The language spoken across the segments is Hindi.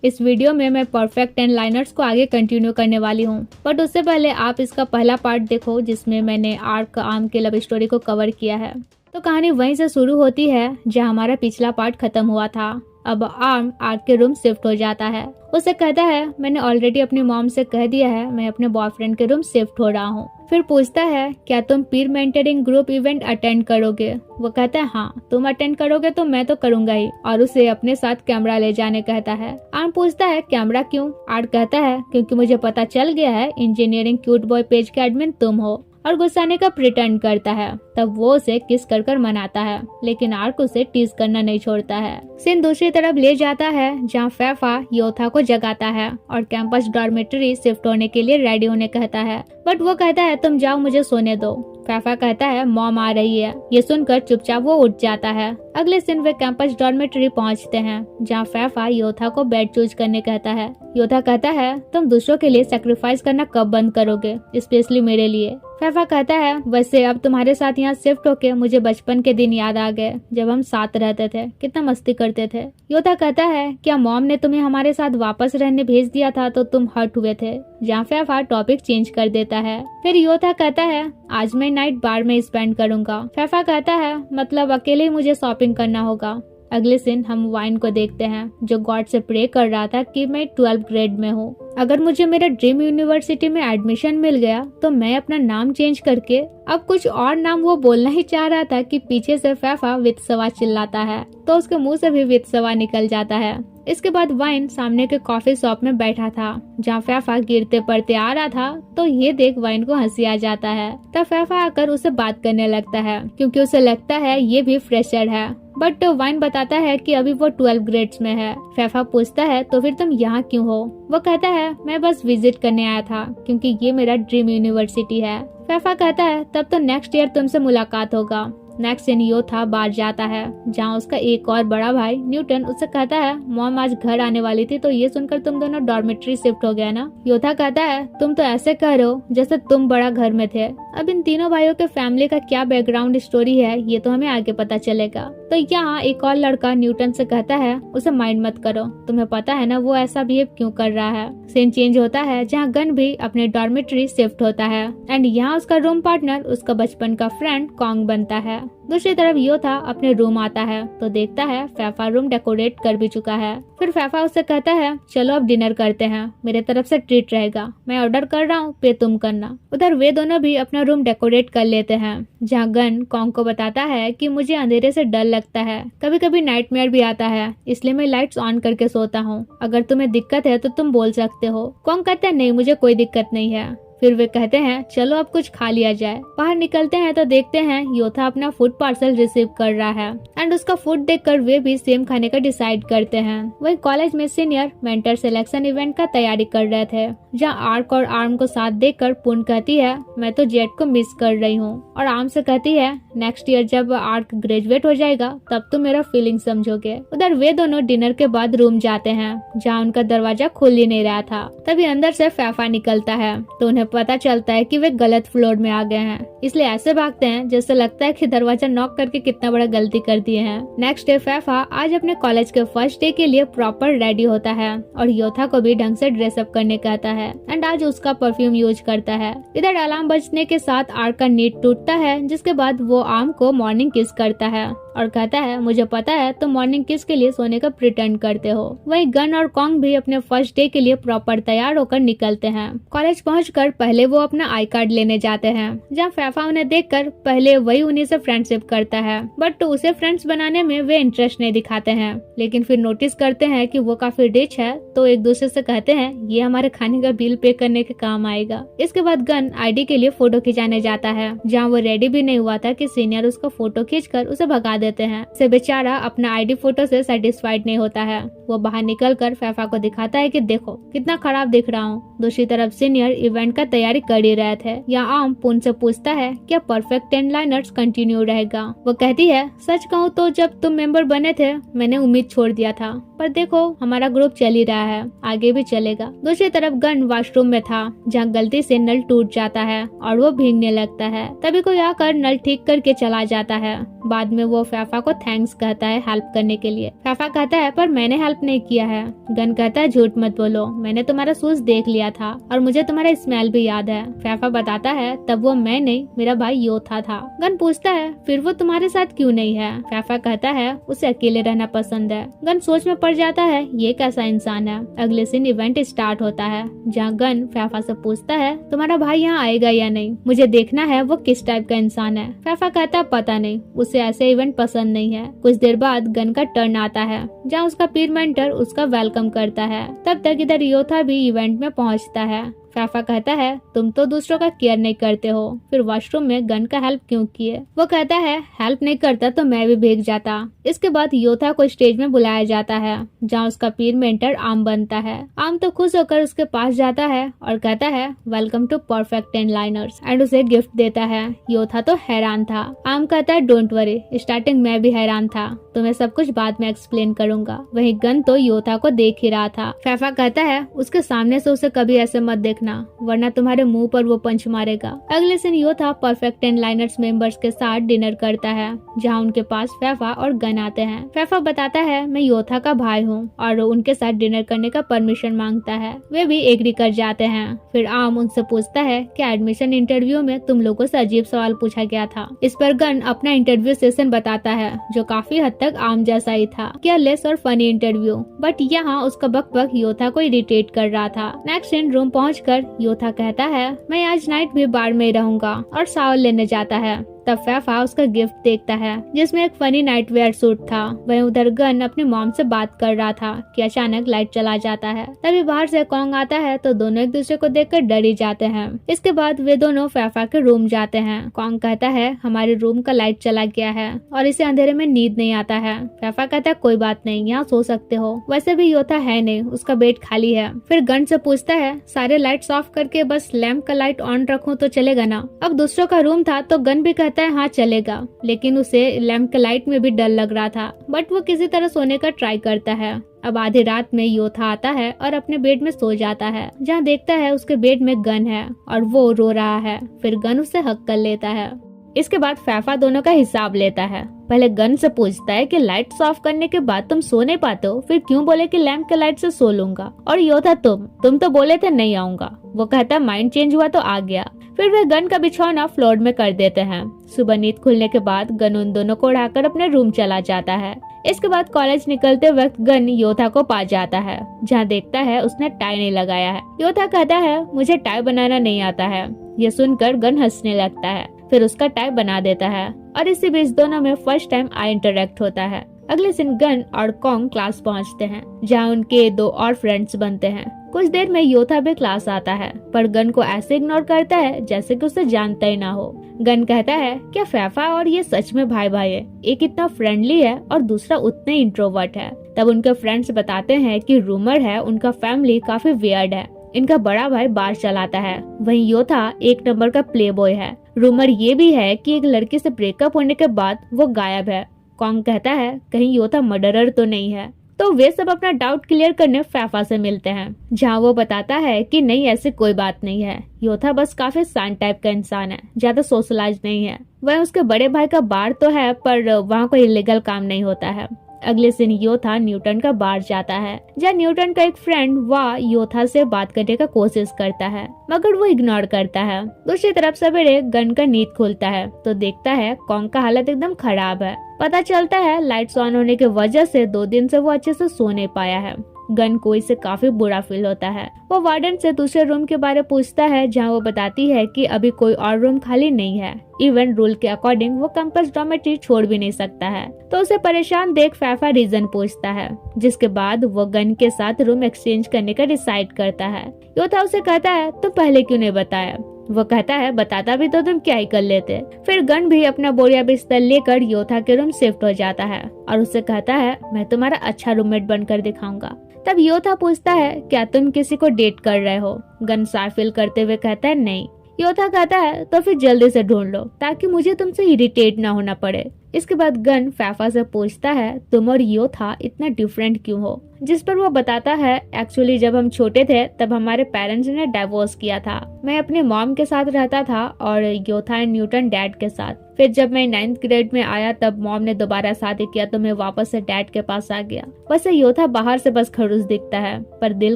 इस वीडियो में मैं परफेक्ट 10 लाइनर्स को आगे कंटिन्यू करने वाली हूँ, बट उससे पहले आप इसका पहला पार्ट देखो जिसमें मैंने आर्क आर्म के लव स्टोरी को कवर किया है। तो कहानी वहीं से शुरू होती है जहाँ हमारा पिछला पार्ट खत्म हुआ था। अब आर्म आर्क के रूम शिफ्ट हो जाता है। उसे कहता है मैंने ऑलरेडी अपनी मॉम से कह दिया है मैं अपने बॉयफ्रेंड के रूम शिफ्ट हो रहा हूँ। फिर पूछता है क्या तुम पीर मेंटरिंग ग्रुप इवेंट अटेंड करोगे। वो कहता है हाँ तुम अटेंड करोगे तो मैं तो करूंगा ही, और उसे अपने साथ कैमरा ले जाने कहता है। आर्म पूछता है कैमरा क्यों। आर्क कहता है क्योंकि मुझे पता चल गया है इंजीनियरिंग क्यूट बॉय पेज के एडमिन तुम हो, और गुस्साने का प्रिटेंड करता है। तब वो उसे किस कर मनाता है, लेकिन आर्क उसे टीज करना नहीं छोड़ता है। सीन दूसरी तरफ ले जाता है जहाँ फैफा योथा को जगाता है और कैंपस डॉर्मेटरी शिफ्ट होने के लिए रेडी होने कहता है, बट वो कहता है तुम जाओ मुझे सोने दो। फैफा कहता है मॉम आ रही है। ये सुनकर चुपचाप वो उठ जाता है। अगले दिन वे कैंपस डॉर्मेटरी पहुंचते हैं जहाँ फैफा योथा को बेड चूज करने कहता है। योथा कहता है तुम दूसरों के लिए सेक्रीफाइस करना कब बंद करोगे, स्पेशली मेरे लिए। फैफा कहता है वैसे अब तुम्हारे साथ यहाँ शिफ्ट होके मुझे बचपन के दिन याद आ गए जब हम साथ रहते थे, कितना मस्ती करते थे। योथा कहता है क्या मॉम ने तुम्हें हमारे साथ वापस रहने भेज दिया था तो तुम हर्ट हुए थे, जहाँ फैफा टॉपिक चेंज कर देता है। फिर योथा कहता है आज मैं नाइट बार में स्पेंड करूंगा। फैफा कहता है मतलब अकेले ही मुझे शॉपिंग करना होगा। अगले दिन हम वाइन को देखते हैं जो गॉड से प्रे कर रहा था कि मैं 12th ग्रेड में हूँ। अगर मुझे मेरा ड्रीम यूनिवर्सिटी में एडमिशन मिल गया तो मैं अपना नाम चेंज करके अब कुछ और नाम वो बोलना ही चाह रहा था कि पीछे से फैफा वित्सवा चिल्लाता है तो उसके मुंह से भी वित्सवा निकल जाता है। इसके बाद वाइन सामने के कॉफी शॉप में बैठा था जहाँ फैफा गिरते पड़ते आ रहा था, तो ये देख वाइन को हंसी आ जाता है। तब फैफा आकर उसे बात करने लगता है क्योंकि उसे लगता है ये भी फ्रेशर है, बट वाइन बताता है कि अभी वो 12 ग्रेड्स में है। फैफा पूछता है तो फिर तुम यहाँ क्यों हो। वो कहता है मैं बस विजिट करने आया था क्योंकि ये मेरा ड्रीम यूनिवर्सिटी है। फैफा कहता है तब तो नेक्स्ट ईयर तुमसे मुलाकात होगा। नेक्स्ट दिन योथा बाहर जाता है जहाँ उसका एक और बड़ा भाई न्यूटन उससे कहता है मॉम आज घर आने वाली थी तो ये सुनकर तुम दोनों डॉर्मेट्री शिफ्ट हो गया ना। योथा कहता है तुम तो ऐसे कह रहे हो जैसे तुम बड़ा घर में थे। अब इन तीनों भाइयों के फैमिली का क्या बैकग्राउंड स्टोरी है ये तो हमें आगे पता चलेगा। तो यहाँ एक और लड़का न्यूटन से कहता है उसे माइंड मत करो, तुम्हें पता है ना वो ऐसा बिहेव क्यों कर रहा है। सीन चेंज होता है जहाँ गन भी अपने डॉर्मेट्री शिफ्ट होता है एंड यहाँ उसका रूम पार्टनर उसका बचपन का फ्रेंड कॉन्ग बनता है। दूसरी तरफ योथा अपने रूम आता है तो देखता है फैफा रूम डेकोरेट कर भी चुका है। फिर फैफा उससे कहता है चलो अब डिनर करते हैं, मेरे तरफ से ट्रीट रहेगा, मैं ऑर्डर कर रहा हूँ पे तुम करना। उधर वे दोनों भी अपना रूम डेकोरेट कर लेते हैं जहाँ गन कॉन्ग को बताता है कि मुझे अंधेरे से डर लगता है, कभी कभी नाइटमेयर भी आता है, इसलिए मैं लाइट्स ऑन करके सोता हूँ, अगर तुम्हें दिक्कत है तो तुम बोल सकते हो। कॉन्ग कहता है नहीं मुझे कोई दिक्कत नहीं है। फिर वे कहते हैं चलो अब कुछ खा लिया जाए। बाहर निकलते हैं तो देखते हैं योथा अपना फूड पार्सल रिसीव कर रहा है एंड उसका फूड देखकर वे भी सेम खाने का डिसाइड करते हैं। वही कॉलेज में सीनियर मेंटर सिलेक्शन इवेंट का तैयारी कर रहे थे जहाँ आर्क और आर्म को साथ देखकर पूर्ण कहती है मैं तो जेट को मिस कर रही हूँ, और आर्म से कहती है नेक्स्ट ईयर जब आर्क ग्रेजुएट हो जाएगा तब तुम मेरा फीलिंग समझोगे। उधर वे दोनों डिनर के बाद रूम जाते हैं जहाँ उनका दरवाजा खुल ही नहीं रहा था। तभी अंदर से फैफा निकलता है तो उन्हें पता चलता है कि वे गलत फ्लोर में आ गए हैं, इसलिए ऐसे भागते हैं जैसे लगता है कि दरवाजा नॉक करके कितना बड़ा गलती कर दिए हैं। नेक्स्ट डे फैफा आज अपने कॉलेज के फर्स्ट डे के लिए प्रॉपर रेडी होता है और योथा को भी ढंग से ड्रेसअप करने कहता है एंड आज उसका परफ्यूम यूज करता है। इधर अलार्म बजने के साथ आर्क का नींद टूटता है जिसके बाद वो आर्म को मॉर्निंग किस करता है और कहता है मुझे पता है तुम मॉर्निंग किस के लिए सोने का प्रिटेंड करते हो। वही गन और कॉन्ग भी अपने फर्स्ट डे के लिए प्रॉपर तैयार होकर निकलते हैं। कॉलेज पहुंचकर पहले वो अपना आई कार्ड लेने जाते हैं जहाँ फैफा उन्हें देखकर पहले वही उन्हीं से फ्रेंडशिप करता है, बट उसे फ्रेंड्स बनाने में वे इंटरेस्ट नहीं दिखाते हैं। लेकिन फिर नोटिस करते हैं कि वो काफी रिच है तो एक दूसरे से कहते हैं ये हमारे खाने का बिल पे करने के काम आएगा। इसके बाद गन आईडी के लिए फोटो खिंचाने जाता है जहाँ वो रेडी भी नहीं हुआ था कि सीनियर उसका फोटो खींचकर उसे भगा देते हैं। से बेचारा अपना आईडी फोटो से सेटिस्फाइड नहीं होता है। वो बाहर निकलकर फैफा को दिखाता है कि देखो कितना खराब दिख रहा हूँ। दूसरी तरफ सीनियर इवेंट का तैयारी कर ही रहे थे। यहाँ आम पूर्ण से पूछता है क्या परफेक्ट 10 लाइनर्स कंटिन्यू रहेगा। वो कहती है सच कहूँ तो जब तुम मेंबर बने थे मैंने उम्मीद छोड़ दिया था, पर देखो हमारा ग्रुप चल ही रहा है, आगे भी चलेगा। दूसरी तरफ गन वॉशरूम में था जहाँ गलती से नल टूट जाता है और वो भीगने लगता है। तभी कोई आकर नल ठीक करके चला जाता है। बाद में वो फैफा को थैंक्स कहता है हेल्प करने के लिए। फैफा कहता है पर मैंने हेल्प नहीं किया है। गन कहता है झूठ मत बोलो, मैंने तुम्हारा शूज देख लिया था और मुझे तुम्हारा स्मेल भी याद है। फैफा बताता है तब वो मैं नहीं, मेरा भाई योथा था। गन पूछता है फिर वो तुम्हारे साथ क्यों नहीं है? फैफा कहता है उसे अकेले रहना पसंद है। गन सोच में पड़ जाता है ये कैसा इंसान है। अगले दिन इवेंट स्टार्ट होता है जहाँ गन फैफा से पूछता है तुम्हारा भाई यहाँ आएगा या नहीं, मुझे देखना है वो किस टाइप का इंसान है। फैफा कहता है पता नहीं, उसे ऐसे इवेंट पसंद नहीं है। कुछ देर बाद गन का टर्न आता है जहाँ उसका पीर मेंटर उसका वेलकम करता है। तब तक इधर योथा भी इवेंट में पहुँचता है। फैफा कहता है तुम तो दूसरों का केयर नहीं करते हो, फिर वॉशरूम में गन का हेल्प क्यों किए? वो कहता है हेल्प नहीं करता तो मैं भी भीग जाता। इसके बाद योथा को स्टेज में बुलाया जाता है जहाँ उसका पीर मेंटर आम बनता है। आम तो खुश होकर उसके पास जाता है और कहता है welcome to perfect 10 liners and उसे गिफ्ट देता है। योथा तो हैरान था। आम कहता है डोंट वरी, स्टार्टिंग में भी हैरान था, तुम्हें सब कुछ बाद में एक्सप्लेन करूंगा। वही गन तो योथा को देख ही रहा था। फैफा कहता है उसके सामने से उसे कभी ऐसे मत देखना वरना तुम्हारे मुंह पर वो पंच मारेगा। अगले दिन योथा परफेक्ट 10 लाइनर्स मेंबर्स के साथ डिनर करता है जहां उनके पास फैफा और गन आते हैं। फैफा बताता है मैं योथा का भाई हूं और उनके साथ डिनर करने का परमिशन मांगता है। वे भी एग्री कर जाते हैं। फिर आम उनसे पूछता है कि एडमिशन इंटरव्यू में तुम लोगों से अजीब सवाल पूछा गया था। इस पर गन अपना इंटरव्यू सेशन बताता है जो काफी हद तक आम जैसा ही था, केयरलेस और फनी इंटरव्यू। बट यहाँ उसका बकबक योथा को इरिटेट कर रहा था। नेक्स्ट दिन रूम पहुँच योथा कहता है मैं आज नाइट भी बार में रहूंगा और शावर लेने जाता है। तब फैफा उसका गिफ्ट देखता है जिसमें एक फनी नाइट वेयर सूट था। वहीं उधर गन अपनी मॉम से बात कर रहा था कि अचानक लाइट चला जाता है। तभी बाहर से कॉन्ग आता है तो दोनों एक दूसरे को देखकर डर ही जाते हैं। इसके बाद वे दोनों फैफा के रूम जाते हैं। कॉन्ग कहता है हमारे रूम का लाइट चला गया है और इसे अंधेरे में नींद नहीं आता है। फैफा कहता है कोई बात नहीं, यहाँ सो सकते हो, वैसे भी योथा है नहीं, उसका बेड खाली है। फिर गन से पूछता है सारे लाइट्स ऑफ करके बस लैंप का लाइट ऑन रखूं तो चलेगा ना? अब दूसरों का रूम था तो गन भी कहता है हाँ चलेगा, लेकिन उसे लैंप के लाइट में भी डर लग रहा था। बट वो किसी तरह सोने का ट्राई करता है। अब आधी रात में योथा आता है और अपने बेड में सो जाता है जहाँ देखता है उसके बेड में गन है और वो रो रहा है। फिर गन उसे हक कर लेता है। इसके बाद फैफा दोनों का हिसाब लेता है। पहले गन से पूछता है कि लाइट्स ऑफ करने के बाद तुम सो नहीं पाते हो, फिर क्यों बोले कि लैंप के लाइट से सो लूंगा? और योथा तुम तो बोले थे नहीं आऊंगा। वो कहता माइंड चेंज हुआ तो आ गया। फिर वे गन का बिछौना फ्लोर में कर देते हैं। सुबह नींद खुलने के बाद गन उन दोनों को उड़ाकर अपने रूम चला जाता है। इसके बाद कॉलेज निकलते वक्त गन योथा को पा जाता है जहाँ देखता है उसने टाई नहीं लगाया है। योथा कहता है मुझे टाई बनाना नहीं आता है। ये सुनकर गन हंसने लगता है, फिर उसका टाई बना देता है और इसी बीच दोनों में फर्स्ट टाइम आई इंटरेक्ट होता है। अगले दिन गन और कॉन्ग क्लास पहुंचते हैं जहां उनके दो और फ्रेंड्स बनते हैं। कुछ देर में योथा भी क्लास आता है पर गन को ऐसे इग्नोर करता है जैसे कि उसे जानता ही ना हो। गन कहता है क्या फैफा और ये सच में भाई भाई है? एक इतना फ्रेंडली है और दूसरा उतने इंट्रोवर्ट है। तब उनके फ्रेंड्स बताते हैं कि रूमर है उनका फैमिली काफी वियर्ड है। इनका बड़ा भाई बार चलाता है, वहीं योथा एक नंबर का प्ले बॉय है। रूमर ये भी है कि एक लड़की से ब्रेकअप होने के बाद वो गायब है। कॉन्ग कहता है कहीं योथा मर्डरर तो नहीं है। तो वे सब अपना डाउट क्लियर करने फैफा से मिलते हैं जहाँ वो बताता है कि नहीं ऐसी कोई बात नहीं है, योथा बस काफी शांत टाइप का इंसान है, ज्यादा सोशलाइज नहीं है। वह उसके बड़े भाई का बार तो है पर वहाँ कोई इलीगल काम नहीं होता है। अगले दिन योथा न्यूटन का बार जाता है जहाँ न्यूटन का एक फ्रेंड वह योथा से बात करने का कोशिश करता है मगर वो इग्नोर करता है। दूसरी तरफ सवेरे गन का नींद खुलता है तो देखता है कॉन्ग का हालत एकदम खराब है। पता चलता है लाइट्स ऑन होने की वजह से 2 दिन से वो अच्छे से सो नहीं पाया है। गन को इससे काफी बुरा फील होता है। वो वार्डन से दूसरे रूम के बारे में पूछता है जहाँ वो बताती है कि अभी कोई और रूम खाली नहीं है। इवन रूल के अकॉर्डिंग वो कैंपस डॉर्मेट्री छोड़ भी नहीं सकता है। तो उसे परेशान देख फैफा रीजन पूछता है जिसके बाद वो गन के साथ रूम एक्सचेंज करने का डिसाइड करता है। योथा उसे कहता है तो पहले क्यों नहीं बताया? वो कहता है बताता भी तो तुम क्या ही कर लेते। फिर गन भी अपना बोरिया बिस्तर लेकर योथा के रूम शिफ्ट हो जाता है और उससे कहता है मैं तुम्हारा अच्छा रूममेट बनकर दिखाऊंगा। तब योथा पूछता है क्या तुम किसी को डेट कर रहे हो? गन साफ फील करते हुए कहता है नहीं। योथा कहता है तो फिर जल्दी से ढूंढ लो ताकि मुझे तुमसे इरिटेट ना होना पड़े। इसके बाद गन फैफा से पूछता है तुम और योथा इतना डिफरेंट क्यों हो, जिस पर वो बताता है एक्चुअली जब हम छोटे थे तब हमारे पेरेंट्स ने डाइवोर्स किया था। मैं अपने मॉम के साथ रहता था और योथा एंड न्यूटन डैड के साथ। फिर जब मैं 9th ग्रेड में आया तब मॉम ने दोबारा शादी किया तो मैं वापस से डैड के पास आ गया। वैसे योथा बाहर से बस खड़ूस दिखता है पर दिल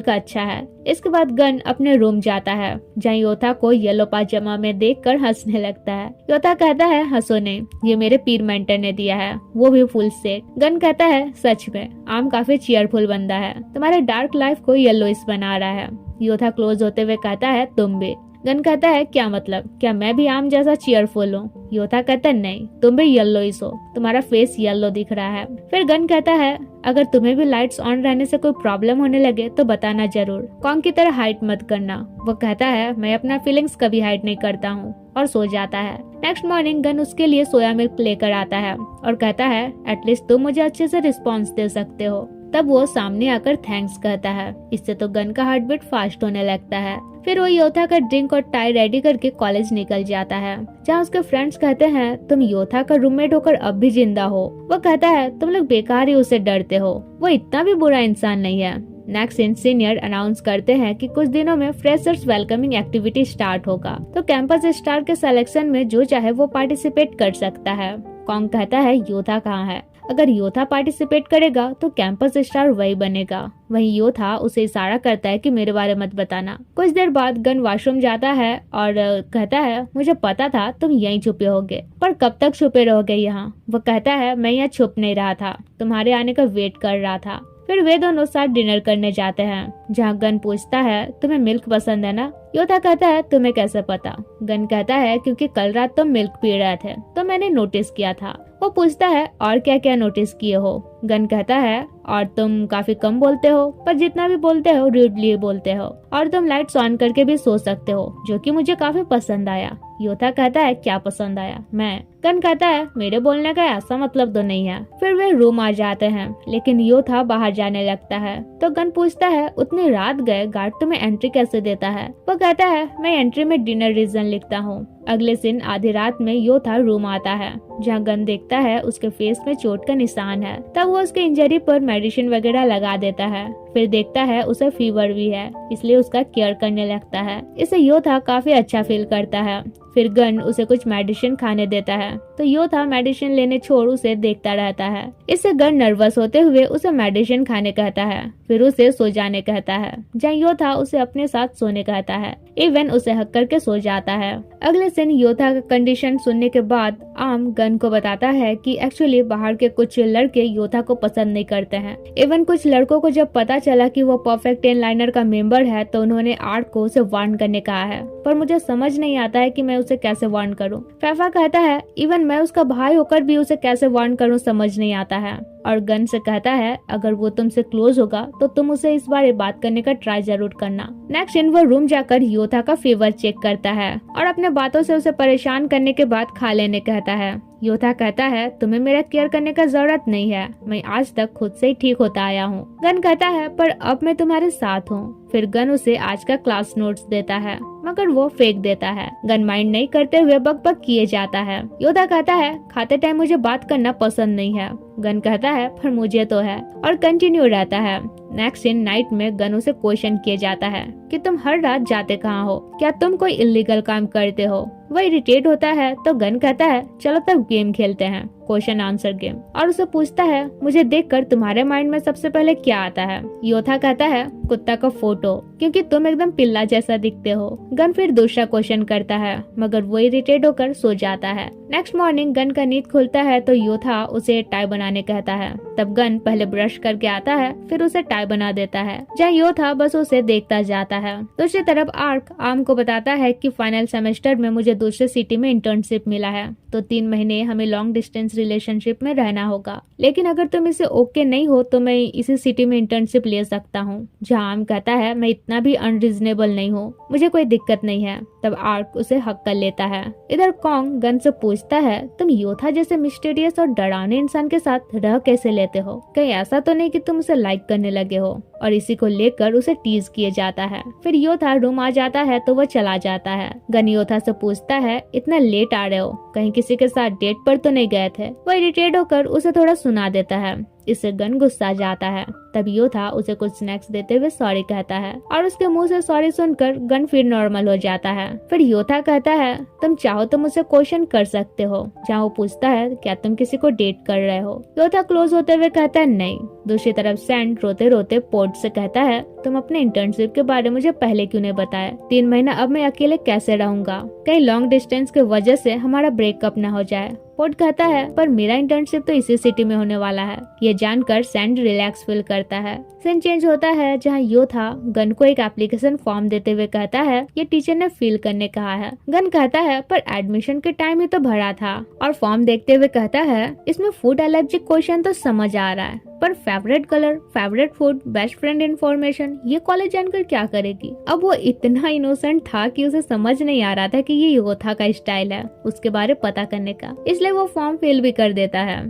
का अच्छा है। इसके बाद गन अपने रूम जाता है जहाँ योथा को येलो पाजामा में देखकर हंसने लगता है। योथा कहता है हंसो नहीं, ये मेरे पीर मेंटर ने दिया है, वो भी फुल सेट। गन कहता है सच में आम काफी चीयरफुल बंदा है, तुम्हारे डार्क लाइफ को येलोइश बना रहा है। योथा क्लोज होते हुए कहता है तुम भी। गन कहता है क्या मतलब, क्या मैं भी आम जैसा चीयरफुल हूँ? योथा कहता है नहीं, तुम भी येलोइश हो, तुम्हारा फेस येलो दिख रहा है। फिर गन कहता है अगर तुम्हें भी लाइट्स ऑन रहने से कोई प्रॉब्लम होने लगे तो बताना जरूर, कॉन्ग की तरह हाइड मत करना। वो कहता है मैं अपना फीलिंग्स कभी हाइड नहीं करता हूँ और सो जाता है। नेक्स्ट मॉर्निंग गन उसके लिए सोया मिल्क लेकर आता है और कहता है एटलीस्ट तुम मुझे अच्छे से रिस्पॉन्स दे सकते हो। तब वो सामने आकर थैंक्स कहता है। इससे तो गन का हार्ट बीट फास्ट होने लगता है। फिर वो योथा का ड्रिंक और टाई रेडी करके कॉलेज निकल जाता है जहाँ उसके फ्रेंड्स कहते हैं तुम योथा का रूममेट होकर अब भी जिंदा हो। वो कहता है तुम लोग बेकार ही उसे डरते हो, वो इतना भी बुरा इंसान नहीं है। नेक्स्ट इन सीनियर अनाउंस करते हैं कि कुछ दिनों में फ्रेशर्स वेलकमिंग एक्टिविटी स्टार्ट होगा तो कैंपस स्टार के सिलेक्शन में जो चाहे वो पार्टिसिपेट कर सकता है। कॉन्ग कहता है योथा कहाँ है? अगर योथा पार्टिसिपेट करेगा तो कैंपस स्टार वही बनेगा। वहीं योथा उसे इशारा करता है कि मेरे बारे मत बताना। कुछ देर बाद गन वॉशरूम जाता है और कहता है मुझे पता था तुम यहीं छुपे होगे, पर कब तक छुपे रहोगे यहाँ? वो कहता है मैं यहाँ छुप नहीं रहा था, तुम्हारे आने का वेट कर रहा था। फिर वे दोनों साथ डिनर करने जाते हैं जहाँ गन पूछता है तुम्हें मिल्क पसंद है ना? योथा कहता है तुम्हें कैसे पता? गन कहता है क्योंकि कल रात तुम मिल्क पी रहे थे तो मैंने नोटिस किया था। वो पूछता है और क्या क्या नोटिस किए हो? गन कहता है और तुम काफी कम बोलते हो, पर जितना भी बोलते हो रूडली बोलते हो, और तुम लाइट्स ऑन करके भी सो सकते हो, जो कि मुझे काफी पसंद आया। योथा कहता है क्या पसंद आया? मैं। गन कहता है मेरे बोलने का ऐसा मतलब तो नहीं है। फिर वे रूम आ जाते हैं लेकिन योथा बाहर जाने लगता है तो गन पूछता है उतनी रात गए गार्ड तुम्हें एंट्री कैसे देता है? वो कहता है मैं एंट्री में डिनर रीजन लिखता हूँ। अगले दिन आधी रात में योथा रूम आता है जहाँ गन देखता है उसके फेस में चोट का निशान है। तब वो उसके इंजरी पर मेडिसिन वगैरह लगा देता है। फिर देखता है उसे फीवर भी है, इसलिए उसका केयर करने लगता है। इसे योथा काफी अच्छा फील करता है। फिर गन उसे कुछ मेडिसिन खाने देता है तो योथा मेडिसिन लेने छोड़ उसे देखता रहता है। इससे गन नर्वस होते हुए उसे मेडिसिन खाने कहता है, फिर उसे सो जाने कहता है जहाँ योथा उसे अपने साथ सोने कहता है। इवन उसे हक करके सो जाता है। अगले दिन योथा का कंडीशन सुनने के बाद आम गन को बताता है कि एक्चुअली बाहर के कुछ लड़के योथा को पसंद नहीं करते हैं। इवन कुछ लड़कों को जब पता चला कि वो परफेक्ट 10 लाइनर का मेंबर है तो उन्होंने आर्क को उसे वार्न करने कहा है, पर मुझे समझ नहीं आता है कि मैं उसे कैसे वार्न करूं। फैफा कहता है इवन मैं उसका भाई होकर भी उसे कैसे वार्न करूं समझ नहीं आता है। और गन से कहता है अगर वो तुमसे क्लोज होगा तो तुम उसे इस बारे बात करने का ट्राई जरूर करना। नेक्स्ट इन वो रूम जाकर योथा का फीवर चेक करता है और अपने बातों से उसे परेशान करने के बाद खा लेने कहता है। योथा कहता है तुम्हें मेरा केयर करने का जरूरत नहीं है, मैं आज तक खुद से ही ठीक होता आया हूँ। गन कहता है पर अब मैं तुम्हारे साथ हूँ। फिर गन उसे आज का क्लास नोट्स देता है मगर वो फेंक देता है। गन माइंड नहीं करते हुए बकबक किए जाता है। योथा कहता है खाते टाइम मुझे बात करना पसंद नहीं है। गन कहता है पर मुझे तो है, और कंटिन्यू रहता है। नेक्स्ट इन नाइट में गन उसे क्वेश्चन किया जाता है कि तुम हर रात जाते कहाँ हो, क्या तुम कोई इलीगल काम करते हो? वह इरिटेट होता है तो गन कहता है चलो तब गेम खेलते हैं, क्वेश्चन आंसर गेम, और उसे पूछता है मुझे देखकर तुम्हारे माइंड में सबसे पहले क्या आता है? योथा कहता है कुत्ता का फोटो, क्योंकि तुम एकदम पिल्ला जैसा दिखते हो। गन फिर दूसरा क्वेश्चन करता है मगर वो इरिटेट होकर सो जाता है। नेक्स्ट मॉर्निंग गन का नींद खुलता है तो योथा उसे टाई बनाने कहता है। तब गन पहले ब्रश करके आता है फिर उसे टाई बना देता है जहाँ योथा बस उसे देखता जाता है। दूसरी तरफ आर्क आम को बताता है कि फाइनल सेमेस्टर में मुझे मुझे दूसरे सिटी में इंटर्नशिप मिला है, तो 3 महीने हमें लॉन्ग डिस्टेंस रिलेशनशिप में रहना होगा। लेकिन अगर तुम इसे ओके नहीं हो तो मैं इसी सिटी में इंटर्नशिप ले सकता हूँ। जहाँ आर्म कहता है मैं इतना भी अनरीजनेबल नहीं हूँ, मुझे कोई दिक्कत नहीं है। तब आर्क उसे हक कर लेता है। इधर कॉन्ग गन से पूछता है तुम योथा जैसे मिस्टीरियस और डरावने इंसान के साथ रह कैसे लेते हो? कहीं ऐसा तो नहीं कि तुम उसे लाइक करने लगे हो? और इसी को लेकर उसे टीज किया जाता है। फिर योथा रूम आ जाता है तो वो चला जाता है। गन योथा से पूछता है इतना लेट आ रहे हो, कहीं किसी के साथ डेट पर तो नहीं गए थे? वो इरिटेट होकर उसे थोड़ा सुना देता है। इससे गन गुस्सा जाता है। तब योथा उसे कुछ स्नैक्स देते हुए सॉरी कहता है और उसके मुंह से सॉरी सुनकर गन फिर नॉर्मल हो जाता है। फिर योथा कहता है तुम चाहो तो मुझसे क्वेश्चन कर सकते हो। जहाँ वो पूछता है क्या तुम किसी को डेट कर रहे हो? योथा क्लोज होते हुए कहता है नहीं। दूसरी तरफ सैंड रोते रोते पोर्ट से कहता है तुम अपने इंटर्नशिप के बारे में मुझे पहले क्यों नहीं बताया? 3 महीना अब मैं अकेले कैसे रहूंगा? कहीं लॉन्ग डिस्टेंस की वजह से हमारा ब्रेकअप न हो जाए। पोर्ट कहता है पर मेरा इंटर्नशिप तो इसी सिटी में होने वाला है। ये जानकर सैंड रिलैक्स फील करता है। सीन चेंज होता है जहाँ योथा गन को एक एप्लीकेशन फॉर्म देते हुए कहता है ये टीचर ने फिल करने कहा है। गन कहता है पर एडमिशन के टाइम ही तो भरा था। और फॉर्म देखते हुए कहता है इसमें फूड एलर्जिक क्वेश्चन तो समझ आ रहा है, पर favourite colour, favourite food, best friend information ये कॉलेज जानकर क्या करेगी? अब वो इतना इनोसेंट था कि उसे समझ नहीं आ रहा था कि ये योथा का स्टाइल है उसके बारे पता करने का, इसलिए वो फॉर्म फिल भी कर देता है।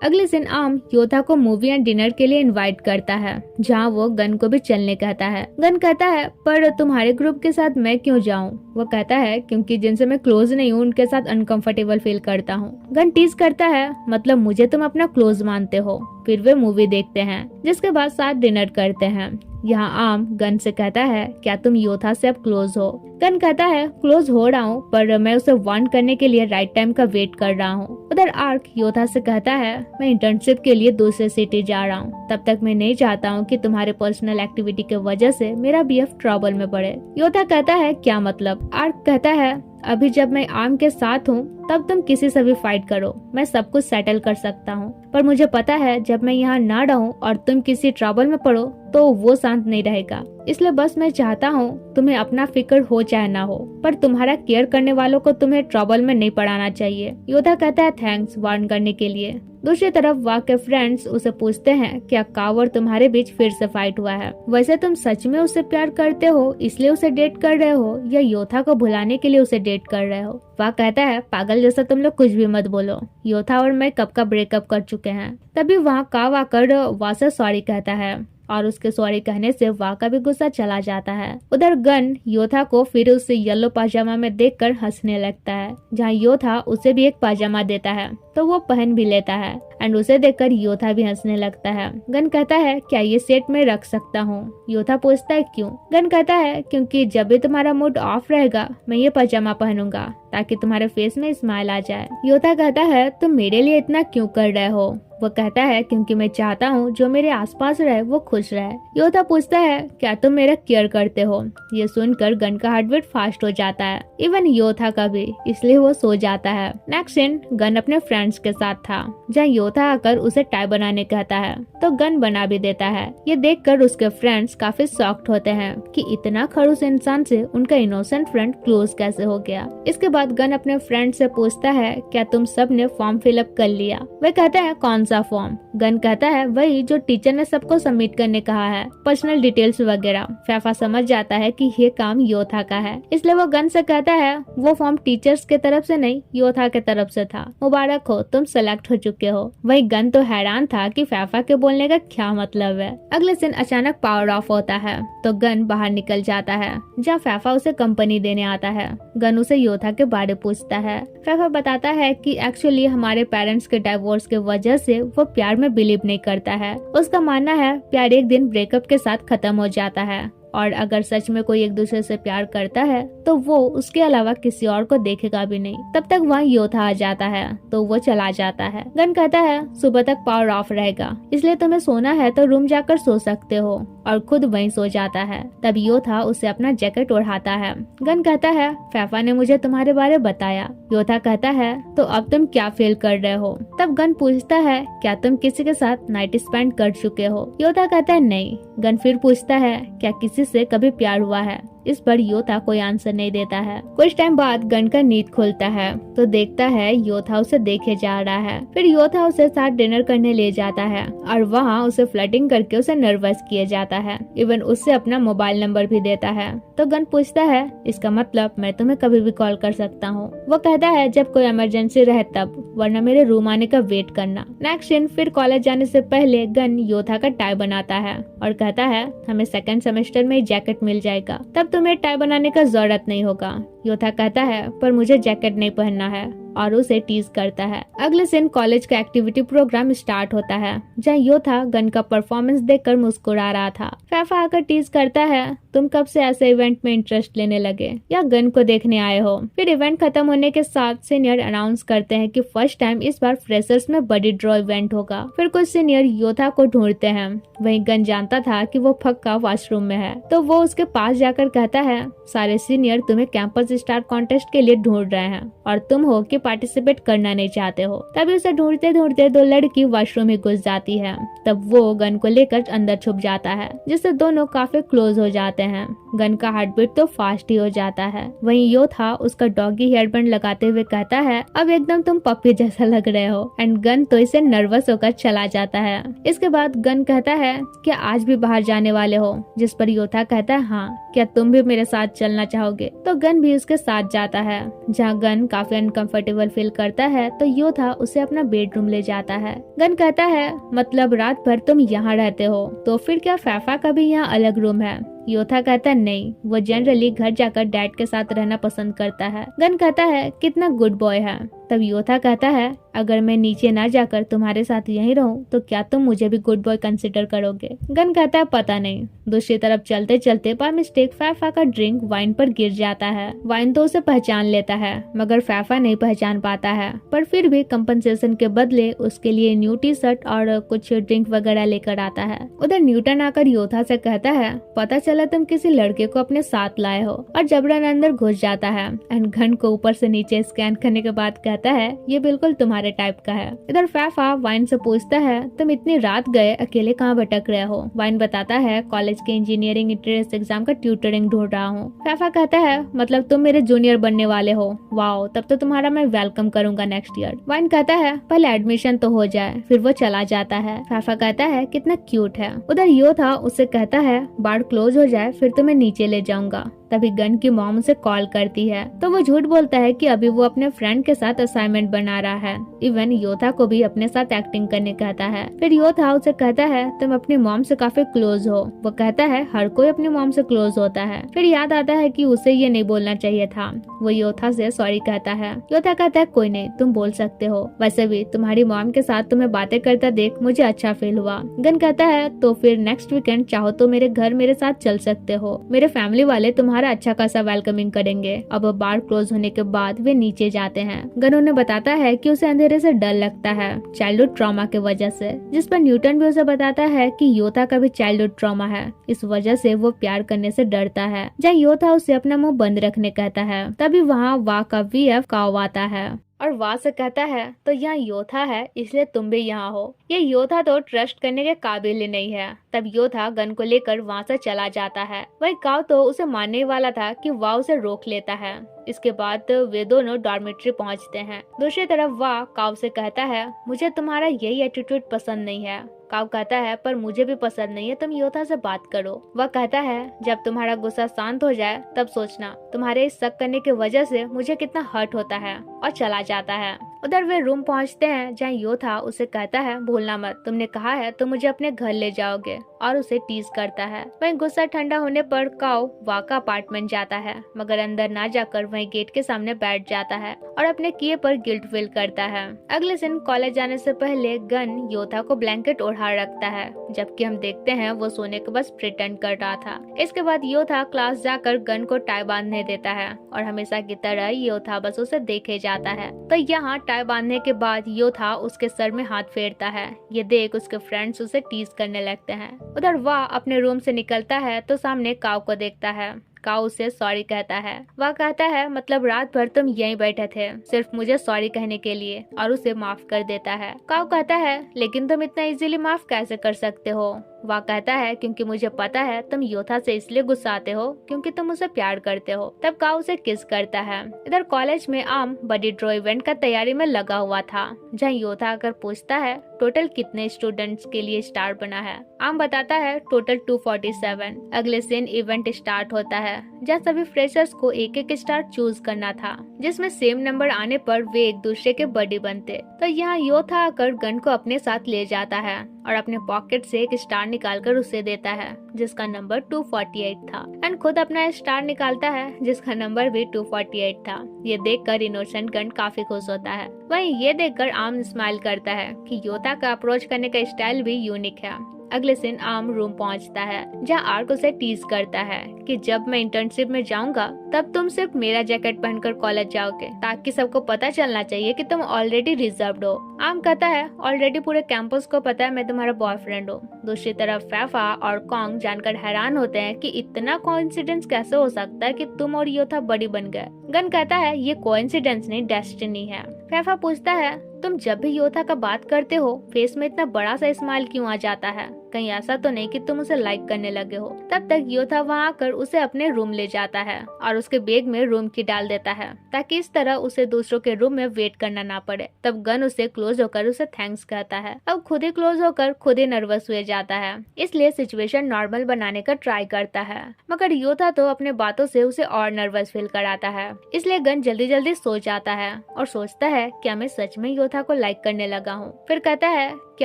अगले दिन आर्म योथा को मूवी एंड डिनर के लिए इनवाइट करता है, जहाँ वो गन को भी चलने कहता है। गन कहता है पर तुम्हारे ग्रुप के साथ मैं क्यों जाऊँ? वो कहता है क्योंकि जिनसे मैं क्लोज नहीं हूँ उनके साथ अनकंफर्टेबल फील करता हूँ। गन टीज करता है मतलब मुझे तुम अपना क्लोज मानते हो। फिर वे मूवी देखते हैं जिसके बाद साथ डिनर करते हैं। यहाँ आर्म गन से कहता है क्या तुम योथा से अब क्लोज हो? गन कहता है क्लोज हो रहा हूँ पर मैं उसे वार्न करने के लिए राइट टाइम का वेट कर रहा हूँ। उधर आर्क योथा से कहता है मैं इंटर्नशिप के लिए दूसरे सिटी जा रहा हूँ, तब तक मैं नहीं चाहता हूँ कि तुम्हारे पर्सनल एक्टिविटी के वजह से मेरा बीएफ ट्रबल में पड़े। योथा कहता है क्या मतलब? आर्क कहता है अभी जब मैं आर्म के साथ हूँ तब तुम किसी से भी फाइट करो, मैं सब कुछ सेटल कर सकता हूँ, पर मुझे पता है जब मैं यहाँ ना रहूँ और तुम किसी ट्रबल में पड़ो तो वो शांत नहीं रहेगा। इसलिए बस मैं चाहता हूँ तुम्हें अपना फिक्र हो चाहे ना हो, पर तुम्हारा केयर करने वालों को तुम्हें ट्रबल में नहीं पड़ाना चाहिए। योधा कहता है थैंक्स वार्न करने के लिए। दूसरी तरफ वाक के फ्रेंड्स उसे पूछते हैं क्या काव और तुम्हारे बीच फिर से फाइट हुआ है? वैसे तुम सच में उससे प्यार करते हो इसलिए उसे डेट कर रहे हो या योथा को भुलाने के लिए उसे डेट कर रहे हो? वाक कहता है पागल जैसा तुम लोग कुछ भी मत बोलो, योथा और मैं कब का ब्रेकअप कर चुके हैं। तभी वहाँ काव आकर वा से सॉरी कहता है और उसके सॉरी कहने से वा का भी गुस्सा चला जाता है। उधर गन योथा को फिर उसे येलो पाजामा में देखकर हंसने लगता है, जहाँ योथा उसे भी एक पाजामा देता है तो वो पहन भी लेता है एंड उसे देखकर योथा भी हंसने लगता है। गन कहता है क्या ये सेट में रख सकता हूँ? योथा पूछता है क्यों? गन कहता है क्योंकि जब भी तुम्हारा मूड ऑफ रहेगा मैं ये पाजामा पहनूंगा ताकि तुम्हारे फेस में स्माइल आ जाए। योथा कहता है तुम मेरे लिए इतना क्यों कर रहे हो? वो कहता है क्योंकि मैं चाहता हूँ जो मेरे आसपास रहे वो खुश रहे। योथा पूछता है क्या तुम मेरा केयर करते हो? ये सुनकर गन का हार्ट बीट फास्ट हो जाता है, इवन योथा का भी, इसलिए वो सो जाता है। नेक्स्ट सीन गन अपने फ्रेंड्स के साथ था, जहाँ योथा आकर उसे टाई बनाने कहता है तो गन बना भी देता है। ये देखकर उसके फ्रेंड्स काफी शॉक्ड होते हैं कि इतना खड़ूस इंसान से उनका इनोसेंट फ्रेंड क्लोज कैसे हो गया। इसके बाद गन अपने फ्रेंड से पूछता है क्या तुम सब ने फॉर्म फिलअप कर लिया? वे कहते हैं कौन सा फॉर्म? गन कहता है वही जो टीचर ने सबको सबमिट करने कहा है, पर्सनल डिटेल्स वगैरह। फैफा समझ जाता है कि ये काम योथा का है, इसलिए वो गन से कहता है वो फॉर्म टीचर्स के तरफ से नहीं योथा के तरफ से था, मुबारक हो तुम सेलेक्ट हो चुके हो। वही गन तो हैरान था कि फैफा के बोलने का क्या मतलब है। अगले दिन अचानक पावर ऑफ होता है तो गन बाहर निकल जाता है, जहाँ फैफा उसे कंपनी देने आता है। गन उसे योथा के बारे पूछता है। फैफा बताता है कि एक्चुअली हमारे पेरेंट्स के डाइवोर्स के वजह से वो प्यार में बिलीव नहीं करता है। उसका मानना है प्यार एक दिन ब्रेकअप के साथ खत्म हो जाता है और अगर सच में कोई एक दूसरे से प्यार करता है तो वो उसके अलावा किसी और को देखेगा भी नहीं। तब तक वहाँ योथा आ जाता है तो वो चला जाता है। गन कहता है सुबह तक पावर ऑफ रहेगा, इसलिए तुम्हें सोना है तो रूम जाकर सो सकते हो, और खुद वहीं सो जाता है। तब योथा उसे अपना जैकेट ओढ़ाता है। गन कहता है फैफा ने मुझे तुम्हारे बारे बताया। योथा कहता है तो अब तुम क्या फील कर रहे हो? तब गन पूछता है क्या तुम किसी के साथ नाइट स्पेंड कर चुके हो? योथा कहता है नहीं। गन फिर पूछता है क्या किसी से कभी प्यार हुआ है? इस पर योथा कोई आंसर नहीं देता है। कुछ टाइम बाद गन का नींद खुलता है तो देखता है योथा उसे देखे जा रहा है। फिर योथा उसे साथ डिनर करने ले जाता है और वहाँ उसे फ्लर्टिंग करके उसे नर्वस किया जाता है। इवन उससे अपना मोबाइल नंबर भी देता है। तो गन पूछता है इसका मतलब मैं तुम्हें कभी भी कॉल कर सकता हूँ। वो कहता है जब कोई इमरजेंसी रहे तब, वरना मेरे रूम आने का वेट करना। नेक्स्ट दिन फिर कॉलेज जाने से पहले गन योथा का टाई बनाता है और कहता है हमें सेकंड सेमेस्टर में जैकेट मिल जाएगा, तब तुम्हें टाई बनाने का जरूरत नहीं होगा। योथा कहता है पर मुझे जैकेट नहीं पहनना है और उसे टीज करता है। अगले दिन कॉलेज का एक्टिविटी प्रोग्राम स्टार्ट होता है जहाँ योथा गन का परफॉर्मेंस देखकर मुस्कुरा रहा था। फैफा आकर टीज करता है तुम कब से ऐसे इवेंट में इंटरेस्ट लेने लगे या गन को देखने आए हो। फिर इवेंट खत्म होने के साथ सीनियर अनाउंस करते हैं कि फर्स्ट टाइम इस बार फ्रेशर्स में बड़ी ड्रॉ इवेंट होगा। फिर कुछ सीनियर योथा को ढूंढते हैं। वहीं गन जानता था कि वो पक्का वॉशरूम में है तो वो उसके पास जाकर कहता है सारे सीनियर तुम्हें कैंपस स्टार कॉन्टेस्ट के लिए ढूंढ रहे हैं और तुम हो कि पार्टिसिपेट करना नहीं चाहते हो। तभी उसे ढूंढते ढूंढते दो लड़की वॉशरूम में घुस जाती है। तब वो गन को लेकर अंदर छुप जाता है जिससे दोनों काफी क्लोज हो जाते हैं। गन का हार्ट बीट तो फास्ट ही हो जाता है। वहीं योथा उसका डॉगी हेयरबैंड लगाते हुए कहता है अब एकदम तुम पप्पी जैसा लग रहे हो। एंड गन तो इसे नर्वस होकर चला जाता है। इसके बाद गन कहता है क्या आज भी बाहर जाने वाले हो, जिस पर योथा कहता है हाँ, क्या तुम भी मेरे साथ चलना चाहोगे। तो गन भी उसके साथ जाता है। जहाँ गन काफी अनकंफर्टेबल फील करता है तो योथा उसे अपना बेडरूम ले जाता है। गन कहता है मतलब रात भर तुम यहाँ रहते हो, तो फिर क्या फैफा का भी यहाँ अलग रूम है। योथा कहता है नहीं, वो जनरली घर जाकर डैड के साथ रहना पसंद करता है। गन कहता है कितना गुड बॉय है। तब योथा कहता है अगर मैं नीचे ना जाकर तुम्हारे साथ यहीं रहूं तो क्या तुम मुझे भी गुड बॉय कंसिडर करोगे। गन कहता है पता नहीं। दूसरी तरफ चलते चलते बाय मिस्टेक फैफा का ड्रिंक वाइन पर गिर जाता है। वाइन तो उसे पहचान लेता है मगर फैफा नहीं पहचान पाता है, पर फिर भी कंपनसेशन के बदले उसके लिए न्यू टी शर्ट और कुछ ड्रिंक वगैरह लेकर आता है। उधर न्यूटन आकर योथा से कहता है पता चला तुम किसी लड़के को अपने साथ लाए हो, और जबरन अंदर घुस जाता है। एंड गन को ऊपर से नीचे स्कैन करने के बाद कहता है ये बिल्कुल तुम्हारे टाइप का है। इधर फैफा वाइन से पूछता है तुम इतनी रात गए अकेले कहाँ भटक रहे हो। वाइन बताता है कॉलेज के इंजीनियरिंग इंट्रेंस एग्जाम का ट्यूटरिंग ढूंढ रहा हूँ। फैफा कहता है मतलब तुम मेरे जूनियर बनने वाले हो, वाओ, तब तो तुम्हारा मैं वेलकम करूंगा नेक्स्ट ईयर। वाइन कहता है पहले एडमिशन तो हो जाए। फिर वो चला जाता है। फैफा कहता है कितना क्यूट है। उधर योथा उससे कहता है बार क्लोज हो जाए फिर तुम्हें नीचे ले जाऊंगा। तभी गन की मॉम उसे कॉल करती है तो वो झूठ बोलता है कि अभी वो अपने फ्रेंड के साथ असाइनमेंट बना रहा है। इवन योथा को भी अपने साथ एक्टिंग करने कहता है। फिर योथा उसे कहता है तुम अपनी मॉम से काफी क्लोज हो। वो कहता है हर कोई अपनी मॉम से क्लोज होता है। फिर याद आता है कि उसे ये नहीं बोलना चाहिए था। वो योथा से सॉरी कहता है। योथा कहता है कोई नहीं, तुम बोल सकते हो। वैसे भी तुम्हारी मॉम के साथ तुम्हें बातें करता देख मुझे अच्छा फील हुआ। गन कहता है तो फिर नेक्स्ट वीकेंड चाहो तो मेरे घर मेरे साथ चल सकते हो। मेरे फैमिली वाले तुम्हारा अच्छा खासा वेलकमिंग करेंगे। अब बार क्लोज होने के बाद वे नीचे जाते हैं। गन उन्हें बताता है कि उसे अंधेरे से डर लगता है चाइल्डहुड ट्रॉमा की वजह से, जिस पर न्यूटन भी उसे बताता है कि योथा का भी चाइल्डहुड ट्रॉमा है, इस वजह से वो प्यार करने से डरता है। जहाँ योथा उसे अपना मुंह बंद रखने कहता है तभी वहाँ वाह का VF काव आता है और वाह से कहता है तो यहाँ योथा है इसलिए तुम भी यहाँ हो। ये योथा तो ट्रस्ट करने के काबिल ही नहीं है। तब योथा गन को लेकर वहाँ से चला जाता है। वही काव तो उसे मारने वाला था कि वाह उसे रोक लेता है। इसके बाद वे दोनों डॉर्मेट्री पहुँचते हैं। दूसरी तरफ वाह काव से कहता है मुझे तुम्हारा यही एटीट्यूड पसंद नहीं है। काव कहता है पर मुझे भी पसंद नहीं है, तुम योथा से बात करो। वह कहता है जब तुम्हारा गुस्सा शांत हो जाए तब सोचना तुम्हारे इस शक करने की वजह से मुझे कितना हर्ट होता है, और चला जाता है। उधर वे रूम पहुंचते हैं जहाँ योथा उसे कहता है भूलना मत, तुमने कहा है तो मुझे अपने घर ले जाओगे, और उसे टीज करता है। वहीं गुस्सा ठंडा होने पर काव वाह का अपार्टमेंट जाता है मगर अंदर ना जाकर वहीं गेट के सामने बैठ जाता है और अपने किए पर गिल्ट फील करता है। अगले दिन कॉलेज जाने से पहले गन योथा को ब्लैंकेट ओढ़ा रखता है, जबकि हम देखते हैं वो सोने को बस प्रिटेंड कर रहा था। इसके बाद योथा क्लास जाकर गन को टाई बांधने देता है और हमेशा की तरह योथा बस उसे देखे जाता है। तो यहाँ टाई बांधने के बाद योथा उसके सर में हाथ फेरता है। ये देख उसके फ्रेंड्स उसे टीज करने लगते हैं। उधर वाह अपने रूम से निकलता है तो सामने काव को देखता है। काव उसे सॉरी कहता है। वह कहता है मतलब रात भर तुम यहीं बैठे थे सिर्फ मुझे सॉरी कहने के लिए, और उसे माफ कर देता है। काव कहता है लेकिन तुम इतना इजीली माफ कैसे कर सकते हो। वह कहता है क्योंकि मुझे पता है तुम योथा से इसलिए गुस्साते हो क्योंकि तुम उसे प्यार करते हो। तब काओ उसे किस करता है। इधर कॉलेज में आम बडी ड्रॉ इवेंट का तैयारी में लगा हुआ था, जहाँ योथा आकर पूछता है टोटल कितने स्टूडेंट्स के लिए स्टार बना है। आम बताता है टोटल 247। अगले दिन इवेंट स्टार्ट होता है, जहाँ सभी फ्रेशर्स को एक एक स्टार चूज करना था, जिसमें सेम नंबर आने पर वे एक दूसरे के बडी बनते। तो यहाँ योथा आकर गन को अपने साथ ले जाता है और अपने पॉकेट से एक स्टार निकालकर उसे देता है जिसका नंबर 248 था, एंड खुद अपना स्टार निकालता है जिसका नंबर भी 248 था। ये देखकर इनोसेंट गन काफी खुश होता है। वहीं ये देखकर आम स्माइल करता है कि योथा का अप्रोच करने का स्टाइल भी यूनिक है। अगले दिन आम रूम पहुंचता है, जहां आर्क उसे टीज करता है कि जब मैं इंटर्नशिप में जाऊंगा तब तुम सिर्फ मेरा जैकेट पहनकर कॉलेज जाओगे, ताकि सबको पता चलना चाहिए कि तुम ऑलरेडी रिजर्व्ड हो। आम कहता है ऑलरेडी पूरे कैंपस को पता है मैं तुम्हारा बॉयफ्रेंड हूँ। दूसरी तरफ फैफा और कॉन्ग जानकर हैरान होते हैं कि इतना कोइंसिडेंस कैसे हो सकता है कि तुम और योथा बड़ी बन गए। गन कहता है ये कोइंसिडेंस नहीं, डेस्टिनी है। फैफा पूछता है तुम जब भी योथा का बात करते हो फेस में इतना बड़ा सा स्माइल क्यों आ जाता है, कहीं ऐसा तो नहीं कि तुम उसे लाइक करने लगे हो। तब तक योथा वहाँ आकर उसे अपने रूम ले जाता है और उसके बैग में रूम की डाल देता है, ताकि इस तरह उसे दूसरों के रूम में वेट करना ना पड़े। तब गन उसे क्लोज होकर उसे थैंक्स कहता है। अब खुद ही क्लोज होकर खुद ही नर्वस हुए जाता है, इसलिए सिचुएशन नॉर्मल बनाने का ट्राई करता है, मगर योथा तो अपने बातों से उसे और नर्वस फील कराता है। इसलिए गन जल्दी जल्दी सो जाता है और सोचता है क्या मैं सच में योथा को लाइक करने लगा हूँ। फिर कहता है कि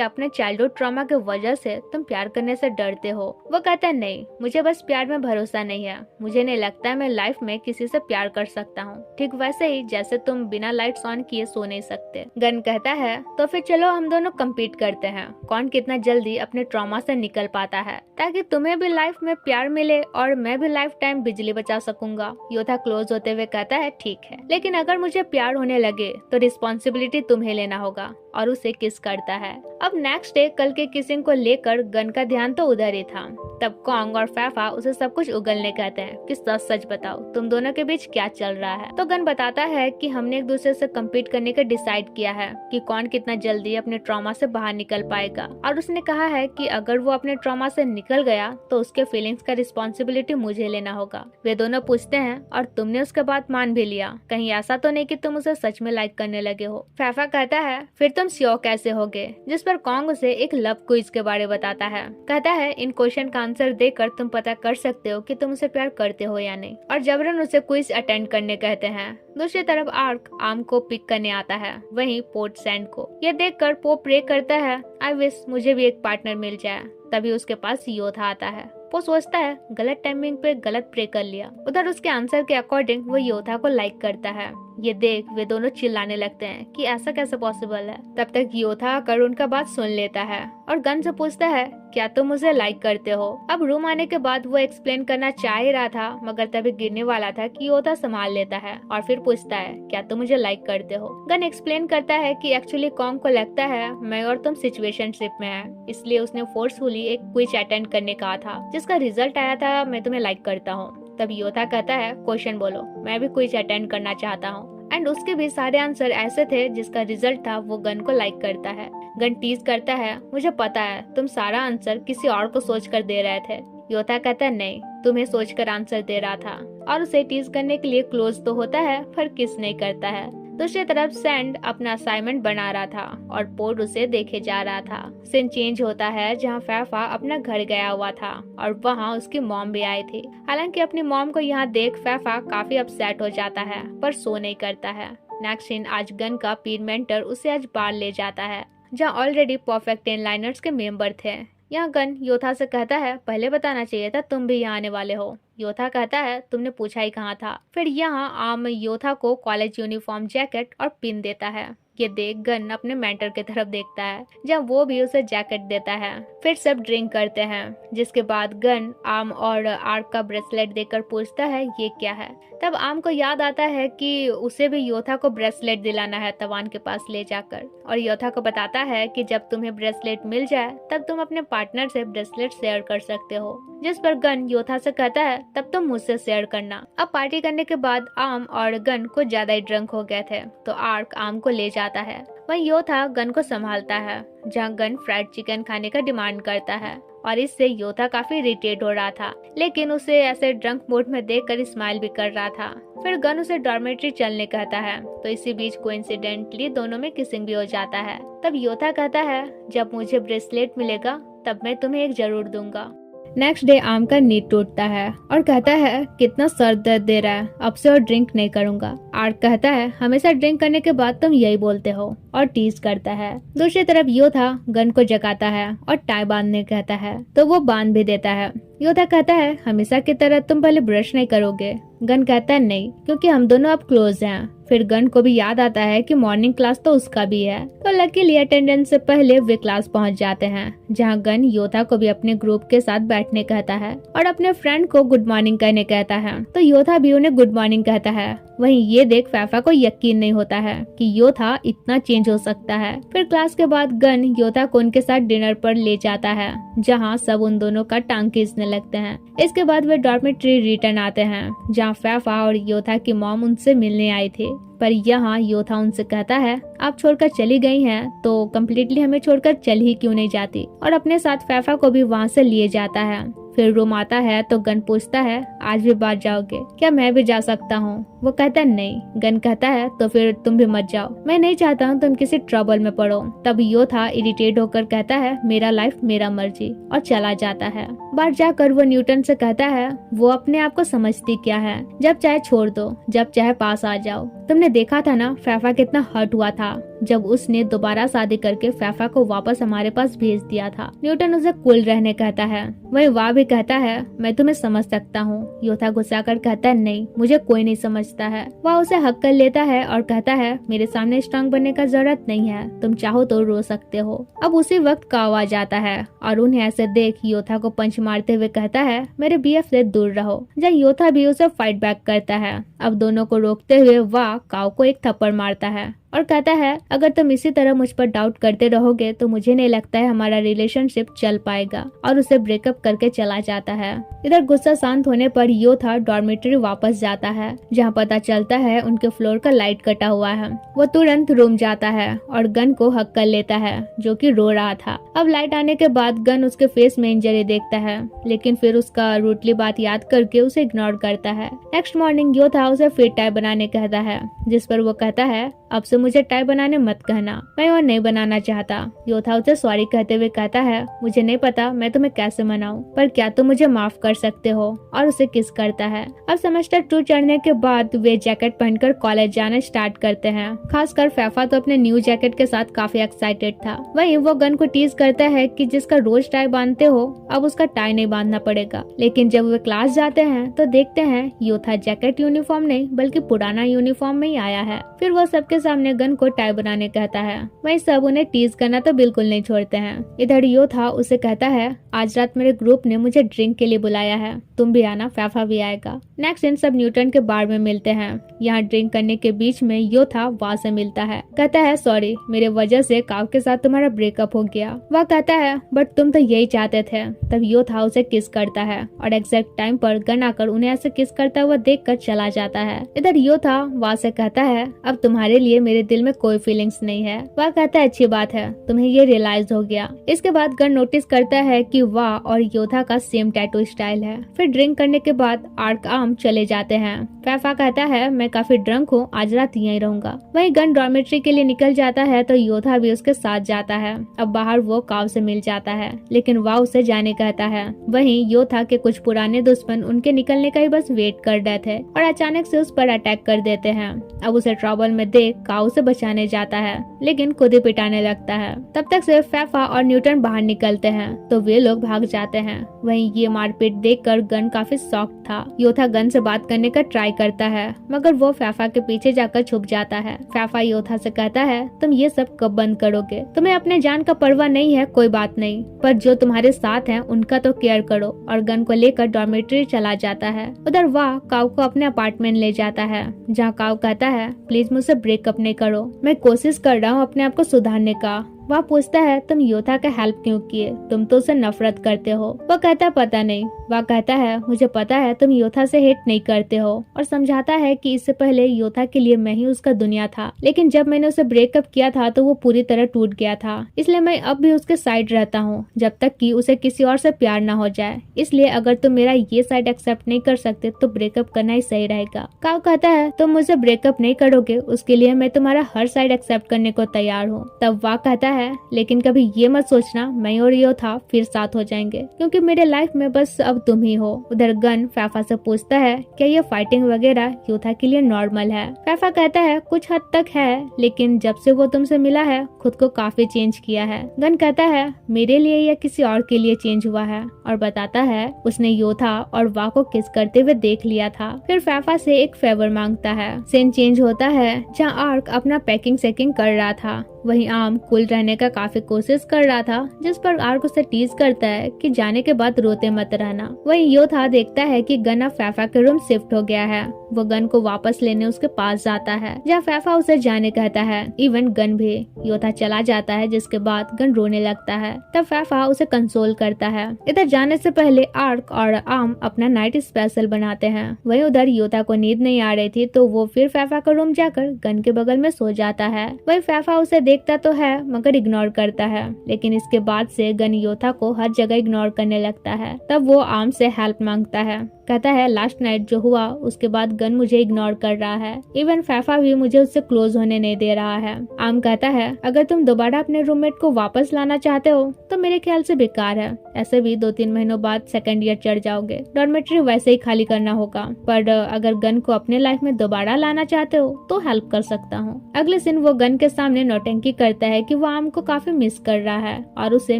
अपने चाइल्डहुड ट्रॉमा की वजह से तुम प्यार करने से डरते हो। वो कहता है नहीं, मुझे बस प्यार में भरोसा नहीं है, मुझे नहीं लगता मैं लाइफ में किसी से प्यार कर सकता हूँ, ठीक वैसे ही जैसे तुम बिना लाइट्स ऑन किए सो नहीं सकते। गन कहता है तो फिर चलो हम दोनों कम्पीट करते हैं, कौन कितना जल्दी अपने ट्रॉमा से निकल पाता है, ताकि तुम्हें भी लाइफ में प्यार मिले और मैं भी लाइफ टाइम बिजली बचा सकूंगा। योथा क्लोज होते हुए कहता है ठीक है, लेकिन अगर मुझे प्यार होने लगे तो रिस्पॉन्सिबिलिटी तुम्हें लेना होगा, और उसे किस करता है। अब नेक्स्ट डे कल के किसिंग को लेकर गन का ध्यान तो उधर ही था। तब कॉन्ग और फैफा उसे सब कुछ उगलने कहते हैं कि सच सच बताओ तुम दोनों के बीच क्या चल रहा है। तो गन बताता है कि हमने एक दूसरे से कम्पीट करने का डिसाइड किया है कि कौन कितना जल्दी अपने ट्रॉमा से बाहर निकल पाएगा, और उसने कहा है कि अगर वो अपने ट्रॉमा से निकल गया तो उसके फीलिंग्स का रिस्पॉन्सिबिलिटी मुझे लेना होगा। वे दोनों पूछते हैं और तुमने उसके बात मान भी लिया, कहीं ऐसा तो नहीं कि तुम उसे सच में लाइक करने लगे हो। फैफा कहता है फिर तुम श्योर कैसे होगे, जिस पर कॉन्ग उसे एक लव क्विज के बारे बताता है। कहता है इन क्वेश्चन का आंसर देकर तुम पता कर सकते हो कि तुम उसे प्यार करते हो या नहीं, और जबरन उसे क्विज अटेंड करने कहते हैं। दूसरी तरफ आर्क आम को पिक करने आता है, वहीं पोर्ट सैंड को। ये देखकर पो प्रे करता है आई विश मुझे भी एक पार्टनर मिल जाए। तभी उसके पास योथा आता है। वो सोचता है गलत टाइमिंग पे गलत प्रे कर लिया। उधर उसके आंसर के अकॉर्डिंग वो योथा को लाइक करता है। ये देख वे दोनों चिल्लाने लगते हैं कि ऐसा कैसे पॉसिबल है। तब तक योथा आकर उनका बात सुन लेता है और गन से पूछता है क्या तुम मुझे लाइक करते हो। अब रूम आने के बाद वो एक्सप्लेन करना चाह ही रहा था, मगर तभी गिरने वाला था कि योथा संभाल लेता है और फिर पूछता है क्या तुम मुझे लाइक करते हो। गन एक्सप्लेन करता है कि एक्चुअली कॉन्ग को लगता है मैं और तुम सिचुएशनशिप में है, इसलिए उसने फोर्सफुली एक क्विज अटेंड करने कहा था जिसका रिजल्ट आया था मैं तुम्हें लाइक करता हूँ। तब योथा कहता है क्वेश्चन बोलो, मैं भी क्विज अटेंड करना चाहता हूँ। एंड उसके भी सारे आंसर ऐसे थे जिसका रिजल्ट था वो गन को लाइक करता है। गन टीज करता है मुझे पता है तुम सारा आंसर किसी और को सोच कर दे रहे थे। योथा कहता है नहीं, तुम्हें सोचकर आंसर दे रहा था, और उसे टीज करने के लिए क्लोज तो होता है पर किस नहीं करता है। दूसरी तरफ सैंड अपना असाइनमेंट बना रहा था और पोर्ट उसे देखे जा रहा था। सीन चेंज होता है जहां फैफा अपना घर गया हुआ था और वहां उसकी मॉम भी आई थी। हालांकि अपनी मॉम को यहाँ देख फैफा काफी अपसेट हो जाता है पर सो नहीं करता है। नेक्स्ट सीन आज गन का पीर मेंटर उसे आज बार ले जाता है जहाँ ऑलरेडी परफेक्ट 10 लाइनर्स के मेंबर थे। यहाँ गन योथा से कहता है पहले बताना चाहिए था तुम भी यहाँ आने वाले हो। योथा कहता है तुमने पूछा ही कहाँ था। फिर यहाँ आम योथा को कॉलेज यूनिफॉर्म जैकेट और पिन देता है। ये देख गन अपने मेंटर की तरफ देखता है जहाँ वो भी उसे जैकेट देता है। फिर सब ड्रिंक करते हैं, जिसके बाद गन आम और आर्क का ब्रेसलेट देकर पूछता है ये क्या है। तब आम को याद आता है कि उसे भी योथा को ब्रेसलेट दिलाना है तवान के पास ले जाकर, और योथा को बताता है कि जब तुम्हें ब्रेसलेट मिल जाए तब तुम अपने पार्टनर से ब्रेसलेट शेयर कर सकते हो। जिस पर गन योथा से कहता है तब तुम मुझसे शेयर करना। अब पार्टी करने के बाद आम और गन कुछ ज्यादा ही ड्रंक हो गए थे तो आर्क आम को ले जाता है। वहीं योथा गन को संभालता है जहां गन फ्राइड चिकन खाने का डिमांड करता है। और इससे योथा काफी इरिटेट हो रहा था, लेकिन उसे ऐसे ड्रंक मोड में देखकर स्माइल भी कर रहा था। फिर गन उसे डॉर्मेट्री चलने कहता है, तो इसी बीच कोइंसिडेंटली दोनों में किसिंग भी हो जाता है। तब योथा कहता है, जब मुझे ब्रेसलेट मिलेगा तब मैं तुम्हें एक जरूर दूंगा। नेक्स्ट डे आम का नींद टूटता है और कहता है, कितना सर दर्द दे रहा है, अब से और ड्रिंक नहीं करूंगा। आर्क कहता है, हमेशा ड्रिंक करने के बाद तुम यही बोलते हो, और टीज करता है। दूसरी तरफ योथा गन को जगाता है और टाई बांधने कहता है, तो वो बांध भी देता है। योथा कहता है, हमेशा की तरह तुम पहले ब्रश नहीं करोगे। गन कहता है, नहीं, क्योंकि हम दोनों अब क्लोज हैं। फिर गन को भी याद आता है कि मॉर्निंग क्लास तो उसका भी है, तो लकीली अटेंडेंस से पहले वे क्लास पहुंच जाते हैं, जहां गन योथा को भी अपने ग्रुप के साथ बैठने कहता है और अपने फ्रेंड को गुड मॉर्निंग कहने कहता है, तो योथा भी उन्हें गुड मॉर्निंग कहता है। वहीं ये देख फैफा को यकीन नहीं होता है कि योथा इतना चेंज हो सकता है। फिर क्लास के बाद गन योथा को उनके साथ डिनर पर ले जाता है, जहां सब उन दोनों का टांग खींचने लगते हैं। इसके बाद वे डॉर्मेट्री रिटर्न आते हैं, जहां फैफा और योथा की मॉम उनसे मिलने आई थी। पर यहाँ योथा उनसे कहता है, आप छोड़कर चली गई हैं तो कम्प्लीटली हमें छोड़कर चल ही क्यों नहीं जाती, और अपने साथ फैफा को भी वहाँ से लिए जाता है। फिर रूम आता है तो गन पूछता है, आज भी बाहर जाओगे क्या, मैं भी जा सकता हूँ? वो कहता है नहीं। गन कहता है, तो फिर तुम भी मत जाओ, मैं नहीं चाहता हूँ तुम किसी ट्रबल में पड़ो। तब योथा इरिटेट होकर कहता है, मेरा लाइफ मेरा मर्जी, और चला जाता है। बाहर जाकर वो न्यूटन से कहता है, वो अपने आप को समझती क्या है, जब चाहे छोड़ दो, जब चाहे पास आ जाओ। तुमने देखा था ना फैफा कितना हर्ट हुआ था जब उसने दोबारा शादी करके फैफा को वापस हमारे पास भेज दिया था। न्यूटन उसे कूल रहने कहता है। वही वाह भी कहता है, मैं तुम्हें समझ सकता हूँ। योथा गुस्सा कर कहता है, नहीं, मुझे कोई नहीं समझता है। वह उसे हक कर लेता है और कहता है, मेरे सामने स्ट्रांग बनने का जरूरत नहीं है, तुम चाहो तो रो सकते हो। अब उसी वक्त का आवाज आता है और उन्हें ऐसे देख योथा को पंच मारते हुए कहता है, मेरे बीएफ से दूर रहो। जब योथा भी उसे फाइट बैक करता है। अब दोनों को रोकते हुए वह काव को एक थप्पड़ मारता है और कहता है, अगर तुम इसी तरह मुझ पर डाउट करते रहोगे तो मुझे नहीं लगता है हमारा रिलेशनशिप चल पाएगा, और उसे ब्रेकअप करके चला जाता है। इधर गुस्सा शांत होने पर योथा डॉर्मेटरी वापस जाता है, जहां पता चलता है उनके फ्लोर का लाइट कटा हुआ है। वो तुरंत रूम जाता है और गन को हक कर लेता है, जो कि रो रहा था। अब लाइट आने के बाद गन उसके फेस में इंजरी देखता है, लेकिन फिर उसका रूटली बात याद करके उसे इग्नोर करता है। नेक्स्ट मॉर्निंग योथा उसे फिर टाई बनाने कहता है, जिस पर वो कहता है, अब से मुझे टाई बनाने मत कहना, मैं और नहीं बनाना चाहता। योथा उसे सॉरी कहते हुए कहता है, मुझे नहीं पता मैं तुम्हें कैसे मनाऊं, पर क्या तुम मुझे माफ कर सकते हो, और उसे किस करता है। अब सेमेस्टर 2 चढ़ने के बाद वे जैकेट पहनकर कॉलेज जाना स्टार्ट करते हैं। खासकर फैफा तो अपने न्यू जैकेट के साथ काफी एक्साइटेड था। वहीं वो गन को टीज करता है कि जिसका रोज टाई बांधते हो अब उसका टाई नहीं बांधना पड़ेगा। लेकिन जब वे क्लास जाते हैं तो देखते हैं योथा जैकेट यूनिफॉर्म नहीं बल्कि पुराना यूनिफॉर्म में ही आया है। फिर वो सबके सामने गन को टाई बनाने कहता है। वहीं सब उन्हें टीज करना तो बिल्कुल नहीं छोड़ते हैं। इधर योथा उसे कहता है, आज रात मेरे ग्रुप ने मुझे ड्रिंक के लिए बुलाया है, तुम भी आना, फैफा भी आएगा। नेक्स्ट इन सब न्यूटन के बार में मिलते हैं। यहाँ ड्रिंक करने के बीच में योथा वहाँ से मिलता है। कहता है, सॉरी, मेरे वजह से काव के साथ तुम्हारा ब्रेकअप हो गया। वह कहता है, बट तुम तो यही चाहते थे। तब योथा उसे किस करता है और एग्जैक्ट टाइम पर गन आकर उन्हें ऐसे किस करता हुआ देख कर चला जाता है। इधर योथा वहाँ से कहता है, अब तुम्हारे लिए मेरे दिल में कोई फीलिंग्स नहीं है। वह कहता है, अच्छी बात है, तुम्हें ये रियलाइज हो गया। इसके बाद गन नोटिस करता है कि वह और योथा का सेम टैटू स्टाइल है। फिर ड्रिंक करने के बाद आर्क आम चले जाते हैं। फैफा कहता है, मैं काफी ड्रंक हूँ, आज रात यहीं रहूंगा। वहीं गन डॉर्मेट्री के लिए निकल जाता है तो योथा भी उसके साथ जाता है। अब बाहर वो काव से मिल जाता है, लेकिन वह उसे जाने कहता है। वहीं योथा के कुछ पुराने दुश्मन उनके निकलने का ही बस वेट कर रहे थे और अचानक से उस पर अटैक कर देते हैं। अब उसे ट्रबल में देख काव से बचाने जाता है, लेकिन खुद ही पिटाने लगता है। तब तक से फैफा और न्यूटन बाहर निकलते हैं तो वे लोग भाग जाते हैं। वहीं ये मारपीट देखकर गन काफी शॉक्ड था। योथा गन से बात करने का ट्राई करता है, मगर वो फैफा के पीछे जाकर छुप जाता है। फैफा योथा से कहता है, तुम ये सब कब बंद करोगे? तुम्हें अपने जान का परवाह नहीं है, कोई बात नहीं, पर जो तुम्हारे साथ हैं उनका तो केयर करो। और गन को लेकर डॉर्मेट्री चला जाता है। उधर वह काव को अपने अपार्टमेंट ले जाता है, जहाँ काव कहता है, प्लीज मुझसे ब्रेकअप नहीं करो, मैं कोशिश कर रहा हूँ अपने आप को सुधारने का। वह पूछता है तुम योथा का हेल्प क्यों किए, तुम तो उसे नफरत करते हो। वो कहता है पता नहीं। वह कहता है मुझे पता है तुम योथा से हेट नहीं करते हो, और समझाता है कि इससे पहले योथा के लिए मैं ही उसका दुनिया था, लेकिन जब मैंने उसे ब्रेकअप किया था तो वो पूरी तरह टूट गया था, इसलिए मैं अब भी उसके साइड रहता हूँ जब तक कि उसे किसी और से प्यार न हो जाए। इसलिए अगर तुम मेरा ये साइड एक्सेप्ट नहीं कर सकते तो ब्रेकअप करना ही सही रहेगा। काव कहता है तुम मुझसे ब्रेकअप नहीं करोगे, उसके लिए मैं तुम्हारा हर साइड एक्सेप्ट करने को तैयार हूँ। तब वाह कहता है लेकिन कभी ये मत सोचना मैं और योथा फिर साथ हो जाएंगे, क्योंकि मेरे लाइफ में बस अब तुम ही हो। उधर गन फैफा से पूछता है क्या ये फाइटिंग वगैरह योथा के लिए नॉर्मल है। फैफा कहता है कुछ हद तक है, लेकिन जब से वो तुमसे मिला है खुद को काफी चेंज किया है। गन कहता है मेरे लिए या किसी और के लिए चेंज हुआ है, और बताता है उसने योथा और वाह को किस करते हुए देख लिया था। फिर फैफा से एक फेवर मांगता है। सीन चेंज होता है जहाँ आर्क अपना पैकिंग सेकिंग कर रहा था। वहीं आम कूल रहने का काफी कोशिश कर रहा था, जिस पर आर्क उसे टीज करता है कि जाने के बाद रोते मत रहना। वहीं योथा देखता है कि गन अब फैफा के रूम शिफ्ट हो गया है। वो गन को वापस लेने उसके पास जाता है, जहाँ फैफा उसे जाने कहता है। इवन गन भी। योथा चला जाता है, जिसके बाद गन रोने लगता है। तब फैफा उसे कंसोल करता है। इधर जाने से पहले आर्क और आम अपना नाइट स्पेशल बनाते हैं। वहीं उधर योथा को नींद नहीं आ रही थी, तो वो फिर फैफा का रूम जाकर गन के बगल में सो जाता है। वहीं फैफा उसे देखता तो है मगर इग्नोर करता है, लेकिन इसके बाद से गन योथा को हर जगह इग्नोर करने लगता है। तब वो आम से हेल्प मांगता है। कहता है लास्ट नाइट जो हुआ उसके बाद गन मुझे इग्नोर कर रहा है। इवन फैफा भी मुझे उससे क्लोज होने नहीं दे रहा है। आम कहता है अगर तुम दोबारा अपने रूममेट को वापस लाना चाहते हो तो मेरे ख्याल से बेकार है। ऐसे भी 2-3 महीनों बाद सेकंड ईयर चढ़ जाओगे, डॉर्मेट्री वैसे ही खाली करना होगा। पर अगर गन को अपने लाइफ में दोबारा लाना चाहते हो तो हेल्प कर सकता हूँ। अगले दिन वो गन के सामने नौटंकी करता है कि वो आम को काफी मिस कर रहा है और उसे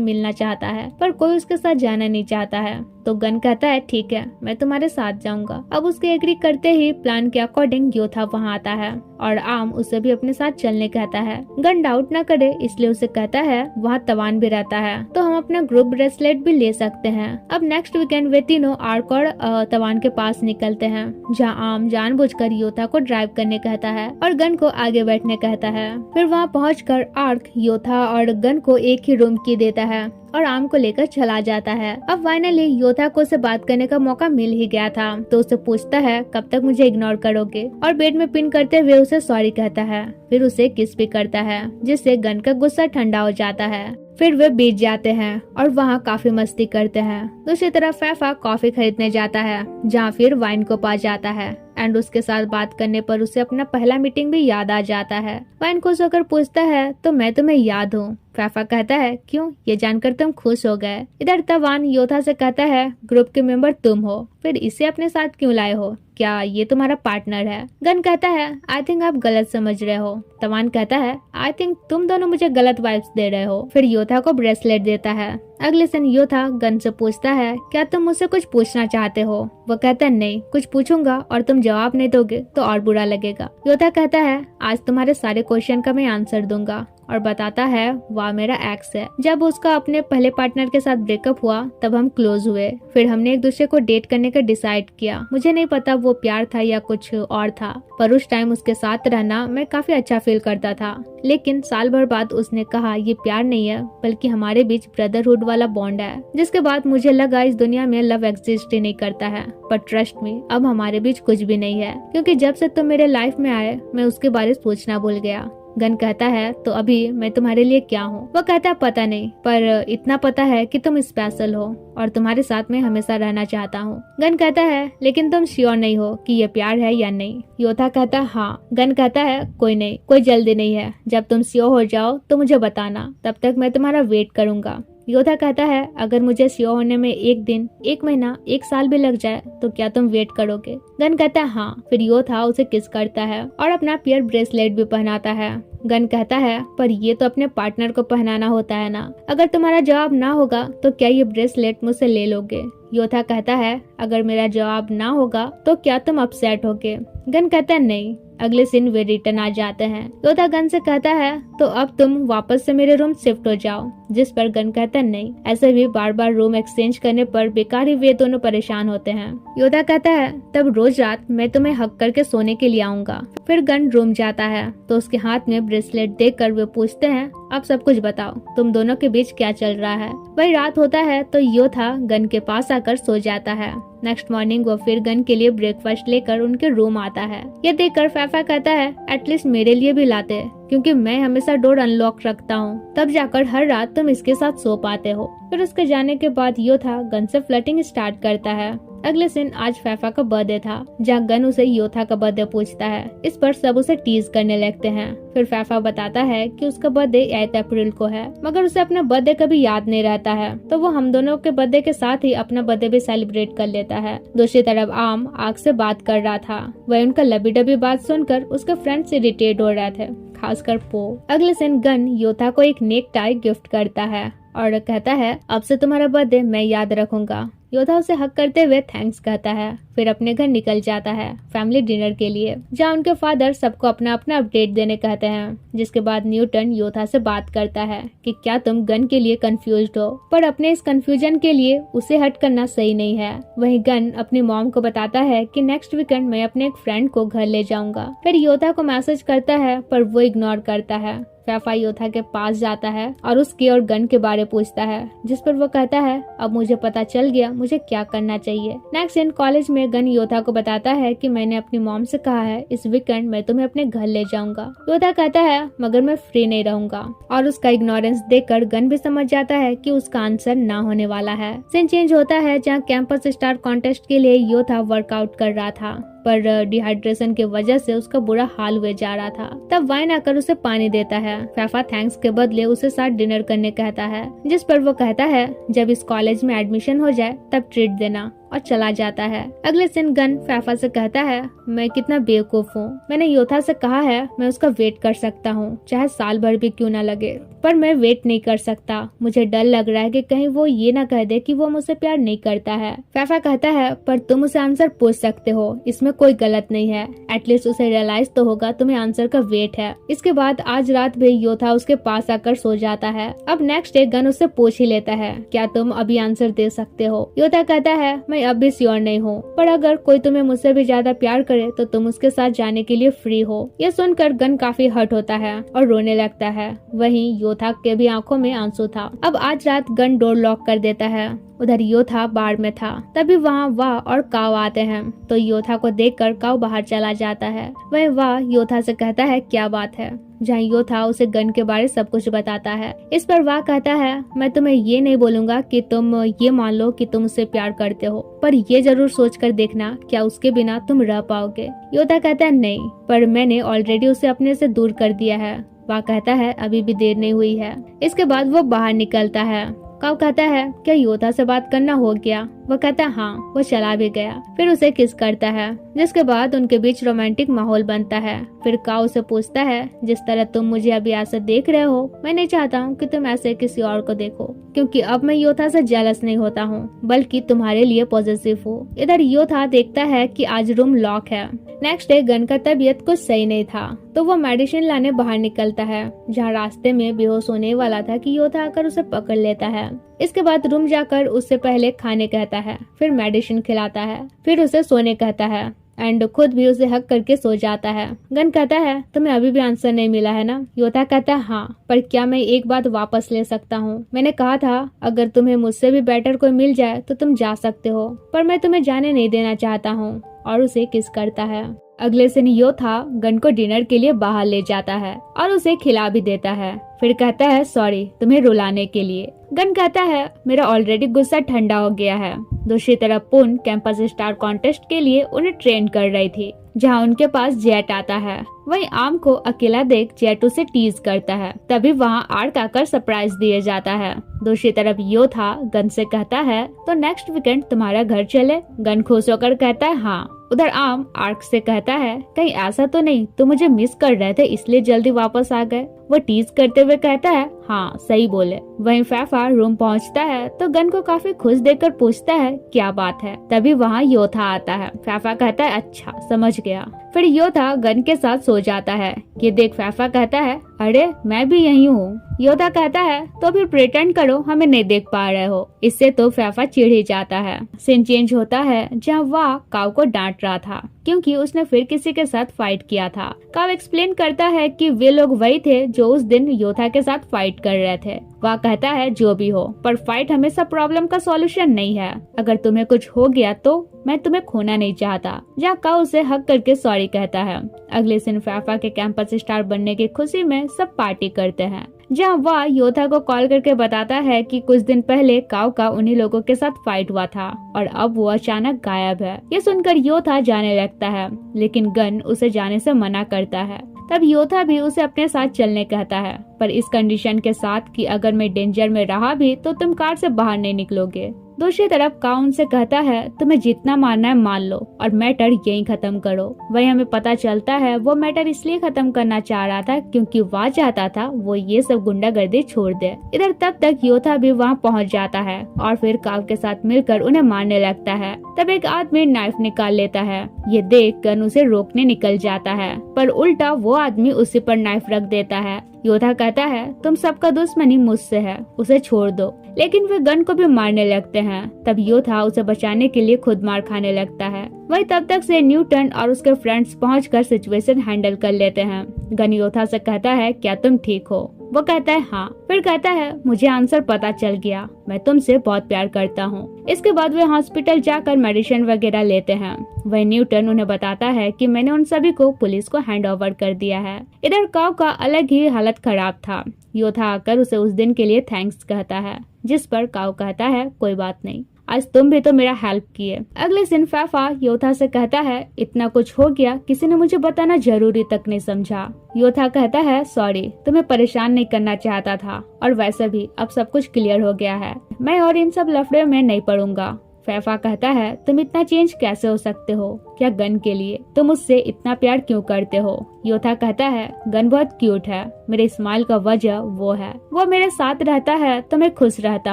मिलना चाहता है, पर कोई उसके साथ जाना नहीं चाहता है। तो गन कहता है ठीक है मैं तुम्हारे साथ जाऊंगा। अब उसके एग्री करते ही प्लान के अकॉर्डिंग योथा वहाँ आता है और आम उसे भी अपने साथ चलने कहता है। गन डाउट न करे इसलिए उसे कहता है वहाँ तवान भी रहता है तो हम अपना ग्रुप ब्रेसलेट भी ले सकते हैं। अब नेक्स्ट वीकेंड वे तीनों आर्क और तवान के पास निकलते हैं, जहाँ आम जानबूझकर योथा को ड्राइव करने कहता है और गन को आगे बैठने कहता है। फिर वहाँ पहुंचकर आर्क योथा और गन को एक ही रूम की देता है और आम को लेकर चला जाता है। अब फाइनली योथा को उसे बात करने का मौका मिल ही गया था, तो उसे पूछता है कब तक मुझे इग्नोर करोगे, और बेड में पिन करते हुए उसे सॉरी कहता है। फिर उसे किस भी करता है, जिससे गन का गुस्सा ठंडा हो जाता है। फिर वे बीच जाते हैं और वहाँ काफी मस्ती करते हैं। दूसरी तरफ फैफा कॉफी खरीदने जाता है, जहाँ फिर वाइन को पा जाता है एंड उसके साथ बात करने पर उसे अपना पहला मीटिंग भी याद आ जाता है। वाइन खुश होकर पूछता है तो मैं तुम्हें याद हूँ। फैफा कहता है क्यों, ये जानकर तुम खुश हो गए। इधर तवान योथा से कहता है ग्रुप के मेंबर तुम हो, फिर इसे अपने साथ क्यों लाए हो, क्या ये तुम्हारा पार्टनर है। गन कहता है आई थिंक आप गलत समझ रहे हो। तवान कहता है आई थिंक तुम दोनों मुझे गलत वाइब्स दे रहे हो। फिर योथा को ब्रेसलेट देता है। अगले दिन योथा गन से पूछता है क्या तुम मुझसे कुछ पूछना चाहते हो। वो कहता है नहीं, कुछ पूछूंगा और तुम जवाब नहीं दोगे तो और बुरा लगेगा। योथा कहता है आज तुम्हारे सारे क्वेश्चन का मैं आंसर दूंगा, और बताता है वह मेरा एक्स है। जब उसका अपने पहले पार्टनर के साथ ब्रेकअप हुआ तब हम क्लोज हुए, फिर हमने एक दूसरे को डेट करने का डिसाइड किया। मुझे नहीं पता वो प्यार था या कुछ और था, पर उस टाइम उसके साथ रहना मैं काफी अच्छा फील करता था। लेकिन साल भर बाद उसने कहा ये प्यार नहीं है बल्कि हमारे बीच ब्रदरहुड वाला बॉन्ड है, जिसके बाद मुझे लगा इस दुनिया में लव एग्जिस्ट ही नहीं करता है। पर ट्रस्ट मी अब हमारे बीच कुछ भी नहीं है, क्योंकि जब से तुम मेरे लाइफ में आए मैं उसके बारे में सोचना भूल गया। गन कहता है तो अभी मैं तुम्हारे लिए क्या हूँ। वो कहता है पता नहीं, पर इतना पता है कि तुम स्पेशल हो और तुम्हारे साथ में हमेशा रहना चाहता हूँ। गन कहता है लेकिन तुम श्योर नहीं हो कि ये प्यार है या नहीं। योथा कहता है हाँ। गन कहता है कोई नहीं, कोई जल्दी नहीं है, जब तुम श्योर हो जाओ तो मुझे बताना, तब तक मैं तुम्हारा वेट करूंगा। योथा कहता है अगर मुझे श्योर होने में 1 दिन, 1 महीना, 1 साल भी लग जाए तो क्या तुम वेट करोगे। गन कहता है हाँ। फिर योथा उसे किस करता है और अपना पेयर ब्रेसलेट भी पहनाता है। गन कहता है पर ये तो अपने पार्टनर को पहनाना होता है ना, अगर तुम्हारा जवाब ना होगा तो क्या ये ब्रेसलेट मुझसे ले लोगे। योथा कहता है अगर मेरा जवाब ना होगा तो क्या तुम अपसेट होगे। गन कहता है नहीं, अगले सीन वे रिटर्न आ जाते हैं। योथा गन से कहता है तो अब तुम वापस से मेरे रूम शिफ्ट हो जाओ, जिस पर गन कहता है नहीं, ऐसे भी बार बार रूम एक्सचेंज करने पर बेकार ही वे दोनों परेशान होते हैं। योथा कहता है तब रोज रात मैं तुम्हें हक करके सोने के लिए आऊंगा। फिर गन रूम जाता है तो उसके हाथ में ब्रेसलेट देखकर वे पूछते हैं अब सब कुछ बताओ, तुम दोनों के बीच क्या चल रहा है। वही रात होता है तो योथा गन के पास आकर सो जाता है। नेक्स्ट मॉर्निंग वो फिर गन के लिए ब्रेकफास्ट लेकर उनके रूम आता है। ये देखकर फैफा कहता है एटलीस्ट मेरे लिए भी लाते, क्योंकि मैं हमेशा डोर अनलॉक रखता हूँ, तब जाकर हर रात तुम इसके साथ सो पाते हो। फिर उसके जाने के बाद योथा गन से फ्लर्टिंग स्टार्ट करता है। अगले दिन आज फैफा का बर्थडे था, जहाँ गन उसे योथा का बर्थडे पूछता है। इस पर सब उसे टीज करने लगते हैं। फिर फैफा बताता है कि उसका बर्थडे 8 अप्रैल को है, मगर उसे अपना बर्थडे कभी याद नहीं रहता है, तो वो हम दोनों के बर्थडे के साथ ही अपना बर्थडे भी सेलिब्रेट कर लेता है। दूसरी तरफ आम आग से बात कर रहा था। वह उनका लबी डबी बात सुनकर उसके फ्रेंड से इरिटेट हो रहे थे, खासकर पो। अगले दिन गन योथा को एक नेक टाई गिफ्ट करता है और कहता है अब से तुम्हारा बर्थडे मैं याद रखूंगा। योथा उसे हक करते हुए थैंक्स कहता है। फिर अपने घर निकल जाता है फैमिली डिनर के लिए, जहाँ उनके फादर सबको अपना अपना अपडेट देने कहते हैं। जिसके बाद न्यूटन योथा से बात करता है कि क्या तुम गन के लिए कंफ्यूज्ड हो, पर अपने इस कंफ्यूजन के लिए उसे हट करना सही नहीं है। वहीं गन अपनी मॉम को बताता है कि नेक्स्ट वीकेंड मैं अपने एक फ्रेंड को घर ले जाऊंगा। फिर योथा को मैसेज करता है पर वो इग्नोर करता है। फैफा योथा के पास जाता है और उसके और गन के बारे पूछता है, जिस पर वो कहता है अब मुझे पता चल गया मुझे क्या करना चाहिए। नेक्स्ट दिन कॉलेज में गन योथा को बताता है कि मैंने अपनी मॉम से कहा है इस वीकेंड मैं तुम्हें अपने घर ले जाऊंगा। योथा कहता है मगर मैं फ्री नहीं रहूंगा, और उसका इग्नोरेंस देखकर गन भी समझ जाता है कि उसका आंसर ना होने वाला है। सीन चेंज होता है जहाँ कैंपस स्टार कॉन्टेस्ट के लिए योथा वर्कआउट कर रहा था, पर डिहाइड्रेशन की वजह से उसका बुरा हाल हुए जा रहा था। तब वाइन आकर उसे पानी देता है। फैफा थैंक्स के बदले उसे साथ डिनर करने कहता है, जिस पर वो कहता है जब इस कॉलेज में एडमिशन हो जाए तब ट्रीट देना, और चला जाता है। अगले दिन गन फैफा से कहता है मैं कितना बेवकूफ हूँ, मैंने योथा से कहा है मैं उसका वेट कर सकता हूँ चाहे साल भर भी क्यों ना लगे, पर मैं वेट नहीं कर सकता। मुझे डर लग रहा है कि कहीं वो ये ना कह दे कि वो मुझसे प्यार नहीं करता है। फैफा कहता है पर तुम उसे आंसर पूछ सकते हो, इसमें कोई गलत नहीं है। एटलीस्ट उसे रियलाइज तो होगा तुम्हें आंसर का वेट है। इसके बाद आज रात भी योथा उसके पास आकर सो जाता है। अब नेक्स्ट डे गन उससे पूछ ही लेता है क्या तुम अभी आंसर दे सकते हो। योथा कहता है मैं अब भी श्योर नहीं हूँ, पर अगर कोई तुम्हें मुझसे भी ज्यादा प्यार करे तो तुम उसके साथ जाने के लिए फ्री हो। यह सुनकर गन काफी हर्ट होता है और रोने लगता है। वहीं योथा के भी आंखों में आंसू था। अब आज रात गन डोर लॉक कर देता है। उधर योथा बार में था, तभी वहाँ वाह और काव आते हैं, तो योथा को देखकर काव बाहर चला जाता है। वह वाह योथा से कहता है क्या बात है, जहाँ योथा उसे गन के बारे सब कुछ बताता है। इस पर वाह कहता है मैं तुम्हें ये नहीं बोलूंगा कि तुम ये मान लो कि तुम उससे प्यार करते हो, पर ये जरूर सोच कर देखना क्या उसके बिना तुम रह पाओगे। योथा कहता है नहीं, पर मैंने ऑलरेडी उसे अपने से दूर कर दिया है। वाह कहता है अभी भी देर नहीं हुई है। इसके बाद वो बाहर निकलता है। काव कहता है क्या योथा से बात करना हो गया। वो कहता है हाँ, वो चला भी गया। फिर उसे किस करता है, जिसके बाद उनके बीच रोमांटिक माहौल बनता है। फिर काव से पूछता है जिस तरह तुम मुझे अभी ऐसे देख रहे हो मैं नहीं चाहता हूँ कि तुम ऐसे किसी और को देखो, क्योंकि अब मैं योथा से जेलस नहीं होता हूँ बल्कि तुम्हारे लिए पॉजिटिव हूँ। इधर योथा देखता है कि आज रूम लॉक है। नेक्स्ट डे गन का तबीयत कुछ सही नहीं था, तो वो मेडिसिन लाने बाहर निकलता है, जहाँ रास्ते में बेहोश होने वाला था कि योथा आकर उसे पकड़ लेता है। इसके बाद रूम जाकर उससे पहले खाने कहता है, फिर मेडिसिन खिलाता है, फिर उसे सोने कहता है एंड खुद भी उसे हक करके सो जाता है। गन कहता है तुम्हें अभी भी आंसर नहीं मिला है ना। योथा कहता है हाँ, पर क्या मैं एक बात वापस ले सकता हूँ। मैंने कहा था अगर तुम्हें मुझसे भी बेटर कोई मिल जाए तो तुम जा सकते हो, पर मैं तुम्हें जाने नहीं देना चाहता हूँ, और उसे किस करता है। अगले दिन योथा गन को डिनर के लिए बाहर ले जाता है और उसे खिला भी देता है। फिर कहता है सॉरी तुम्हें रुलाने के लिए। गन कहता है मेरा ऑलरेडी गुस्सा ठंडा हो गया है। दूसरी तरफ पुन कैंपस स्टार कॉन्टेस्ट के लिए उन्हें ट्रेन कर रही थी, जहाँ उनके पास जेट आता है। वहीं आम को अकेला देख जेट उसे टीज करता है, तभी वहाँ आर्क आकर सरप्राइज दिए जाता है। दूसरी तरफ योथा गन से कहता है तो नेक्स्ट वीकेंड तुम्हारा घर चले। गन खुश होकर कहता है हाँ। उधर आम आर्क से कहता है कहीं ऐसा तो नहीं तुम मुझे मिस कर रहे थे इसलिए जल्दी वापस आ गए। वो टीज करते हुए कहता है हाँ सही बोले। वहीं फैफा रूम पहुंचता है तो गन को काफी खुश देखकर पूछता है क्या बात है। तभी वहाँ योथा आता है। फैफा कहता है अच्छा समझ गया। फिर योथा गन के साथ सो जाता है। ये देख फैफा कहता है अरे मैं भी यही हूँ। योथा कहता है तो फिर प्रिटेंड करो हमें नहीं देख पा रहे हो। इससे तो फैफा चिढ़ ही जाता है। सीन चेंज होता है जहाँ वह काव को डांट रहा था क्योंकि उसने फिर किसी के साथ फाइट किया था। काव एक्सप्लेन करता है कि वे लोग वही थे जो उस दिन योथा के साथ फाइट कर रहे थे। वह कहता है जो भी हो पर फाइट हमेशा प्रॉब्लम का सॉल्यूशन नहीं है। अगर तुम्हें कुछ हो गया तो मैं तुम्हें खोना नहीं चाहता। जहाँ काव उसे हक करके सॉरी कहता है। अगले दिन फैफा के कैंपस स्टार बनने की खुशी में सब पार्टी करते हैं। जहाँ वह योथा को कॉल करके बताता है कि कुछ दिन पहले काव का उन्हीं लोगों के साथ फाइट हुआ था और अब वो अचानक गायब है। ये सुनकर योथा जाने लगता है लेकिन गन उसे जाने से मना करता है। तब योथा भी उसे अपने साथ चलने कहता है पर इस कंडीशन के साथ कि अगर मैं डेंजर में रहा भी तो तुम कार से बाहर नहीं निकलोगे। दूसरी तरफ काव उनसे कहता है तुम्हें जितना मारना है मान लो और मैटर यहीं खत्म करो। वही हमें पता चलता है वो मैटर इसलिए खत्म करना चाह रहा था क्योंकि वह चाहता था वो ये सब गुंडागर्दी छोड़ दे। इधर तब तक योथा भी वहाँ पहुँच जाता है और फिर काव के साथ मिलकर उन्हें मारने लगता है। तब एक आदमी नाइफ निकाल लेता है। ये देख गन उसे रोकने निकल जाता है पर उल्टा वो आदमी उसी पर नाइफ रख देता है। योथा कहता है तुम सबका दुश्मनी मुझसे है उसे छोड़ दो। लेकिन वे गन को भी मारने लगते हैं। तब योथा उसे बचाने के लिए खुद मार खाने लगता है। वही तब तक से न्यूटन और उसके फ्रेंड्स पहुंचकर सिचुएशन हैंडल कर लेते हैं। गन योथा से कहता है क्या तुम ठीक हो? वो कहता है हाँ। फिर कहता है मुझे आंसर पता चल गया, मैं तुमसे बहुत प्यार करता हूँ। इसके बाद वे हॉस्पिटल जाकर मेडिसिन वगैरह लेते हैं। वही न्यूटन उन्हें बताता है कि मैंने उन सभी को पुलिस को हैंड ओवर कर दिया है। इधर काव का अलग ही हालत खराब था। योथा आकर उसे उस दिन के लिए थैंक्स कहता है जिस पर काव कहता है कोई बात नहीं, आज तुम भी तो मेरा हेल्प किए। अगले दिन फैफा योथा से कहता है इतना कुछ हो गया किसी ने मुझे बताना जरूरी तक नहीं समझा। योथा कहता है सॉरी, तुम्हें परेशान नहीं करना चाहता था और वैसे भी अब सब कुछ क्लियर हो गया है, मैं और इन सब लफड़े में नहीं पड़ूंगा। फैफा कहता है तुम इतना चेंज कैसे हो सकते हो? क्या गन के लिए? तुम उससे इतना प्यार क्यों करते हो? योथा कहता है गन बहुत क्यूट है, मेरे स्माइल का वजह वो है, वो मेरे साथ रहता है तो मैं खुश रहता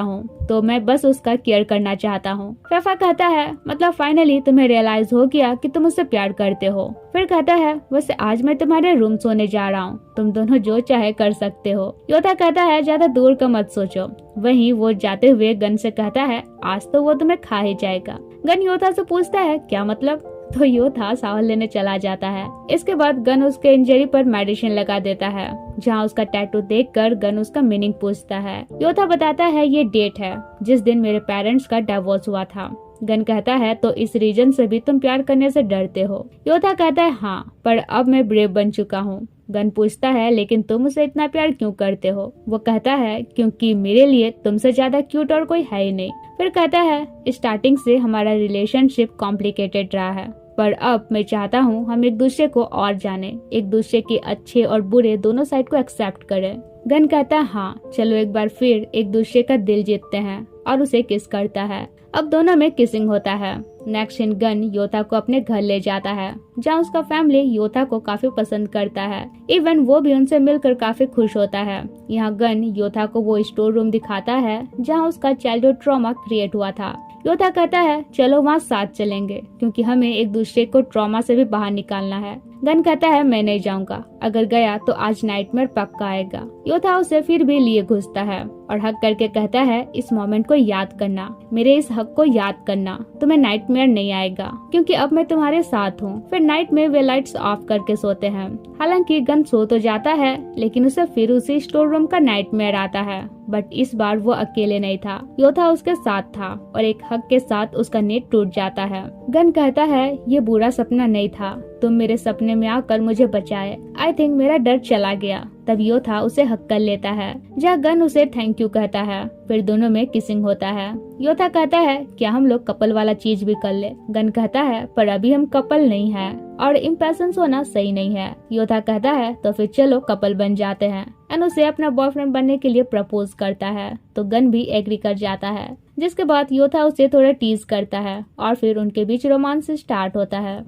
हूँ, तो मैं बस उसका केयर करना चाहता हूँ। फैफा कहता है मतलब फाइनली तुम्हें रियलाइज हो गया कि तुम उससे प्यार करते हो। फिर कहता है वैसे आज मैं तुम्हारे रूम सोने जा रहा हूँ, तुम दोनों जो चाहे कर सकते हो। योथा कहता है ज्यादा दूर का मत सोचो। वहीं वो जाते हुए गन से कहता है आज तो वो तुम्हें खा ही जाएगा। गन योथा से पूछता है क्या मतलब? तो योथा शावर लेने चला जाता है। इसके बाद गन उसके इंजरी पर मेडिसिन लगा देता है। जहाँ उसका टैटू देखकर गन उसका मीनिंग पूछता है। योथा बताता है ये डेट है जिस दिन मेरे पेरेंट्स का डिवोर्स हुआ था। गन कहता है तो इस रीजन से भी तुम प्यार करने से डरते हो? योथा कहता है हाँ, पर अब मैं ब्रेव बन चुका हूँ। गन पूछता है लेकिन तुम उसे इतना प्यार क्यों करते हो? वो कहता है क्योंकि मेरे लिए तुमसे ज्यादा क्यूट और कोई है ही नहीं। फिर कहता है स्टार्टिंग से हमारा रिलेशनशिप कॉम्प्लिकेटेड रहा है, पर अब मैं चाहता हूँ हम एक दूसरे को और जाने, एक दूसरे के अच्छे और बुरे दोनों साइड को एक्सेप्ट करें। गन कहता है हाँ चलो एक बार फिर एक दूसरे का दिल जीतते हैं और उसे किस करता है। अब दोनों में किसिंग होता है। नेक्स्ट सीन गन योथा को अपने घर ले जाता है जहाँ उसका फैमिली योथा को काफी पसंद करता है। इवन वो भी उनसे मिलकर काफी खुश होता है। यहाँ गन योथा को वो स्टोर रूम दिखाता है जहाँ उसका चाइल्डहुड ट्रॉमा क्रिएट हुआ था। योथा कहता है चलो वहाँ साथ चलेंगे क्योंकि हमें एक दूसरे को ट्रॉमा से भी बाहर निकालना है। गन कहता है मैं नहीं जाऊंगा, अगर गया तो आज नाइटमेयर पक्का आएगा। योथा उसे फिर भी लिए घुसता है और हक करके कहता है इस मोमेंट को याद करना, मेरे इस हक को याद करना, तुम्हें नाइटमेयर नहीं आएगा क्योंकि अब मैं तुम्हारे साथ हूँ। फिर नाइट में वे लाइट्स ऑफ करके सोते हैं। हालांकि गन सो तो जाता है लेकिन उसे फिर उसी स्टोर रूम का नाइटमेयर आता है, बट इस बार वो अकेले नहीं था, योथा उसके साथ था और एक हक के साथ उसका नींद टूट जाता है। गन कहता है ये बुरा सपना नहीं था, तुम मेरे सपने में आकर मुझे बचाए, आई थिंक मेरा डर चला गया। तब योथा उसे हक कर लेता है जहाँ गन उसे थैंक यू कहता है। फिर दोनों में किसिंग होता है। योथा कहता है क्या हम लोग कपल वाला चीज भी कर ले? गन कहता है पर अभी हम कपल नहीं है और इम्पेशंस होना सही नहीं है। योथा कहता है तो फिर चलो कपल बन जाते हैं एंड उसे अपना बॉयफ्रेंड बनने के लिए प्रपोज करता है। तो गन भी एग्री कर जाता है, जिसके बाद योथा उसे थोड़ा टीज करता है और फिर उनके बीच रोमांस स्टार्ट होता है।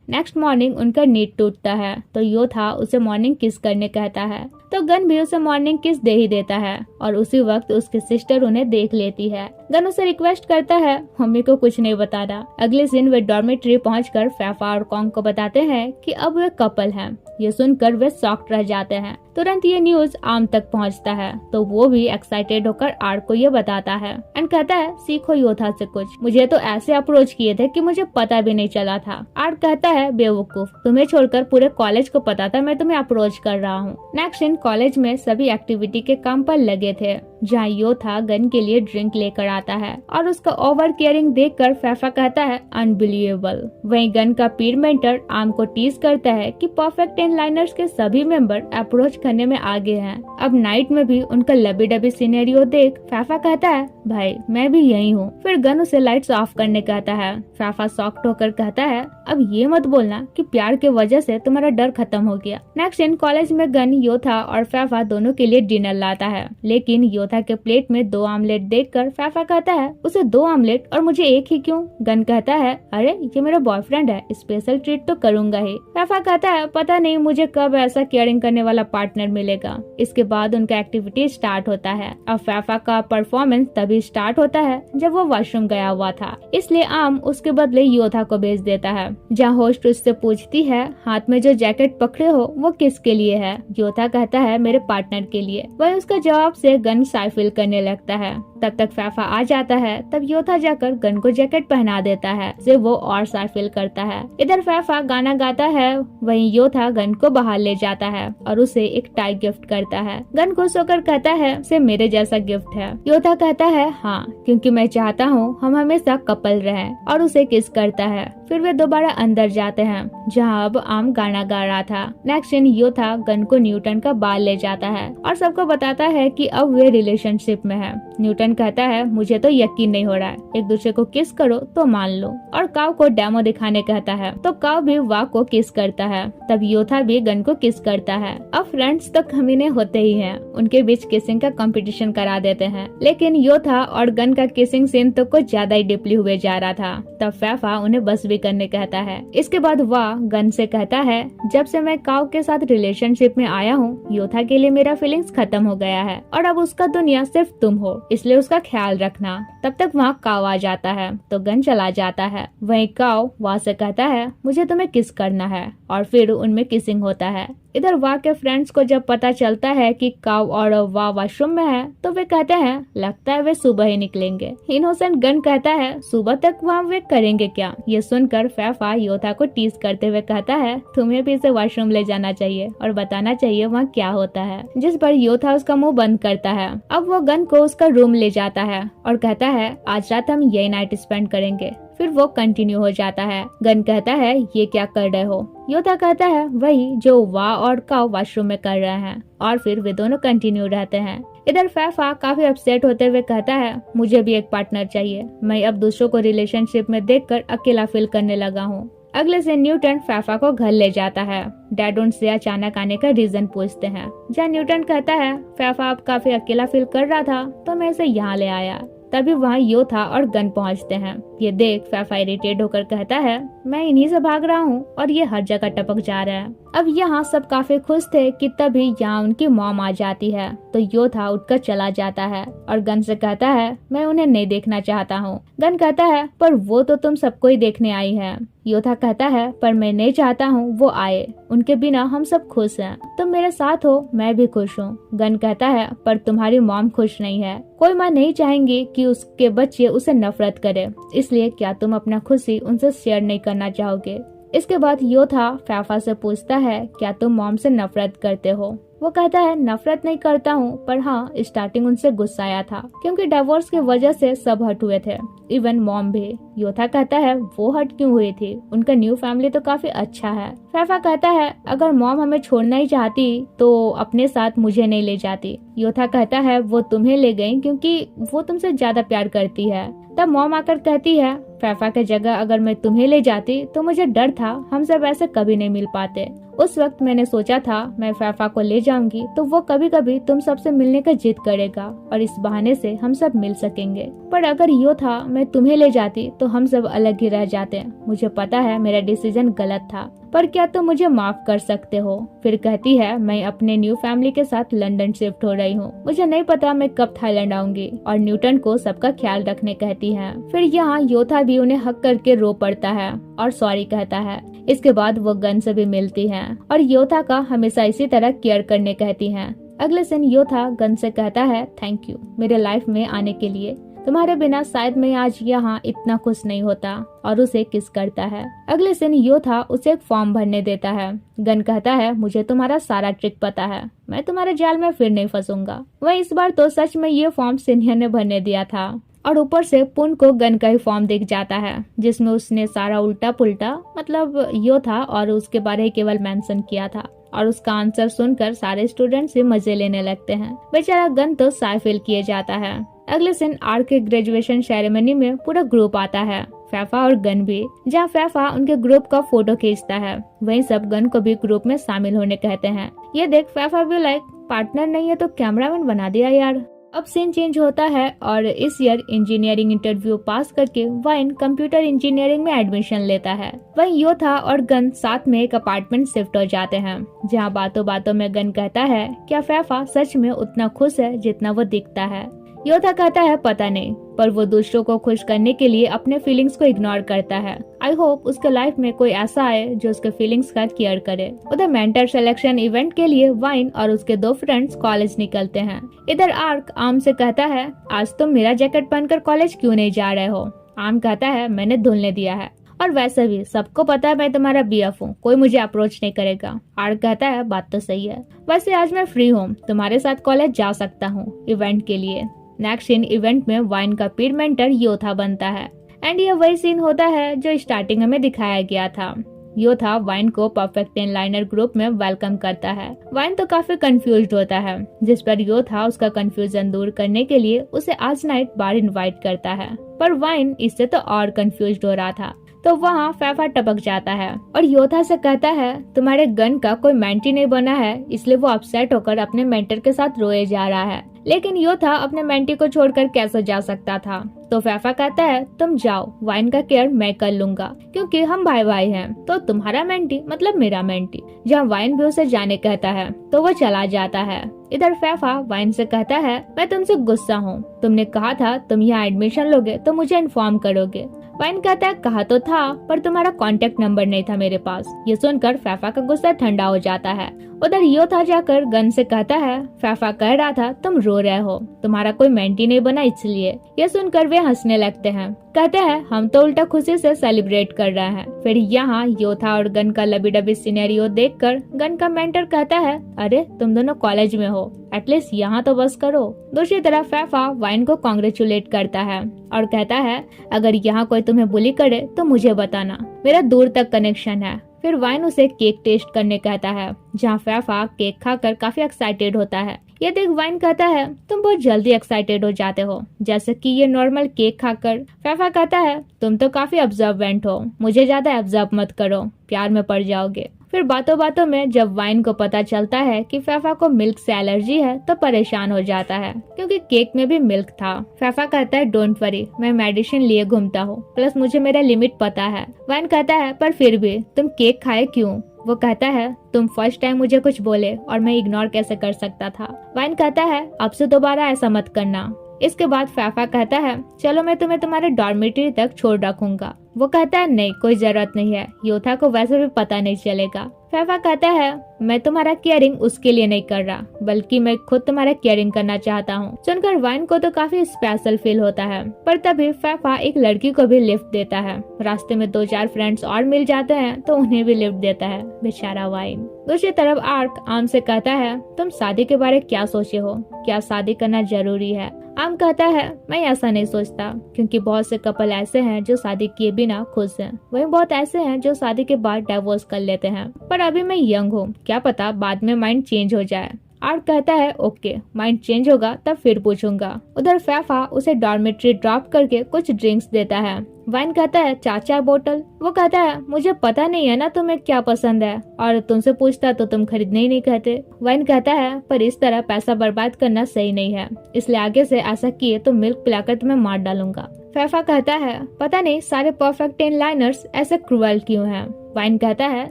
नेक्स्ट मॉर्निंग उनका नींद टूटता है तो योथा उसे मॉर्निंग किस करने कहता है तो गन भी उसे मॉर्निंग किस दे ही देता है और उसी वक्त उसकी सिस्टर उन्हें देख लेती है। गन उसे रिक्वेस्ट करता है मम्मी को कुछ नहीं बताना। अगले दिन वे डॉर्मेट्री पहुंचकर फैफा और कॉन्ग को बताते हैं कि अब वे कपल हैं। ये सुनकर वे शॉक्ड रह जाते हैं। तुरंत ये न्यूज आम तक पहुंचता है तो वो भी एक्साइटेड होकर आर्क को ये बताता है एंड कहता है सीखो योथा से कुछ, मुझे तो ऐसे अप्रोच किए थे कि मुझे पता भी नहीं चला था। आर्क कहता है बेवकूफ, तुम्हें छोड़कर पूरे कॉलेज को पता था मैं तुम्हें अप्रोच कर रहा हूँ। नेक्स्ट दिन कॉलेज में सभी एक्टिविटी के काम पर लगे थे जहाँ योथा गन के लिए ड्रिंक लेकर आता है और उसका ओवर केयरिंग देखकर फैफा कहता है अनबिलीवेबल। वहीं गन का पीर मेंटर आर्म को टीज करता है कि परफेक्ट 10 लाइनर्स के सभी मेंबर अप्रोच करने में आगे हैं। अब नाइट में भी उनका लबी डबी सिनेरियो देख फैफा कहता है भाई मैं भी यही हूँ। फिर गन उसे लाइट्स ऑफ करने कहता है। फैफा शॉक्ड होकर कहता है अब ये मत बोलना कि प्यार के वजह से तुम्हारा डर खत्म हो गया। नेक्स्ट दिन कॉलेज में गन योथा और फैफा दोनों के लिए डिनर लाता है लेकिन योथा के प्लेट में 2 आमलेट देखकर फैफा कहता है उसे 2 आमलेट और मुझे एक ही क्यों? गन कहता है अरे ये मेरा बॉयफ्रेंड है, स्पेशल ट्रीट तो करूंगा ही। फैफा कहता है पता नहीं मुझे कब ऐसा केयरिंग करने वाला पार्टनर मिलेगा। इसके बाद उनका एक्टिविटी स्टार्ट होता है। अब फैफा का परफॉर्मेंस तभी स्टार्ट होता है जब वो वॉशरूम गया हुआ था, इसलिए आम उसके बदले योथा को भेज देता है। जहाँ होस्ट उससे पूछती है हाथ में जो जैकेट पकड़े हो वो किसके लिए है? योथा कहता है मेरे पार्टनर के लिए। वही उसका जवाब से गन साइफिल करने लगता है। तब तक फैफा आ जाता है। तब योथा जाकर गन को जैकेट पहना देता है से वो और साइफिल करता है। इधर फैफा गाना गाता है, वहीं योथा गन को बाहर ले जाता है और उसे एक टाई गिफ्ट करता है। गन खुश होकर कहता है से मेरे जैसा गिफ्ट है। योथा कहता है हाँ, क्योंकि मैं चाहता हूँ हम हमेशा कपल रहें और उसे किस करता है। फिर वे दोबारा अंदर जाते हैं जहाँ अब आम गाना गा रहा था। नेक्स्ट दिन योथा गन को न्यूटन का बाल ले जाता है और सबको बताता है कि अब वे रिलेशनशिप में है। न्यूटन कहता है मुझे तो यकीन नहीं हो रहा है, एक दूसरे को किस करो तो मान लो। और काव को डेमो दिखाने कहता है तो काव भी वाह को किस करता है। तब योथा भी गन को किस करता है। अब फ्रेंड्स तो कमीने होते ही हैं, उनके बीच किसिंग का कंपटीशन करा देते हैं। लेकिन योथा और गन का किसिंग सीन तो कुछ ज्यादा ही डीपली हुए जा रहा था। तब फैफा उन्हें बस भी करने कहता है। इसके बाद वाह गन से कहता है जब से मैं काव के साथ रिलेशनशिप में आया हूँ योथा के लिए मेरा फीलिंग्स खत्म हो गया है और अब उसका दुनिया सिर्फ तुम हो, इसलिए उसका ख्याल रखना। तब तक वहाँ काव आ जाता है तो गन चला जाता है। वहीं काव वाह से कहता है मुझे तुम्हें किस करना है और फिर उनमें किसिंग होता है। इधर वाह के फ्रेंड्स को जब पता चलता है कि काव और वाह वॉशरूम में है तो वे कहते हैं लगता है वे सुबह ही निकलेंगे। इनोसेंट गन कहता है सुबह तक वहाँ वे करेंगे क्या? ये सुनकर फैफा योथा को टीज करते हुए कहता है तुम्हें भी इसे वॉशरूम ले जाना चाहिए और बताना चाहिए वहाँ क्या होता है। जिस पर योथा उसका मुंह बंद करता है। अब वो गन को उसका रूम ले जाता है और कहता है आज रात हम यही नाइट स्पेंड करेंगे। फिर वो कंटिन्यू हो जाता है। गन कहता है ये क्या कर रहे हो? योथा कहता है वही जो वाह और काव वॉशरूम में कर रहे हैं और फिर वे दोनों कंटिन्यू रहते हैं। इधर फैफा काफी अपसेट होते हुए कहता है मुझे भी एक पार्टनर चाहिए, मैं अब दूसरों को रिलेशनशिप में देखकर अकेला फील करने लगा हूँ। अगले से न्यूटन फैफा को घर ले जाता है। डैड उनसे अचानक आने का रीजन पूछते हैं जहाँ न्यूटन कहता है फैफा अब काफी अकेला फील कर रहा था तो मैं इसे यहाँ ले आया। तभी वहाँ योथा और गन पहुँचते हैं। ये देख फैफा इरिटेट होकर कहता है मैं इन्हीं से भाग रहा हूँ और ये हर जगह टपक जा रहा है। अब यहाँ सब काफी खुश थे कि तभी यहाँ उनकी मॉम आ जाती है तो योथा उठकर चला जाता है और गन से कहता है मैं उन्हें नहीं देखना चाहता हूँ। गन कहता है पर वो तो तुम सबको ही देखने आई है। योथा कहता है पर मैं नहीं चाहता हूँ वो आए, उनके बिना हम सब खुश हैं, तुम मेरे साथ हो मैं भी खुश हूँ। गन कहता है पर तुम्हारी मॉम खुश नहीं है, कोई माँ नहीं चाहेंगी कि उसके बच्चे उसे नफरत करे, इसलिए क्या तुम अपना खुशी उनसे शेयर नहीं करना चाहोगे? इसके बाद योथा फैफा से पूछता है क्या तुम मॉम से नफरत करते हो? वो कहता है नफरत नहीं करता हूँ पर हाँ स्टार्टिंग उनसे गुस्सा आया था क्योंकि डिवोर्स की वजह से सब हट हुए थे, इवन मॉम भी। योथा कहता है वो हट क्यों हुई थी, उनका न्यू फैमिली तो काफी अच्छा है। फैफा कहता है अगर मॉम हमें छोड़ना ही चाहती तो अपने साथ मुझे नहीं ले जाती। योथा कहता है वो तुम्हें ले गई क्योंकि वो तुमसे ज्यादा प्यार करती है। तब मॉम आकर कहती है फैफा की जगह अगर मैं तुम्हें ले जाती तो मुझे डर था हम सब ऐसे कभी नहीं मिल पाते। उस वक्त मैंने सोचा था मैं फैफा को ले जाऊंगी तो वो कभी कभी तुम सबसे मिलने का जिद करेगा और इस बहाने से हम सब मिल सकेंगे। पर अगर यो था मैं तुम्हें ले जाती तो हम सब अलग ही रह जाते। मुझे पता है मेरा डिसीजन गलत था, पर क्या तुम मुझे माफ कर सकते हो? फिर कहती है मैं अपने न्यू फैमिली के साथ लंदन शिफ्ट हो रही हूँ। मुझे नहीं पता मैं कब थाईलैंड आऊंगी और न्यूटन को सबका ख्याल रखने कहती है। फिर यहाँ योथा भी उन्हें हक करके रो पड़ता है और सॉरी कहता है। इसके बाद वो गन से भी मिलती है और योथा का हमेशा इसी तरह केयर करने कहती है। अगले दिन योथा गन से कहता है थैंक यू मेरे लाइफ में आने के लिए, तुम्हारे बिना शायद मैं आज यहाँ इतना खुश नहीं होता, और उसे किस करता है। अगले दिन योथा उसे एक फॉर्म भरने देता है। गन कहता है मुझे तुम्हारा सारा ट्रिक पता है, मैं तुम्हारे जाल में फिर नहीं फंसूंगा। वह इस बार तो सच में ये फॉर्म सीनियर ने भरने दिया था और ऊपर से पुन को गन का ही फॉर्म दिख जाता है जिसमें उसने सारा उल्टा पुल्टा मतलब योथा और उसके बारे में केवल मेंशन किया था, और उसका आंसर सुनकर सारे स्टूडेंट से मजे लेने लगते हैं। बेचारा गन तो शाय फेल किए जाता है। अगले दिन आर के ग्रेजुएशन सेरेमनी में पूरा ग्रुप आता है, फैफा और गन भी, जहाँ फैफा उनके ग्रुप का फोटो खींचता है। वहीं सब गन को भी ग्रुप में शामिल होने कहते हैं। ये देख फैफा भी लाइक पार्टनर नहीं है तो कैमरामैन बना दिया यार। अब सीन चेंज होता है और इस ईयर इंजीनियरिंग इंटरव्यू पास करके वाइन कंप्यूटर इंजीनियरिंग में एडमिशन लेता है। वहीं योथा और गन साथ में एक अपार्टमेंट शिफ्ट हो जाते हैं, जहां बातों बातों में गन कहता है क्या फैफा सच में उतना खुश है जितना वो दिखता है। योथा कहता है पता नहीं, पर वो दूसरों को खुश करने के लिए अपने फीलिंग्स को इग्नोर करता है। आई होप उसके लाइफ में कोई ऐसा आए जो उसके फीलिंग्स का केयर करे। उधर मेंटर सिलेक्शन इवेंट के लिए वाइन और उसके 2 फ्रेंड्स कॉलेज निकलते हैं। इधर आर्क आम से कहता है आज तुम मेरा जैकेट पहनकर कॉलेज क्यों नहीं जा रहे हो? आम कहता है मैंने धुलने दिया है, और वैसे भी सबको पता है मैं तुम्हारा बीएफ हूँ, कोई मुझे अप्रोच नहीं करेगा। आर्क कहता है बात तो सही है, वैसे आज मैं फ्री हूँ, तुम्हारे साथ कॉलेज जा सकता हूँ इवेंट के लिए। नेक्स्ट सीन इवेंट में वाइन का पीर मेंटर योथा बनता है एंड ये वही सीन होता है जो स्टार्टिंग में दिखाया गया था। योथा वाइन को परफेक्ट 10 लाइनर ग्रुप में वेलकम करता है। वाइन तो काफी कंफ्यूज्ड होता है, जिस पर योथा उसका कंफ्यूजन दूर करने के लिए उसे आज नाइट बार इनवाइट करता है, पर वाइन इससे तो और कंफ्यूज्ड हो रहा था। तो वहाँ फैफा टपक जाता है और योथा से कहता है तुम्हारे गन का कोई मेंटी नहीं बना है, इसलिए वो अपसेट होकर अपने मेंटर के साथ रोए जा रहा है। लेकिन योथा अपने मेंटी को छोड़कर कैसे जा सकता था? तो फैफा कहता है तुम जाओ, वाइन का केयर मैं कर लूंगा क्योंकि हम भाई भाई हैं। तो तुम्हारा मेंटी मतलब मेरा मेंटी। जहाँ वाइन भी उसे जाने कहता है तो वो चला जाता है। इधर फैफा वाइन से कहता है मैं तुमसे गुस्सा हूँ, तुमने कहा था तुम यहाँ एडमिशन लोगे तो मुझे इन्फॉर्म करोगे। वाइन कहता है कहा तो था, पर तुम्हारा कांटेक्ट नंबर नहीं था मेरे पास। ये सुनकर फैफा का गुस्सा ठंडा हो जाता है। उधर योथा जाकर गन से कहता है फैफा कह रहा था तुम रो रहे हो, तुम्हारा कोई मेंटी नहीं बना इसलिए। ये सुनकर वे हंसने लगते हैं, कहते हैं हम तो उल्टा खुशी से सेलिब्रेट कर रहे हैं। फिर यहाँ योथा और गन का लबी डबी सिनेरियो देखकर गन का मेंटर कहता है अरे तुम दोनों कॉलेज में हो, एटलीस्ट यहाँ तो बस करो। दूसरी तरफ फैफा वाइन को कॉन्ग्रेचुलेट करता है और कहता है अगर यहाँ कोई तुम्हें बुली करे तो मुझे बताना, मेरा दूर तक कनेक्शन है। फिर वाइन उसे केक टेस्ट करने कहता है, जहाँ फैफा केक खाकर काफी एक्साइटेड होता है। ये देख वाइन कहता है तुम बहुत जल्दी एक्साइटेड हो जाते हो, जैसे कि ये नॉर्मल केक खाकर। फैफा कहता है तुम तो काफी ऑब्जर्वेंट हो, मुझे ज्यादा ऑब्जर्व मत करो, प्यार में पड़ जाओगे। फिर बातों बातों में जब वाइन को पता चलता है कि फैफा को मिल्क से एलर्जी है तो परेशान हो जाता है क्योंकि केक में भी मिल्क था। फैफा कहता है डोंट वरी, मैं मेडिसिन लिए घूमता हूँ, प्लस मुझे मेरा लिमिट पता है। वाइन कहता है पर फिर भी तुम केक खाए क्यों? वो कहता है तुम फर्स्ट टाइम मुझे कुछ बोले और मैं इग्नोर कैसे कर सकता था। वाइन कहता है अब से दोबारा ऐसा मत करना। इसके बाद फैफा कहता है चलो मैं तुम्हें तुम्हारे डॉर्मेटरी तक छोड़ रखूंगा। वो कहता है नहीं कोई जरूरत नहीं है, योथा को वैसे भी पता नहीं चलेगा। फैफा कहता है मैं तुम्हारा केयरिंग उसके लिए नहीं कर रहा, बल्कि मैं खुद तुम्हारा केयरिंग करना चाहता हूँ। सुनकर वाइन को तो काफी स्पेशल फील होता है, पर तभी फैफा एक लड़की को भी लिफ्ट देता है। रास्ते में 2-4 फ्रेंड्स और मिल जाते हैं तो उन्हें भी लिफ्ट देता है, बेचारा वाइन। दूसरी तरफ आर्क आम से कहता है तुम शादी के बारे क्या सोचे हो, क्या शादी करना जरूरी है? आम कहता है मैं ऐसा नहीं सोचता, क्योंकि बहुत से कपल ऐसे हैं जो शादी किए बिना खुश हैं, वहीं बहुत ऐसे हैं जो शादी के बाद डिवोर्स कर लेते हैं। पर अभी मैं यंग हूँ, क्या पता बाद में माइंड चेंज हो जाए। आर्क कहता है ओके, माइंड चेंज होगा तब फिर पूछूंगा। उधर फैफा उसे डॉर्मेट्री ड्रॉप करके कुछ ड्रिंक्स देता है। वाइन कहता है 4 बोतल। वो कहता है मुझे पता नहीं है ना तुम्हें क्या पसंद है, और तुमसे पूछता तो तुम खरीदने ही नहीं कहते। वाइन कहता है पर इस तरह पैसा बर्बाद करना सही नहीं है, इसलिए आगे से ऐसा किए तो मिल्क पिलाकर तुम्हें मार डालूंगा। फैफा कहता है पता नहीं सारे परफेक्ट 10 लाइनर्स ऐसे क्रूअल क्यों हैं। वाइन कहता है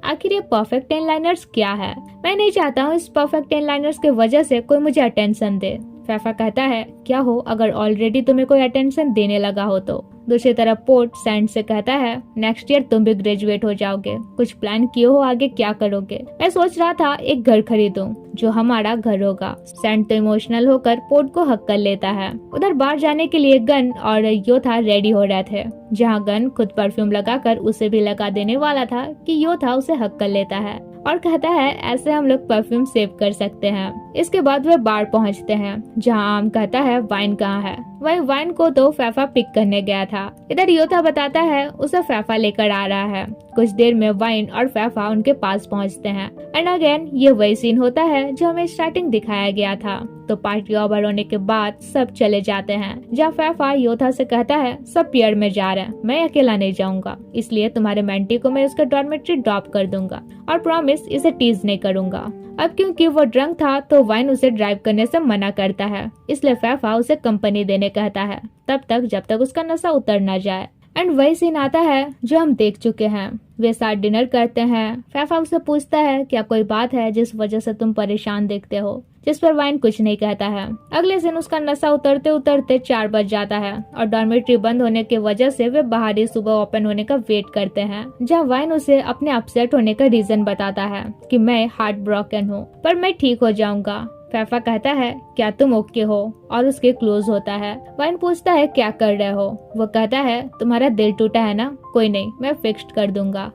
आखिर ये परफेक्ट 10 लाइनर्स क्या है, मैं नहीं चाहता हूँ इस परफेक्ट 10 लाइनर्स की वजह से कोई मुझे अटेंशन दे। फैफा कहता है क्या हो अगर ऑलरेडी तुम्हें कोई अटेंशन देने लगा हो तो। दूसरी तरफ पोर्ट सैंड से कहता है नेक्स्ट ईयर तुम भी ग्रेजुएट हो जाओगे, कुछ प्लान किए हो आगे क्या करोगे। मैं सोच रहा था एक घर खरीदूं जो हमारा घर होगा। सैंड तो इमोशनल होकर पोर्ट को हक कर लेता है। उधर बाहर जाने के लिए गन और योथा रेडी हो रहे थे, जहाँ गन खुद परफ्यूम लगाकर उसे भी लगा देने वाला था कि योथा उसे हक कर लेता है और कहता है ऐसे हम लोग परफ्यूम सेव कर सकते हैं। इसके बाद वे बार पहुंचते हैं, जहां आम कहता है वाइन कहाँ है। वही वाइन को तो फैफा पिक करने गया था। इधर योथा बताता है उसे फैफा लेकर आ रहा है। कुछ देर में वाइन और फैफा उनके पास पहुंचते हैं एंड अगेन ये वही सीन होता है जो हमें स्टार्टिंग दिखाया गया था। तो पार्टी ओवर होने के बाद सब चले जाते हैं, जहाँ फैफा योथा से कहता है सब पियर में जा रहे हैं, मैं अकेला नहीं जाऊंगा, इसलिए तुम्हारे मेंटी को मैं उसका डॉर्मेट्री ड्रॉप कर दूंगा और प्रॉमिस इसे टीज नहीं करूंगा। अब क्योंकि वो ड्रंक था तो वाइन उसे ड्राइव करने से मना करता है, इसलिए फैफा उसे कंपनी देने कहता है तब तक जब तक उसका नशा उतर न जाए। एंड वही सीन आता है जो हम देख चुके हैं। वे साथ डिनर करते हैं। फैफा उसे पूछता है क्या कोई बात है जिस वजह से तुम परेशान दिखते हो, जिस पर वाइन कुछ नहीं कहता है। अगले दिन उसका नशा उतरते उतरते 4 बज जाता है और डॉर्मेट्री बंद होने की वजह से वे बाहर ही सुबह ओपन होने का वेट करते हैं, जहाँ वाइन उसे अपने अपसेट होने का रीजन बताता है कि मैं हार्ट ब्रोकन हूँ पर मैं ठीक हो जाऊंगा। फैफा कहता है क्या तुम ओके हो और उसके क्लोज होता है। वाइन पूछता है क्या कर रहे हो। वो कहता है तुम्हारा दिल टूटा है ना, कोई नहीं मैं फिक्स्ड कर दूंगा।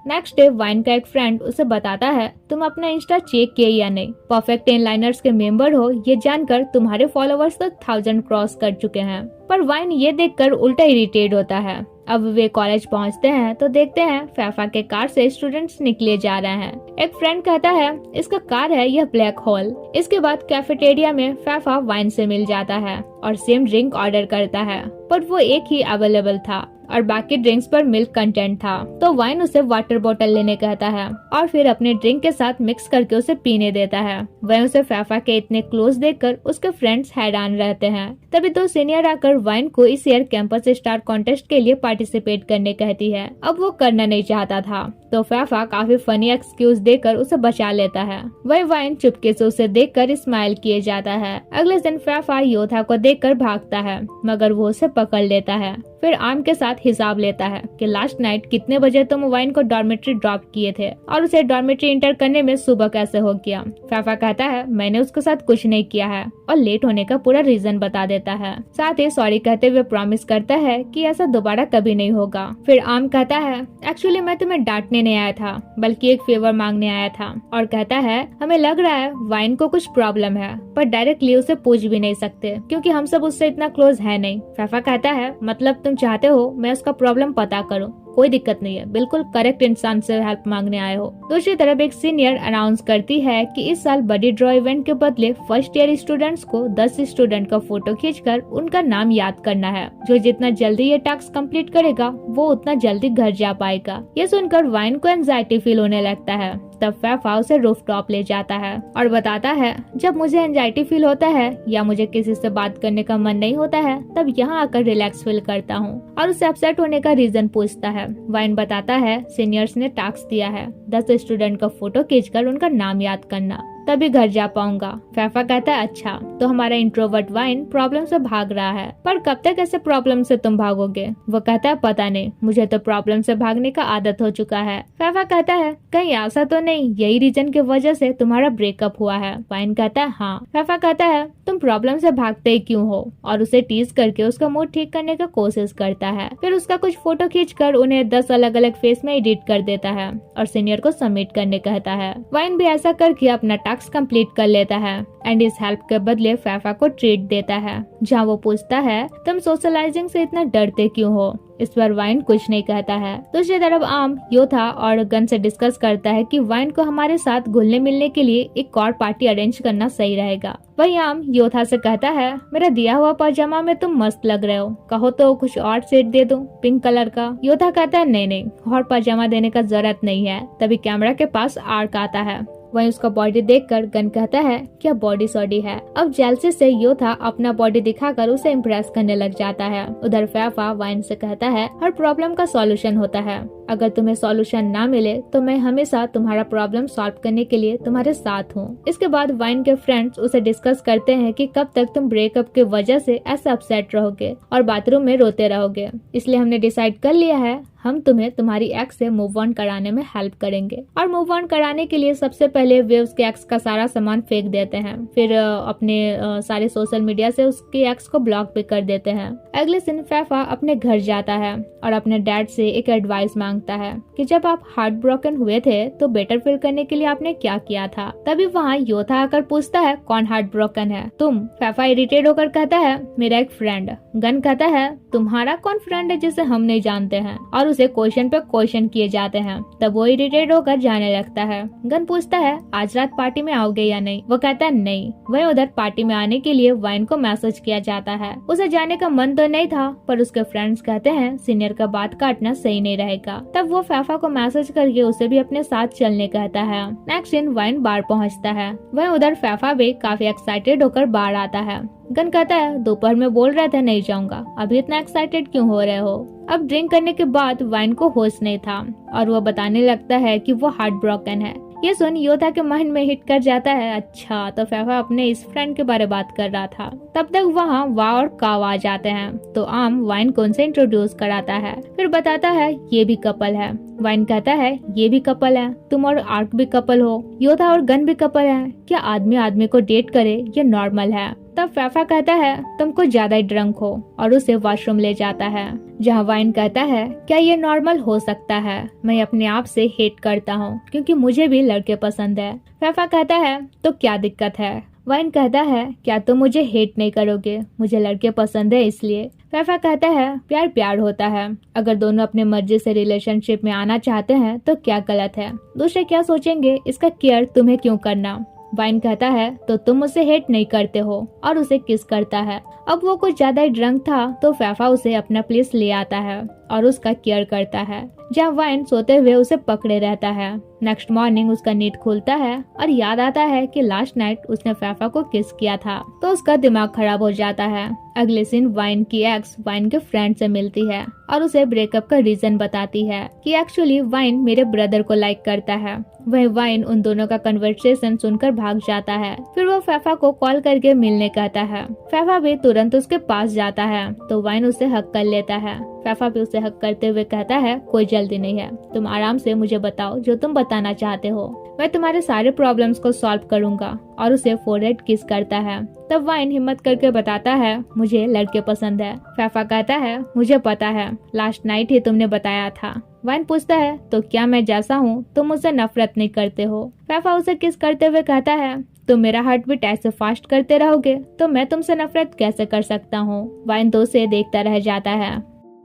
नेक्स्ट डे वाइन का एक फ्रेंड उसे बताता है तुम अपना इंस्टा चेक किए या नहीं, परफेक्ट 10 लाइनर्स के मेंबर हो ये जानकर तुम्हारे फॉलोअर्स तो 1000 क्रॉस कर चुके हैं। पर वाइन ये देखकर उल्टा इरिटेट होता है। अब वे कॉलेज पहुंचते हैं तो देखते हैं फैफा के कार से स्टूडेंट्स निकले जा रहे हैं। एक फ्रेंड कहता है इसका कार है यह ब्लैक होल। इसके बाद कैफेटेरिया में फैफा वाइन से मिल जाता है और सेम ड्रिंक ऑर्डर करता है, पर वो एक ही अवेलेबल था और बाकी ड्रिंक्स पर मिल्क कंटेंट था। तो वाइन उसे वाटर बोतल लेने कहता है और फिर अपने ड्रिंक के साथ मिक्स करके उसे पीने देता है। वह उसे फैफा के इतने क्लोज देखकर उसके फ्रेंड्स हैरान रहते हैं। तभी 2 सीनियर आकर वाइन को इस ईयर कैंपस स्टार कॉन्टेस्ट के लिए पार्टिसिपेट करने कहती है। अब वो करना नहीं चाहता था तो फैफा काफी फनी एक्सक्यूज देकर उसे बचा लेता है। वही वाइन चुपके से उसे देखकर स्माइल किए जाता है। अगले दिन फैफा योथा को देखकर भागता है मगर वो उसे पकड़ लेता है। फिर आम के साथ हिसाब लेता है कि लास्ट नाइट कितने बजे तुम वाइन को डॉर्मेट्री ड्रॉप किए थे और उसे डॉर्मेट्री इंटर करने में सुबह कैसे हो गया। फैफा कहता है मैंने उसके साथ कुछ नहीं किया है और लेट होने का पूरा रीजन बता देता है। साथ ही सॉरी कहते हुए प्रॉमिस करता है कि ऐसा दोबारा कभी नहीं होगा। फिर आम कहता है एक्चुअली मैं तुम्हें डांटने नहीं आया था बल्कि एक फेवर मांगने आया था, और कहता है हमें लग रहा है वाइन को कुछ प्रॉब्लम है पर डायरेक्टली उसे पूछ भी नहीं सकते क्योंकि हम सब उससे इतना क्लोज है नहीं। फैफा कहता है मतलब तुम चाहते हो मैं उसका प्रॉब्लम पता करूं, कोई दिक्कत नहीं है, बिल्कुल करेक्ट इंसान से हेल्प मांगने आए हो। दूसरी तरफ एक सीनियर अनाउंस करती है कि इस साल बडी ड्रॉ इवेंट के बदले फर्स्ट ईयर स्टूडेंट्स को 10 स्टूडेंट का फोटो खींचकर उनका नाम याद करना है। जो जितना जल्दी ये टास्क कंप्लीट करेगा वो उतना जल्दी घर जा पाएगा। ये सुनकर वाइन को एंजाइटी फील होने लगता है। तब फैफा उसे रूफटॉप ले जाता है और बताता है जब मुझे एंजाइटी फील होता है या मुझे किसी से बात करने का मन नहीं होता है तब यहाँ आकर रिलैक्स फील करता हूँ, और उसे अपसेट होने का रीजन पूछता है। वाइन बताता है सीनियर्स ने टास्क दिया है 10 स्टूडेंट का फोटो खींचकर उनका नाम याद करना, तभी घर जा पाऊंगा। फैफा कहता है अच्छा तो हमारा इंट्रोवर्ट वाइन प्रॉब्लम से भाग रहा है, पर कब तक ऐसे प्रॉब्लम से तुम भागोगे। वो कहता है पता नहीं, मुझे तो प्रॉब्लम से भागने का आदत हो चुका है। फैफा कहता है कहीं ऐसा तो नहीं यही रीजन की वजह से तुम्हारा ब्रेकअप हुआ है। वाइन कहता है हाँ। फैफा कहता है तुम प्रॉब्लम से भागते ही क्यों हो, और उसे टीज करके उसका मूड ठीक करने का कोशिश करता है। फिर उसका कुछ फोटो खींचकर उन्हें 10 अलग अलग फेस में एडिट कर देता है और सीनियर को सबमिट करने कहता है। वाइन भी ऐसा करके अपना टास्क कंप्लीट कर लेता है एंड इस हेल्प के बदले फैफा को ट्रीट देता है, जहाँ वो पूछता है तुम सोशलाइजिंग से इतना डरते क्यों हो। इस पर वाइन कुछ नहीं कहता है। दूसरी तरफ आम योथा और गन से डिस्कस करता है कि वाइन को हमारे साथ घुलने मिलने के लिए एक और पार्टी अरेंज करना सही रहेगा। वही आम योथा से कहता है मेरा दिया हुआ पायजामा में तुम मस्त लग रहे हो, कहो तो कुछ और सेट दे दूं पिंक कलर का। योथा कहता है नहीं और पायजामा देने का जरूरत नहीं है। तभी कैमरा के पास आर्क आता है। वहीं उसका बॉडी देखकर गन कहता है क्या बॉडी सॉडी है। अब जेलसी से योथा अपना बॉडी दिखाकर उसे इम्प्रेस करने लग जाता है। उधर फैफा वाइन से कहता है हर प्रॉब्लम का सॉल्यूशन होता है, अगर तुम्हें सॉल्यूशन ना मिले तो मैं हमेशा तुम्हारा प्रॉब्लम सॉल्व करने के लिए तुम्हारे साथ हूँ। इसके बाद वाइन के फ्रेंड्स उसे डिस्कस करते हैं कि कब तक तुम ब्रेकअप की वजह से ऐसे अपसेट रहोगे और बाथरूम में रोते रहोगे, इसलिए हमने डिसाइड कर लिया है हम तुम्हें तुम्हारी एक्स से मूव ऑन कराने में हेल्प करेंगे। और मूव ऑन कराने के लिए सबसे पहले वे उसके एक्स का सारा सामान फेंक देते हैं, फिर अपने सारे सोशल मीडिया से उसके एक्स को ब्लॉक भी कर देते हैं। अगले दिन फैफा अपने घर जाता है और अपने डैड से एक एडवाइस मांगता है कि जब आप हार्ट ब्रोकन हुए थे तो बेटर फील करने के लिए आपने क्या किया था। तभी वहाँ योथा आकर पूछता है कौन हार्ट ब्रोकन है तुम। फैफा इरिटेट होकर कहता है मेरा एक फ्रेंड। गन कहता है तुम्हारा कौन फ्रेंड है जिसे हम नहीं जानते हैं, और उसे क्वेश्चन पे क्वेश्चन किए जाते हैं। तब वो इरिटेट होकर जाने लगता है। गन पूछता है आज रात पार्टी में आओगे या नहीं। वो कहता है नहीं। वहीं उधर पार्टी में आने के लिए वाइन को मैसेज किया जाता है। उसे जाने का मन तो नहीं था, पर उसके फ्रेंड्स कहते हैं सीनियर का बात काटना सही नहीं रहेगा। तब वो फैफा को मैसेज करके उसे भी अपने साथ चलने कहता है। नेक्स्ट दिन वाइन बार पहुँचता है। वहीं उधर फैफा भी काफी एक्साइटेड होकर बाहर आता है। गन कहता है दोपहर में बोल रहे थे नहीं जाऊंगा, अभी इतना एक्साइटेड क्यों हो रहे हो। अब ड्रिंक करने के बाद वाइन को होश नहीं था और वो बताने लगता है कि वो हार्ट ब्रोकन है। ये सुन योथा के माइंड में हिट कर जाता है, अच्छा तो फैफा अपने इस फ्रेंड के बारे में बात कर रहा था। तब तक वहाँ वा और काव आ जाते हैं, तो आम वाइन को उनसे इंट्रोड्यूस कराता है, फिर बताता है ये भी कपल है। वाइन कहता है ये भी कपल है, तुम और आर्क भी कपल हो, योथा और गन भी कपल है, क्या आदमी आदमी को डेट करे ये नॉर्मल है। तब फैफा कहता है तुम कुछ ज्यादा ही ड्रंक हो और उसे वॉशरूम ले जाता है, जहाँ वाइन कहता है क्या ये नॉर्मल हो सकता है, मैं अपने आप से हेट करता हूँ क्योंकि मुझे भी लड़के पसंद है। फैफा कहता है तो क्या दिक्कत है। वाइन कहता है क्या तुम मुझे हेट नहीं करोगे, मुझे लड़के पसंद है इसलिए। फैफा कहता है प्यार प्यार होता है, अगर दोनों अपने मर्जी से रिलेशनशिप में आना चाहते हैं तो क्या गलत है, दूसरे क्या सोचेंगे इसका केयर तुम्हें क्यों करना। वाइन कहता है तो तुम उसे हेट नहीं करते हो और उसे किस करता है। अब वो कुछ ज्यादा ही ड्रंक था तो फैफा उसे अपना प्लेस ले आता है और उसका केयर करता है, जहाँ वाइन सोते हुए उसे पकड़े रहता है। नेक्स्ट मॉर्निंग उसका नींद खुलता है और याद आता है कि लास्ट नाइट उसने फैफा को किस किया था, तो उसका दिमाग खराब हो जाता है। अगले दिन वाइन की एक्स वाइन के फ्रेंड से मिलती है और उसे ब्रेकअप का रीजन बताती है कि एक्चुअली वाइन मेरे ब्रदर को लाइक करता है। वह वाइन उन दोनों का कन्वर्सेशन सुनकर भाग जाता है। फिर वो फैफा को कॉल करके मिलने कहता है। फैफा भी तुरंत उसके पास जाता है तो वाइन उसे हक कर लेता है। फैफा भी उसे हक करते हुए कहता है कोई जल्दी नहीं है, तुम आराम से मुझे बताओ जो तुम बताना चाहते हो, मैं तुम्हारे सारे प्रॉब्लम्स को सॉल्व करूंगा। और उसे फोरहेड किस करता है। तब वाइन हिम्मत करके बताता है मुझे लड़के पसंद है। फैफा कहता है मुझे पता है, लास्ट नाइट ही तुमने बताया था। वाइन पूछता है तो क्या मैं जैसा हूँ तुम मुझसे नफरत नहीं करते हो। फैफा उसे किस करते हुए कहता है तुम मेरा हार्ट बीट ऐसे फास्ट करते रहोगे तो मैं तुमसे नफरत कैसे कर सकता हूँ। वाइन तो उसे देखता रह जाता है,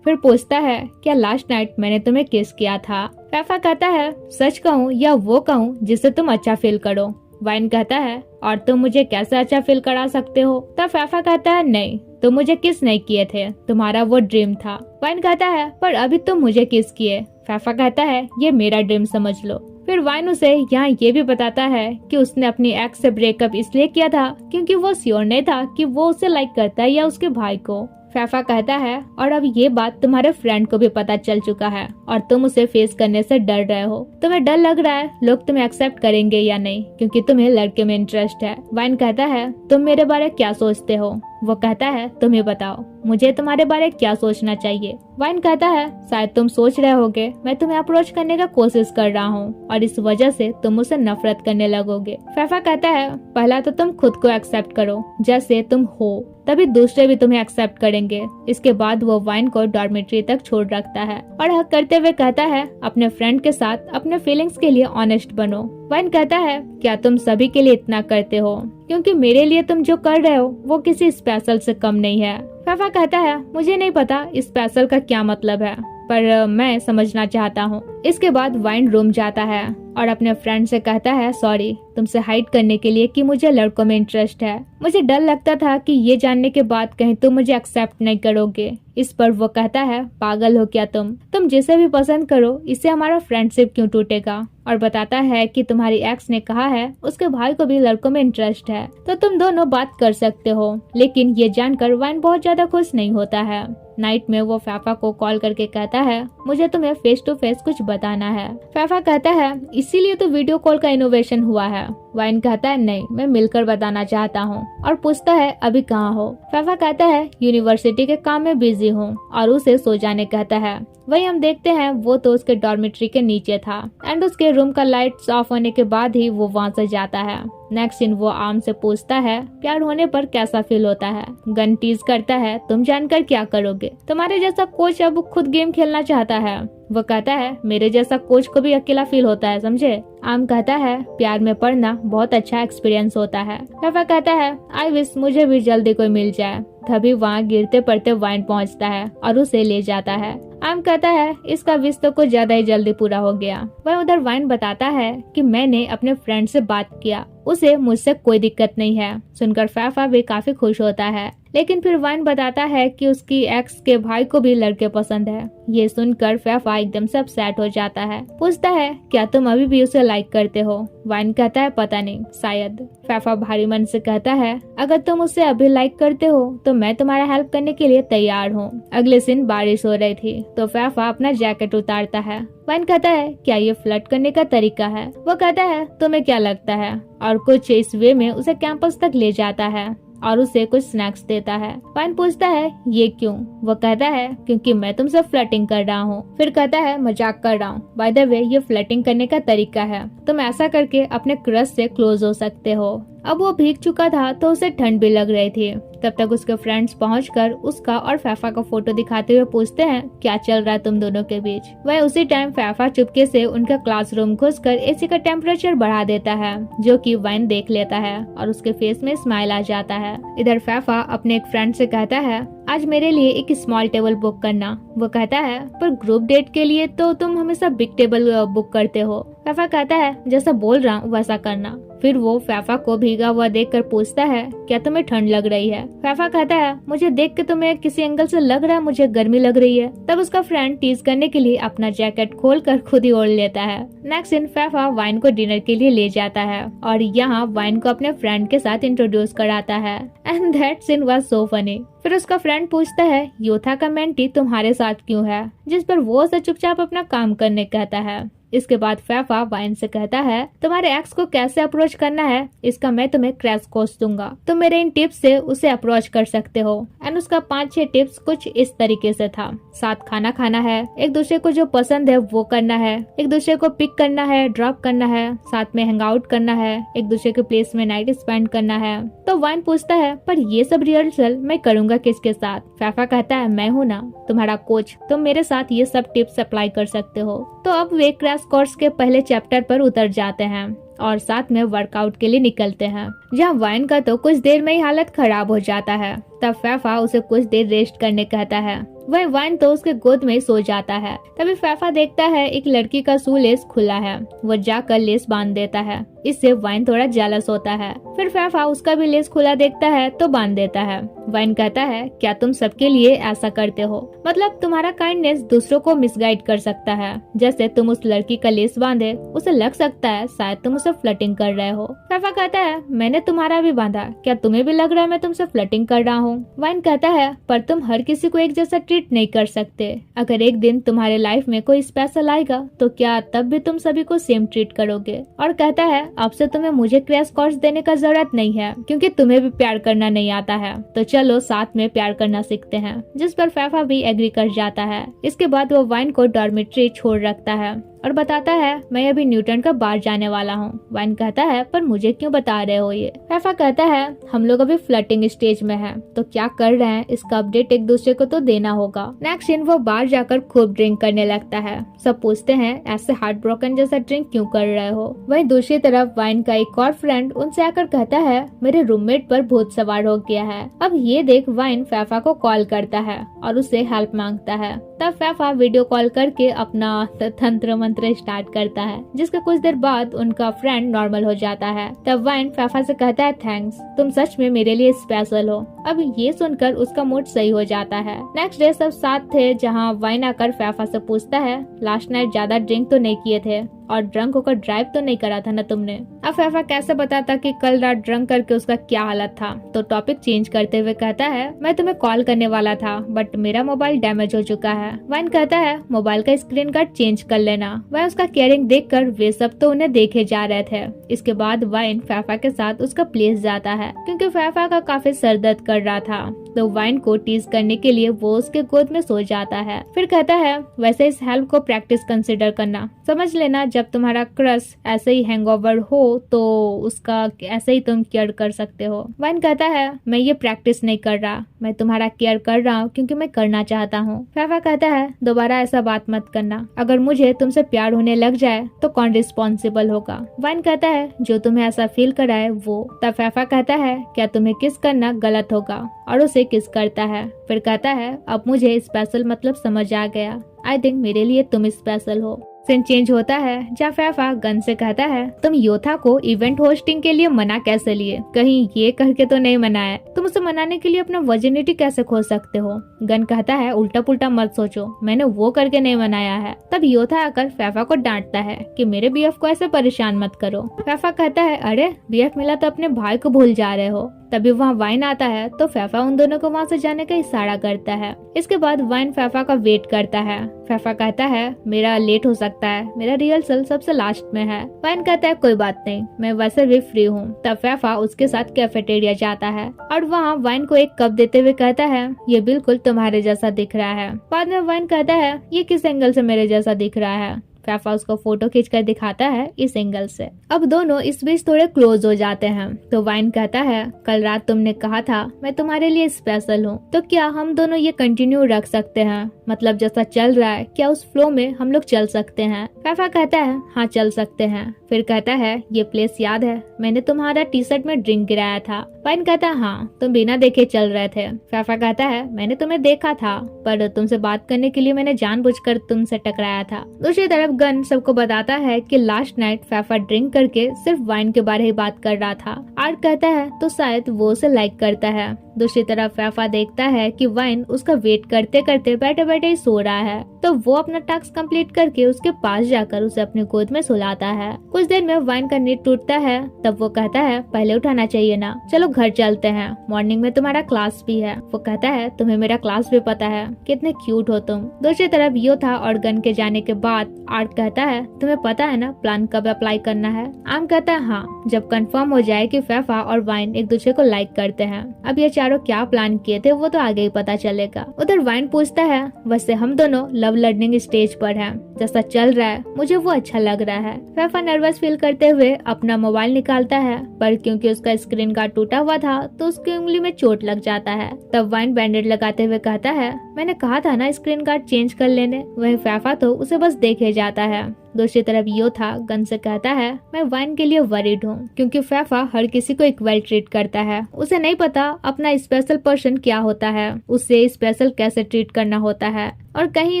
फिर पूछता है क्या लास्ट नाइट मैंने तुम्हें किस किया था। फैफा कहता है सच कहूँ या वो कहूँ जिससे तुम अच्छा फील करो। वाइन कहता है और तुम मुझे कैसे अच्छा फील करा सकते हो। तब फैफा कहता है नहीं, तुम मुझे किस नहीं किए थे, तुम्हारा वो ड्रीम था। वाइन कहता है पर अभी तुम मुझे किस किए। फैफा कहता है ये मेरा ड्रीम समझ लो। फिर वाइन उसे यहाँ ये भी बताता है कि उसने अपनी एक्स से ब्रेकअप इसलिए किया था क्योंकि वो श्योर नहीं था कि वो उसे लाइक करता है या उसके भाई को। फैफा कहता है और अब ये बात तुम्हारे फ्रेंड को भी पता चल चुका है और तुम उसे फेस करने से डर रहे हो। तुम्हें डर लग रहा है लोग तुम्हें एक्सेप्ट करेंगे या नहीं क्योंकि तुम्हें लड़के में इंटरेस्ट है। वाइन कहता है तुम मेरे बारे क्या सोचते हो। वो कहता है तुम ही बताओ मुझे तुम्हारे बारे क्या सोचना चाहिए। वाइन कहता है शायद तुम सोच रहे होगे मैं तुम्हें अप्रोच करने का कोशिश कर रहा हूँ और इस वजह से तुम मुझसे नफरत करने लगोगे। फैफा कहता है पहला तो तुम खुद को एक्सेप्ट करो जैसे तुम हो, तभी दूसरे भी तुम्हें एक्सेप्ट करेंगे। इसके बाद वो वाइन को डॉर्मेट्री तक छोड़ रखता है और हक करते हुए कहता है अपने फ्रेंड के साथ अपने फीलिंग्स के लिए ऑनेस्ट बनो। वाइन कहता है, क्या तुम सभी के लिए इतना करते हो? क्योंकि मेरे लिए तुम जो कर रहे हो वो किसी स्पेशल से कम नहीं है। फैफा कहता है, मुझे नहीं पता स्पेशल का क्या मतलब है, पर मैं समझना चाहता हूँ। इसके बाद वाइन रूम जाता है और अपने फ्रेंड से कहता है, सॉरी तुमसे हाइड करने के लिए कि मुझे लड़कों में इंटरेस्ट है। मुझे डर लगता था कि ये जानने के बाद कहीं तुम मुझे एक्सेप्ट नहीं करोगे। इस पर वो कहता है, पागल हो क्या तुम जिसे भी पसंद करो, इससे हमारा फ्रेंडशिप क्यों टूटेगा? और बताता है कि तुम्हारी एक्स ने कहा है उसके भाई को भी लड़कों में इंटरेस्ट है, तो तुम दोनों बात कर सकते हो। लेकिन ये जानकर वाइन बहुत ज्यादा खुश नहीं होता है। नाइट में वो फैफा को कॉल करके कहता है, मुझे तुम्हें फेस टू फेस कुछ बताना है। फैफा कहता है, इसीलिए तो वीडियो कॉल का इनोवेशन हुआ है। वाइन कहता है, नहीं, मैं मिलकर बताना चाहता हूँ। और पूछता है, अभी कहाँ हो? फैफा कहता है, यूनिवर्सिटी के काम में बिजी हूँ, और उसे सो जाने कहता है। वही हम देखते हैं वो तो उसके डॉर्मेट्री के नीचे था एंड उसके रूम का लाइट्स ऑफ होने के बाद ही वो वहाँ से जाता है। नेक्स्ट सीन वो आम से पूछता है, प्यार होने पर कैसा फील होता है? गन टीज करता है, तुम जानकर क्या करोगे? तुम्हारे जैसा कोच अब खुद गेम खेलना चाहता है। वो कहता है, मेरे जैसा कोच को भी अकेला फील होता है, समझे? आम कहता है, प्यार में पढ़ना बहुत अच्छा एक्सपीरियंस होता है। फैफा कहता है, आई विश मुझे भी जल्दी कोई मिल जाए। तभी वहाँ गिरते पड़ते वाइन पहुँचता है और उसे ले जाता है। आम कहता है, इसका विश तो कुछ ज्यादा ही जल्दी पूरा हो गया। वह उधर वाइन बताता है कि मैंने अपने फ्रेंड से बात किया, उसे मुझसे कोई दिक्कत नहीं है। सुनकर फैफा भी काफी खुश होता है। लेकिन फिर वाइन बताता है कि उसकी एक्स के भाई को भी लड़के पसंद है। ये सुनकर फैफा एकदम से अपसेट हो जाता है। पूछता है, क्या तुम अभी भी उसे लाइक करते हो? वाइन कहता है, पता नहीं, शायद। फैफा भारी मन से कहता है, अगर तुम उसे अभी लाइक करते हो तो मैं तुम्हारा हेल्प करने के लिए तैयार हूँ। अगले दिन बारिश हो रही थी तो फैफा अपना जैकेट उतारता है। वाइन कहता है, क्या ये फ्लर्ट करने का तरीका है? वो कहता है, तुम्हें क्या लगता है? और कुछ इस वे में उसे कैंपस तक ले जाता है और उसे कुछ स्नैक्स देता है। वाइन पूछता है, ये क्यों? वो कहता है, क्योंकि मैं तुमसे फ्लर्टिंग कर रहा हूँ। फिर कहता है, मजाक कर रहा हूँ। बाय द वे, ये फ्लर्टिंग करने का तरीका है, तुम ऐसा करके अपने क्रश से क्लोज हो सकते हो। अब वो भीग चुका था तो उसे ठंड भी लग रही थी। तब तक उसके फ्रेंड्स पहुंचकर उसका और फैफा का फोटो दिखाते हुए पूछते हैं, क्या चल रहा है तुम दोनों के बीच? वह उसी टाइम फैफा चुपके से उनका क्लासरूम घुसकर एसी का टेम्परेचर बढ़ा देता है, जो कि वाइन देख लेता है और उसके फेस में स्माइल आ जाता है। इधर फैफा अपने एक फ्रेंड से कहता है, आज मेरे लिए एक स्मॉल टेबल बुक करना। वो कहता है, पर ग्रुप डेट के लिए तो तुम हमेशा बिग टेबल बुक करते हो। फैफा कहता है, जैसा बोल रहा हूँ वैसा करना। फिर वो फैफा को भीगा हुआ देखकर पूछता है, क्या तुम्हें ठंड लग रही है? फैफा कहता है, मुझे देख के तुम्हें किसी एंगल से लग रहा है मुझे गर्मी लग रही है। तब उसका फ्रेंड टीज करने के लिए अपना जैकेट खोलकर खुद ही ओढ़ लेता है। नेक्स्ट दिन फैफा वाइन को डिनर के लिए ले जाता है और यहाँ वाइन को अपने फ्रेंड के साथ इंट्रोड्यूस कराता है and that scene was so funny. फिर उसका फ्रेंड पूछता है, योथा का मेंटी तुम्हारे साथ क्यों है? जिस पर वो उसे चुपचाप अपना काम करने कहता है। इसके बाद फैफा वाइन से कहता है, तुम्हारे एक्स को कैसे अप्रोच करना है इसका मैं तुम्हें क्रैश कोर्स दूंगा। तुम मेरे इन टिप्स से उसे अप्रोच कर सकते हो। एंड उसका 5-6 टिप्स कुछ इस तरीके से था। साथ खाना खाना है, एक दूसरे को जो पसंद है वो करना है, एक दूसरे को पिक करना है, ड्रॉप करना है, साथ में हैंग आउट करना है, एक दूसरे के प्लेस में नाइट स्पेंड करना है। तो वाइन पूछता है, पर ये सब रिहर्सल मैं करूंगा किसके साथ? फैफा कहता है, मैं हूँ ना तुम्हारा कोच, तुम मेरे साथ ये सब टिप्स अप्लाई कर सकते हो। तो अब वे क्रैश कोर्स के पहले चैप्टर पर उतर जाते हैं और साथ में वर्कआउट के लिए निकलते हैं, जहाँ वाइन का तो कुछ देर में ही हालत खराब हो जाता है। तब फैफा उसे कुछ देर रेस्ट करने कहता है। वह वाइन तो उसके गोद में सो जाता है। तभी फैफा देखता है एक लड़की का शू लेस खुला है। वो जाकर लेस बांध देता है। इससे वाइन थोड़ा जेलस होता है। फिर फैफा उसका भी लेस खुला देखता है तो बांध देता है। वाइन कहता है, क्या तुम सबके लिए ऐसा करते हो? मतलब तुम्हारा काइंडनेस दूसरों को मिसगाइड कर सकता है। जैसे तुम उस लड़की का लेस बांधे, उसे लग सकता है शायद तुम उसे फ्लर्टिंग कर रहे हो। फैफा कहता है, मैंने तुम्हारा भी बांधा, क्या तुम्हें भी लग रहा है मैं तुमसे फ्लर्टिंग कर रहा हूँ? वाइन कहता है, पर तुम हर किसी को एक जैसा ट्रीट नहीं कर सकते। अगर एक दिन तुम्हारे लाइफ में कोई स्पेशल आएगा तो क्या तब भी तुम सभी को सेम ट्रीट करोगे? और कहता है, अब से तुम्हें मुझे क्रैश कोर्स देने का जरूरत नहीं है, क्योंकि तुम्हें भी प्यार करना नहीं आता है। तो चलो साथ में प्यार करना सीखते हैं। जिस पर फैफा भी एग्री कर जाता है। इसके बाद वो वाइन को डॉर्मेट्री छोड़ रखता है और बताता है मैं अभी न्यूटन का बार जाने वाला हूँ। वाइन कहता है पर मुझे क्यों बता रहे हो ये? फैफा कहता है हम लोग अभी फ्लर्टिंग स्टेज में हैं, तो क्या कर रहे हैं इसका अपडेट एक दूसरे को तो देना होगा। नेक्स्ट सीन वो बार जाकर खूब ड्रिंक करने लगता है। सब पूछते हैं ऐसे हार्ट ब्रोकन जैसा ड्रिंक क्यों कर रहे हो। वहीं दूसरी तरफ वाइन का एक और फ्रेंड उनसे आकर कहता है मेरे रूममेट पर भूत सवार हो गया है। अब ये देख वाइन फैफा को कॉल करता है और उससे हेल्प मांगता है। तब फैफा वीडियो कॉल करके अपना तंत्र मंत्र स्टार्ट करता है, जिसके कुछ देर बाद उनका फ्रेंड नॉर्मल हो जाता है। तब वाइन फैफा से कहता है थैंक्स, तुम सच में मेरे लिए स्पेशल हो। अब ये सुनकर उसका मूड सही हो जाता है। नेक्स्ट डे सब साथ थे, जहाँ वाइन आकर फैफा से पूछता है लास्ट नाइट ज्यादा ड्रिंक तो नहीं किए थे और ड्रंक होकर ड्राइव तो नहीं करा था ना तुमने। अब फैफा कैसे बताता कि कल रात ड्रंक करके उसका क्या हालत था, तो टॉपिक चेंज करते हुए कहता है मैं तुम्हें कॉल करने वाला था बट मेरा मोबाइल डैमेज हो चुका है। वाइन कहता है मोबाइल का स्क्रीन गार्ड चेंज कर लेना। वह उसका केयरिंग देखकर वे सब तो उन्हें देखे जा रहे थे। इसके बाद वाइन फैफा के साथ उसका प्लेस जाता है, क्योंकि फैफा का काफी सर दर्द कर रहा था, तो वाइन को टीज करने के लिए वो उसके गोद में सो जाता है। फिर कहता है वैसे इस हेल्प को प्रैक्टिस कंसिडर करना, समझ लेना जब तुम्हारा क्रश ऐसे ही हैंगओवर हो तो उसका ऐसे ही तुम केयर कर सकते हो। वाइन कहता है मैं ये प्रैक्टिस नहीं कर रहा, मैं तुम्हारा केयर कर रहा हूँ क्योंकि मैं करना चाहता हूँ। फैफा कहता है दोबारा ऐसा बात मत करना, अगर मुझे तुमसे प्यार होने लग जाए तो कौन रिस्पॉन्सिबल होगा। वाइन कहता है जो तुम्हें ऐसा फील कराए वो। तब फैफा कहता है क्या तुम्हें किस करना गलत होगा, और उसे किस करता है। फिर कहता है अब मुझे स्पेशल मतलब समझ आ गया, आई थिंक मेरे लिए तुम स्पेशल हो। सीन चेंज होता है जहाँ फैफा गन से कहता है तुम योथा को इवेंट होस्टिंग के लिए मना कैसे लिए, कहीं ये करके तो नहीं मनाया, तुम उसे मनाने के लिए अपना वर्जिनिटी कैसे खो सकते हो। गन कहता है उल्टा पुल्टा मत सोचो, मैंने वो करके नहीं मनाया है। तब योथा आकर फैफा को डांटता है कि मेरे बीएफ को ऐसे परेशान मत करो। फैफा कहता है अरे बीएफ मिला तो अपने भाई को भूल जा रहे हो। तभी वहाँ वाइन आता है तो फैफा उन दोनों को वहाँ से जाने का इशारा करता है। इसके बाद वाइन फैफा का वेट करता है। फैफा कहता है मेरा लेट हो सकता है, मेरा रिहर्सल सबसे लास्ट में है। वाइन कहता है कोई बात नहीं, मैं वैसे भी फ्री हूँ। तब फैफा उसके साथ कैफेटेरिया जाता है और वहाँ वाइन को एक कप देते हुए कहता है ये बिल्कुल तुम्हारे जैसा दिख रहा है। बाद में वाइन कहता है ये किस एंगल से मेरे जैसा दिख रहा है। फैफा उसको फोटो खींचकर दिखाता है इस एंगल से। अब दोनों इस बीच थोड़े क्लोज हो जाते हैं। तो वाइन कहता है कल रात तुमने कहा था मैं तुम्हारे लिए स्पेशल हूँ, तो क्या हम दोनों ये कंटिन्यू रख सकते हैं, मतलब जैसा चल रहा है क्या उस फ्लो में हम लोग चल सकते हैं। फैफा कहता है हाँ चल सकते हैं। फिर कहता है ये प्लेस याद है, मैंने तुम्हारा टी शर्ट में ड्रिंक गिराया था। वाइन कहता है हाँ तुम बिना देखे चल रहे थे। फैफा कहता है मैंने तुम्हें देखा था पर तुमसे बात करने के लिए मैंने जानबूझकर तुमसे टकराया था। दूसरी तरफ गन सबको बताता है कि लास्ट नाइट फैफा ड्रिंक करके सिर्फ वाइन के बारे ही बात कर रहा था। आर्क कहता है तो शायद वो उसे लाइक करता है। दूसरी तरफ फैफा देखता है कि वाइन उसका वेट करते करते बैठे बैठे ही सो रहा है, तो वो अपना टास्क कंप्लीट करके उसके पास जाकर उसे अपनी गोद में सुलाता है। कुछ देर में वाइन का नींद टूटता है। तब वो कहता है पहले उठाना चाहिए ना, चलो घर चलते हैं, मॉर्निंग में तुम्हारा क्लास भी है। वो कहता है तुम्हें मेरा क्लास भी पता है, कितने क्यूट हो तुम। दूसरी तरफ योथा और गन के जाने के बाद आर्ट कहता है तुम्हें पता है ना प्लान कब अप्लाई करना है। आम कहता है हाँ, जब कंफर्म हो जाए कि फैफा और वाइन एक दूसरे को लाइक करते हैं। अब ये चारों क्या प्लान किए थे वो तो आगे ही पता चलेगा। उधर वाइन पूछता है वैसे हम दोनों लव लर्निंग स्टेज पर हैं, जैसा चल रहा है मुझे वो अच्छा लग रहा है। फैफा नर्वस फील करते हुए अपना मोबाइल निकालता है, पर क्योंकि उसका स्क्रीन गार्ड टूटा हुआ था तो उसकी उंगली में चोट लग जाता है। तब वाइन बैंडेड लगाते हुए कहता है मैंने कहा था ना स्क्रीन गार्ड चेंज कर लेने। वहीं फैफा तो उसे बस देखे जाता है। दूसरी तरफ योथा गन से कहता है मैं वाइन के लिए वरीड हूँ, क्योंकि फैफा हर किसी को इक्वल ट्रीट करता है। उसे नहीं पता अपना स्पेशल पर्सन क्या होता है, उससे स्पेशल कैसे ट्रीट करना होता है, और कहीं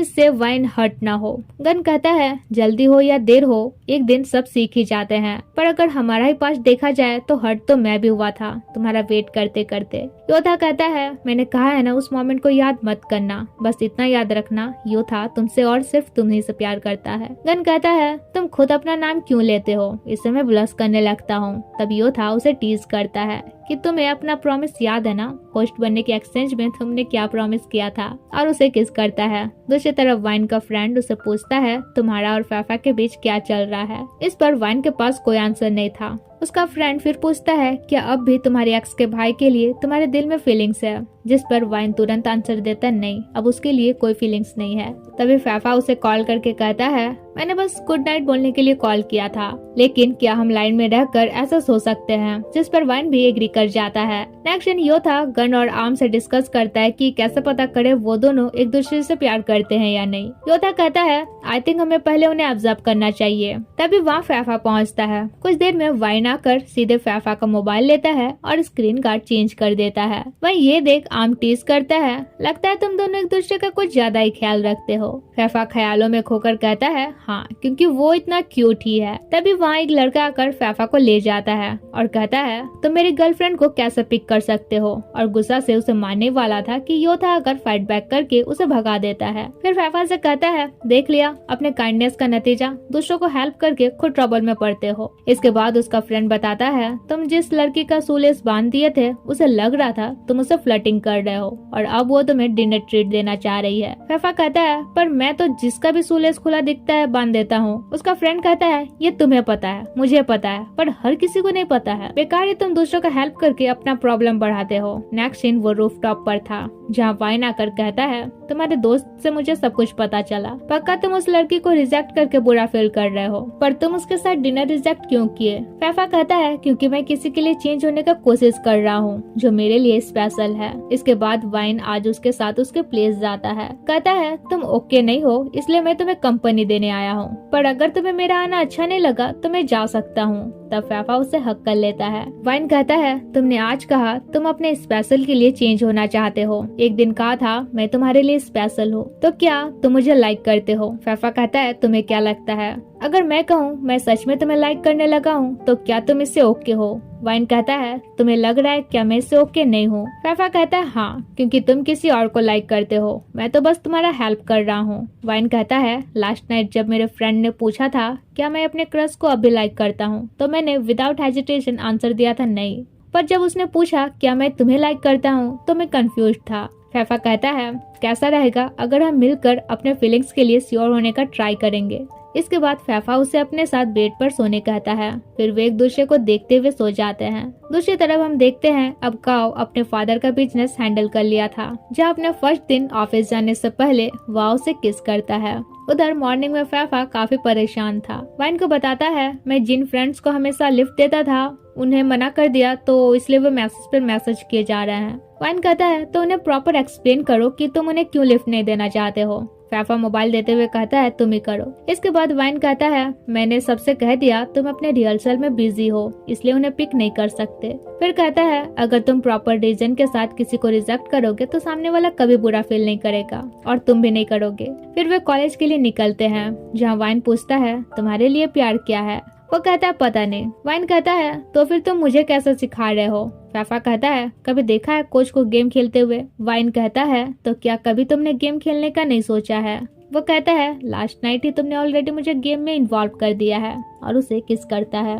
इससे वाइन हर्ट ना हो। गन कहता है जल्दी हो या देर हो एक दिन सब सीख ही जाते हैं, पर अगर हमारा ही पास देखा जाए तो हर्ट तो मैं भी हुआ था तुम्हारा वेट करते करते। योथा कहता है मैंने कहा है ना उस मोमेंट को याद मत करना, बस इतना याद रखना योथा तुमसे और सिर्फ तुम्ही से प्यार करता है। गन कहता है तुम खुद अपना नाम क्यों लेते हो, इससे मैं ब्लश करने लगता हूँ। तब योथा उसे टीज करता है कि तुम्हें अपना प्रॉमिस याद है ना, होस्ट बनने के एक्सचेंज में तुमने क्या प्रॉमिस किया था, और उसे किस करता है। दूसरी तरफ वाइन का फ्रेंड उसे पूछता है तुम्हारा और फैफा के बीच क्या चल रहा है। इस पर वाइन के पास कोई आंसर नहीं था। उसका फ्रेंड फिर पूछता है क्या अब भी तुम्हारी एक्स के भाई के लिए तुम्हारे दिल में फीलिंग्स है, जिस पर वाइन तुरंत आंसर देता नहीं, अब उसके लिए कोई फीलिंग्स नहीं है। तभी फैफा उसे कॉल करके कहता है मैंने बस गुड नाइट बोलने के लिए कॉल किया था, लेकिन क्या हम लाइन में रहकर ऐसा सो सकते हैं, जिस पर वाइन भी एग्री कर जाता है। नेक्स्ट सीन योथा गन और आर्म से डिस्कस करता है कि कैसे पता करे वो दोनों एक दूसरे से प्यार करते हैं या नहीं। योथा कहता है आई थिंक हमें पहले उन्हें ऑब्जर्व करना चाहिए। तभी वहाँ फैफा पहुँचता है। कुछ देर में वाइन आकर सीधे फैफा का मोबाइल लेता है और स्क्रीन गार्ड चेंज कर देता है। वहीं ये देख आर्म टीज करता है लगता है तुम दोनों एक दूसरे का कुछ ज्यादा ही ख्याल रखते हो। फैफा ख्यालों में खोकर कहता है हाँ, क्योंकि वो इतना क्यूट ही है। तभी वहाँ एक लड़का आकर फैफा को ले जाता है और कहता है तुम मेरी गर्लफ्रेंड को कैसे पिक कर सकते हो, और गुस्सा से उसे मारने वाला था कि योथा आकर फाइट बैक करके उसे भगा देता है। फिर फैफा से कहता है देख लिया अपने काइंडनेस का नतीजा, दूसरों को हेल्प करके खुद ट्रबल में पड़ते हो। इसके बाद उसका फ्रेंड बताता है तुम जिस लड़की का सूलेस बांध दिए थे उसे लग रहा था तुम उसे फ्लर्टिंग कर रहे हो और अब वो तुम्हें डिनर ट्रीट देना चाह रही है। फैफा कहता है पर मैं तो जिसका भी सूलेस खुला दिखता है बांध देता हूँ। उसका फ्रेंड कहता है ये तुम्हें पता है, मुझे पता है, पर हर किसी को नहीं पता है। बेकार ही तुम दूसरों का हेल्प करके अपना प्रॉब्लम बढ़ाते हो। नेक्स्ट सीन वो रूफटॉप पर था जहाँ वाइन आकर कहता है तुम्हारे दोस्त से मुझे सब कुछ पता चला। पक्का तुम उस लड़की को रिजेक्ट करके बुरा फील कर रहे हो, पर तुम उसके साथ डिनर रिजेक्ट क्यों किए? फैफा कहता है क्योंकि मैं किसी के लिए चेंज होने का कोशिश कर रहा हूँ जो मेरे लिए स्पेशल है। इसके बाद वाइन आज उसके साथ उसके प्लेस जाता है। कहता है तुम ओके नहीं हो इसलिए मैं तुम्हें कंपनी देने आया हूँ, पर अगर तुम्हें मेरा आना अच्छा नहीं लगा तो मैं जा सकता हूँ। तब फैफा उसे हक कर लेता है। वाइन कहता है तुमने आज कहा तुम अपने स्पेशल के लिए चेंज होना चाहते हो, एक दिन कहा था मैं तुम्हारे लिए स्पेशल हूँ, तो क्या तुम मुझे लाइक करते हो? फैफा कहता है तुम्हें क्या लगता है अगर मैं कहूँ मैं सच में तुम्हें लाइक करने लगा हूँ तो क्या तुम इससे ओके हो? वाइन कहता है तुम्हें लग रहा है क्या मैं इससे ओके नहीं हूँ? फैफा कहता है हाँ, क्योंकि तुम किसी और को लाइक करते हो, मैं तो बस तुम्हारा हेल्प कर रहा हूँ। वाइन कहता है लास्ट नाइट जब मेरे फ्रेंड ने पूछा था क्या मैं अपने क्रश को अभी लाइक करता हूँ तो मैंने विदाउट हेजिटेशन आंसर दिया था नहीं, पर जब उसने पूछा क्या मैं तुम्हें लाइक करता हूँ तो मैं कंफ्यूज था। फैफा कहता है कैसा रहेगा अगर हम मिलकर अपने फीलिंग्स के लिए श्योर होने का ट्राई करेंगे। इसके बाद फैफा उसे अपने साथ बेड पर सोने कहता है। फिर वे एक दूसरे को देखते हुए सो जाते हैं। दूसरी तरफ हम देखते हैं अब काव अपने फादर का बिजनेस हैंडल कर लिया था, जहाँ अपने फर्स्ट दिन ऑफिस जाने से पहले वाव से किस करता है। उधर मॉर्निंग में फैफा काफी परेशान था। वाइन को बताता है मैं जिन फ्रेंड्स को हमेशा लिफ्ट देता था उन्हें मना कर दिया तो इसलिए वो मैसेज पर मैसेज किए जा रहे हैं। वाइन कहता है तो उन्हें प्रॉपर एक्सप्लेन करो कि तुम उन्हें क्यों लिफ्ट नहीं देना चाहते हो। फैफा मोबाइल देते हुए कहता है तुम ही करो। इसके बाद वाइन कहता है मैंने सबसे कह दिया तुम अपने रिहर्सल में बिजी हो इसलिए उन्हें पिक नहीं कर सकते। फिर कहता है अगर तुम प्रॉपर रीजन के साथ किसी को रिजेक्ट करोगे तो सामने वाला कभी बुरा फील नहीं करेगा और तुम भी नहीं करोगे। फिर वे कॉलेज के लिए निकलते हैं जहाँ वाइन पूछता है तुम्हारे लिए प्यार क्या है? वो कहता है पता नहीं। वाइन कहता है तो फिर तुम मुझे कैसे सिखा रहे हो? फैफा कहता है कभी देखा है कोच को गेम खेलते हुए? वाइन कहता है तो क्या कभी तुमने गेम खेलने का नहीं सोचा है? वो कहता है लास्ट नाइट ही तुमने ऑलरेडी मुझे गेम में इन्वॉल्व कर दिया है, और उसे किस करता है।